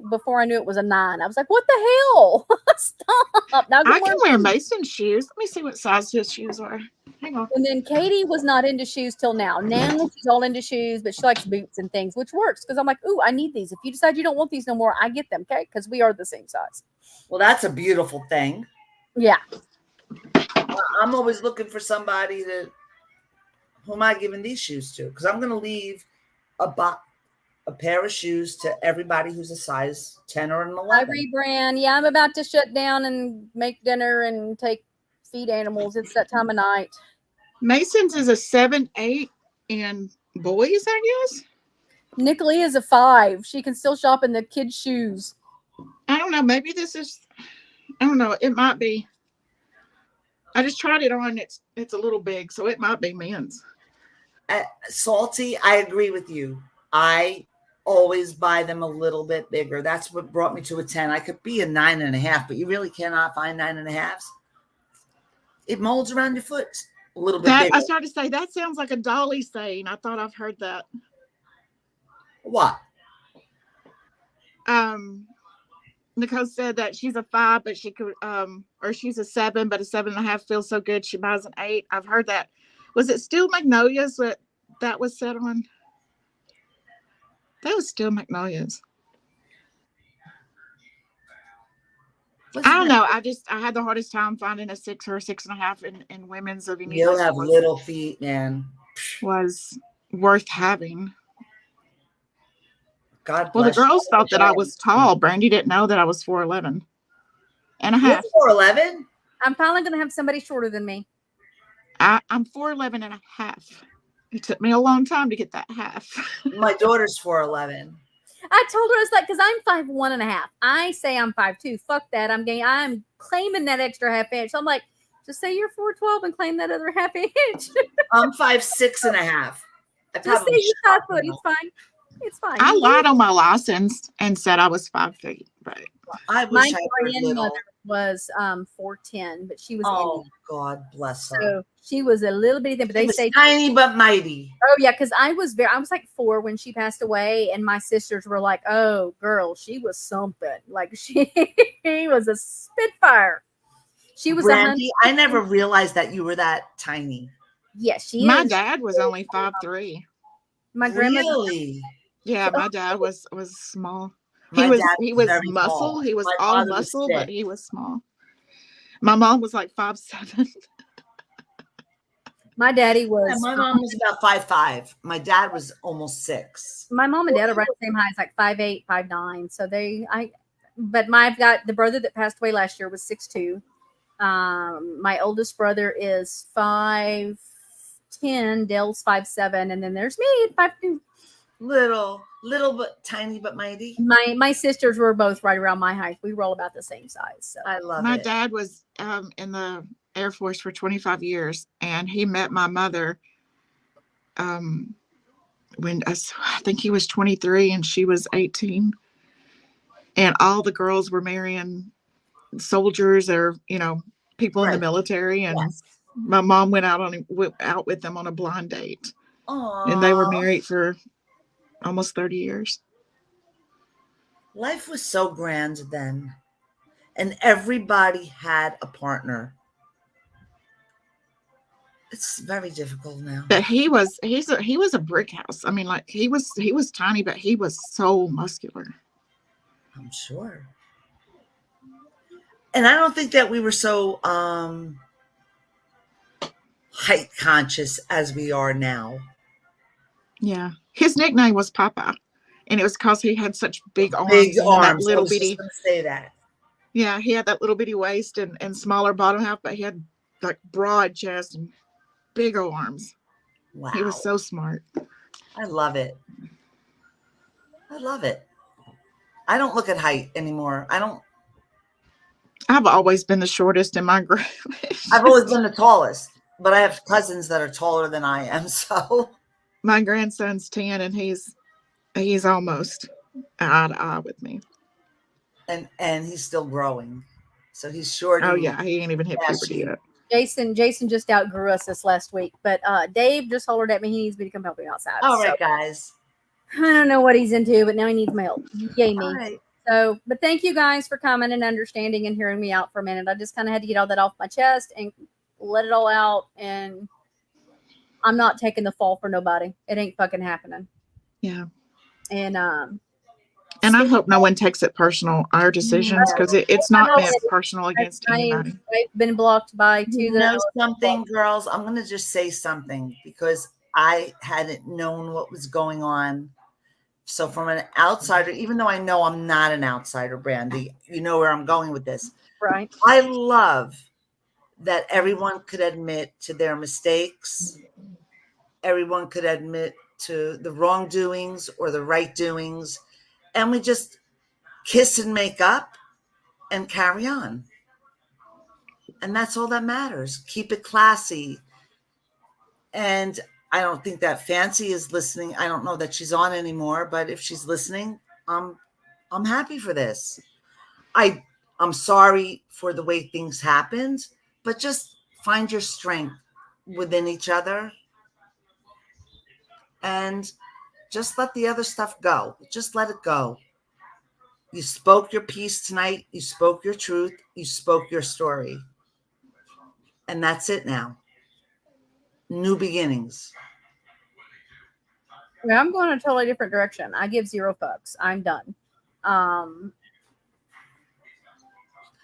before I knew it was a 9. I was like, what the hell? Stop. Now I can wear Mason's shoes. Let me see what size his shoes are. Hang on. And then Katie was not into shoes till now. Now she's all into shoes, but she likes boots and things, which works because I'm like, ooh, I need these. If you decide you don't want these no more, I get them, okay? Because we are the same size. Well, that's a beautiful thing. Yeah. I'm always looking for somebody who am I giving these shoes to? Because I'm going to leave a pair of shoes to everybody who's a size 10 or an 11. I rebrand. Yeah, I'm about to shut down and make dinner and feed animals. It's that time of night. Mason's is a 7-8 in boys, I guess. Nicolette is a 5. She can still shop in the kids' shoes. I don't know. Maybe this is. I don't know. It might be. I just tried it on. It's a little big, so it might be men's. Salty, I agree with you. I always buy them a little bit bigger. That's what brought me to a 10. I could be a 9.5, but you really cannot find 9.5s. It molds around your foot a little bit bigger. I started to say that sounds like a Dolly saying. I thought I've heard that. What? Nicole said that she's a 5, but she could, or she's a 7, but a 7.5 feels so good she buys an 8. I've heard that. Was it Steel Magnolias that was said on? That was Steel Magnolias. I don't know. I had the hardest time finding a 6 or a 6.5 in women's of any. You'll have little feet, man. Was worth having. God bless. Well, the girls you. thought that I was tall. Brandy didn't know that I was 4'11 and a half. You're 4'11? I'm finally going to have somebody shorter than me. I'm 4'11" and a half. It took me a long time to get that half. My daughter's 4'11". I told her, I was like, because I'm 5'1.5". I say I'm 5'2". Fuck that. I'm claiming that extra half inch. So I'm like, just say you're 4'12" and claim that other half inch. I'm 5'6.5". I Just say probably you're 5 should foot. know. It's fine. It's fine. I lied on my license and said I was 5 feet, but I My wish I were little. grandmother was 4'10", but she was Oh, Indian. God bless her. So she was a little bitty thing, but She they was say, tiny but mighty. oh yeah, because I was like 4 when she passed away, and my sisters were like, oh girl, she was something. Like she was a spitfire. She was Brandy, I never realized that you were that tiny. Yes, she my is. dad was only 5'3". My grandmother. Really? Yeah, my dad was small. My He was dad he was very muscle. tall. He was My all father was muscle, but thick. he was small. My mom was like 5'7". My daddy Yeah, was. my mom was about 5'5". My dad was almost 6. My mom and dad are right the same height, it's like 5'8", 5'9". So but I've got the brother that passed away last year was 6'2". My oldest brother is 5'10". Dale's 5'7", and then there's me at 5'2". Little but tiny but mighty. My sisters were both right around my height. We were all about the same size. So I love My it. dad was in the Air Force for 25 years, and he met my mother when I think he was 23 and she was 18, and all the girls were marrying soldiers or people in the Right. military, and Yes. my mom went out with them on a blind date, Aww. and they were married for almost 30 years. Life was so grand then, and everybody had a partner. It's very difficult now. But he was a brick house. I mean, like he was tiny, but he was so muscular. I'm sure. And I don't think that we were so height conscious as we are now. Yeah, his nickname was Papa, and it was because he had such big arms, Big and then that arms. I little was just bitty. going to say that. Yeah, he had that little bitty waist and smaller bottom half, but he had like broad chest and big arms. Wow. He was so smart. I love it. I love it. I don't look at height anymore. I've always been the shortest in my group. I've always been the tallest, but I have cousins that are taller than I am. So My grandson's 10, and he's almost eye to eye with me. and he's still growing. So he's short. Oh and yeah, he ain't even hit puberty ashy. yet. Jason just outgrew us this last week, but Dave just hollered at me. He needs me to come help him outside. All So right, guys. I don't know what he's into, but now he needs my help. Yay me. All right. So, but thank you guys for coming and understanding and hearing me out for a minute. I just kind of had to get all that off my chest and let it all out. And I'm not taking the fall for nobody. It ain't fucking happening. Yeah. And I hope no one takes it personal, our decisions, because it's not meant personal against anybody. I've been blocked by two. You know something, girls? I'm going to just say something because I hadn't known what was going on. So from an outsider, even though I know I'm not an outsider, Brandy, you know where I'm going with this. Right. I love that everyone could admit to their mistakes. Everyone could admit to the wrongdoings or the right doings. And we just kiss and make up and carry on. And that's all that matters. Keep it classy. And I don't think that Fancy is listening. I don't know that she's on anymore, but if she's listening, I'm happy for this. I'm sorry for the way things happened, but just find your strength within each other and just let the other stuff go. Just let it go. You spoke your piece tonight. You spoke your truth. You spoke your story. And that's it now. New beginnings. Yeah, I'm going a totally different direction. I give 0 fucks. I'm done. I'm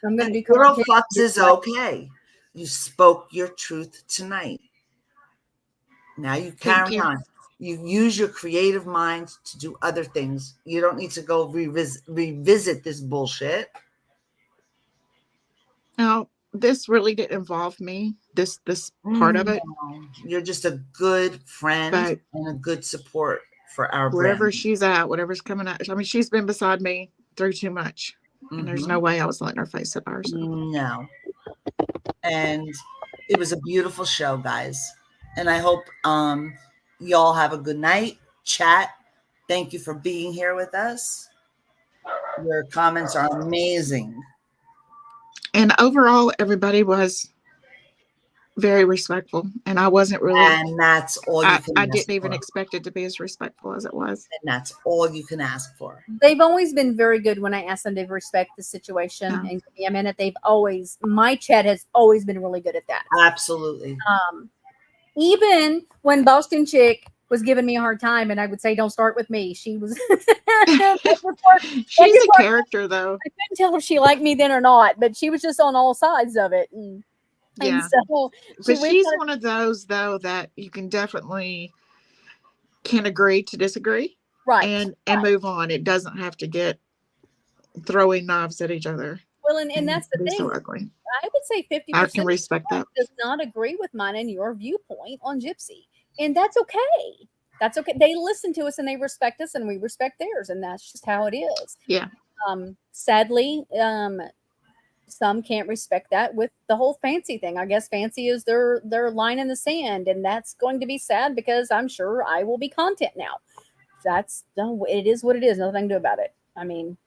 going to do 0 fucks is okay. You spoke your truth tonight. Now you carry on. You use your creative mind to do other things. You don't need to go revisit this bullshit. Now, this really didn't involve me, this part of it. No, you're just a good friend But and a good support for our wherever brand. she's at, whatever's coming out, I mean, she's been beside me through too much. And there's no Mhm. way I was letting her face it by herself. No. And it was a beautiful show, guys. And I hope y'all have a good night. Chat. Thank you for being here with us. Your comments are amazing. And overall, everybody was very respectful. And I wasn't really, And that's all you I can ask didn't even for. expect it to be as respectful as it was. And that's all you can ask for. They've always been very good when I ask them to respect the situation Yeah. and give me a minute. They've always, my chat has always been really good at that. Absolutely. Even when Boston Chick was giving me a hard time and I would say, don't start with me, she was, She's a character, though. I couldn't tell if she liked me then or not, but she was just on all sides of it. And Yeah. so But we she's kinda- one of those, though, that you can definitely can agree to disagree right. and right. move on. It doesn't have to get throwing knives at each other. Well, and that's the Be thing. so ugly. I would say 50% I can respect that. does not agree with mine and your viewpoint on Gypsy. And that's okay. That's okay. They listen to us and they respect us and we respect theirs. And that's just how it is. Yeah. Sadly, some can't respect that with the whole fancy thing. I guess fancy is their line in the sand. And that's going to be sad because I'm sure I will be content now. It is what it is. Nothing to do about it. I mean,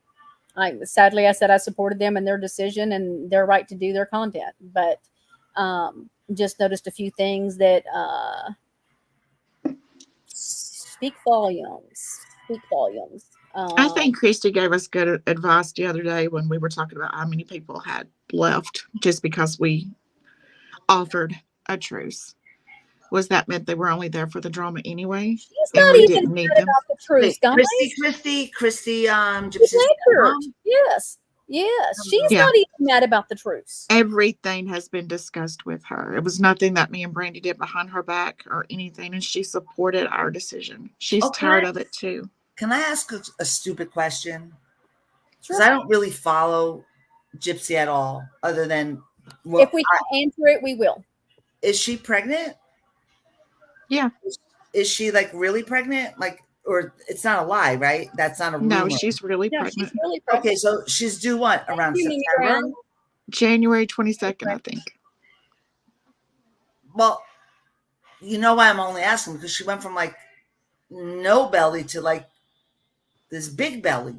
sadly, I said I supported them in their decision and their right to do their content, but just noticed a few things that speak volumes. I think Christy gave us good advice the other day when we were talking about how many people had left just because we offered a truce. Was that meant they were only there for the drama anyway? she's And not we even didn't need mad them. about the truth, guys. Christy, She's Gypsy's accurate. mom. Yes. She's Yeah. not even mad about the truce. Everything has been discussed with her. It was nothing that me and Brandy did behind her back or anything, and she supported our decision. She's Okay. tired of it too. Can I ask a stupid question? Because Sure. I don't really follow Gypsy at all, other than If we can answer it, we will. is she pregnant? Yeah. Is she like really pregnant? Like, or it's not a lie, right? That's not a rumor. No, she's really No, pregnant. she's really pregnant. Okay, so she's due what, around you, Mimi September? Brown. January 22nd, I think. Well, you know why I'm only asking, because she went from like no belly to like this big belly.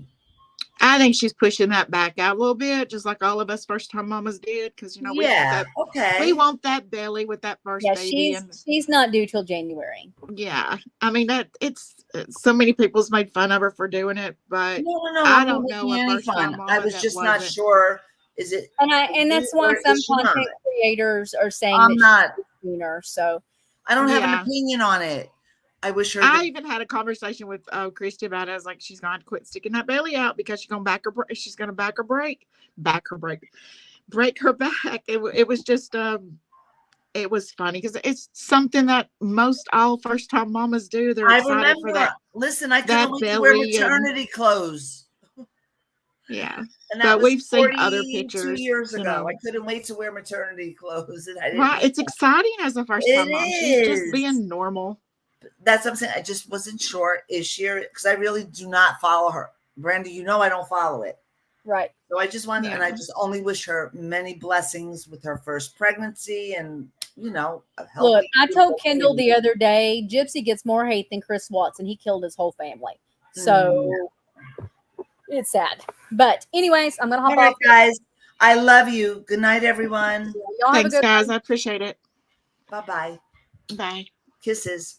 I think she's pushing that back out a little bit, just like all of us first time mamas did, because we Yeah. want Okay. that, we want that belly with that first Yeah, baby. And she's not due till January. yeah, I mean that it's so many people's made fun of her for doing it, but No. I I'm don't not know making a any first-time fun. mama I was that just not wasn't. sure. Is it? And that's why Or some is she not? content creators are saying I'm that not. she's sooner. So I don't have an Yeah. opinion on it. I wish her. I even had a conversation with Christy about it. I was like, she's going to quit sticking that belly out because she's going to she's going to break her back. It was just it was funny because it's something that most all first time mamas do. They're I excited remember. for that. Listen, I that couldn't wait to wear belly and- maternity clothes. Yeah, And But that was we've seen other 42 pictures, years you ago. know. I couldn't wait to wear maternity clothes, and I didn't. right. It's exciting as a first time It mom. She's just is. being normal. That's what I'm saying. I just wasn't sure. Is she? Because I really do not follow her. Brandy, you know I don't follow it. right. So I just wanted, and I Yeah. just only wish her many blessings with her first pregnancy, and a healthy. Look, I told beautiful Kendall baby. the other day, Gypsy gets more hate than Chris Watson. He killed his whole family. So it's sad. But anyways, I'm gonna hop All right, off. guys. I love you. Good night, everyone. Y'all have a Thanks, good guys. I appreciate it. Bye bye. Bye. Kisses.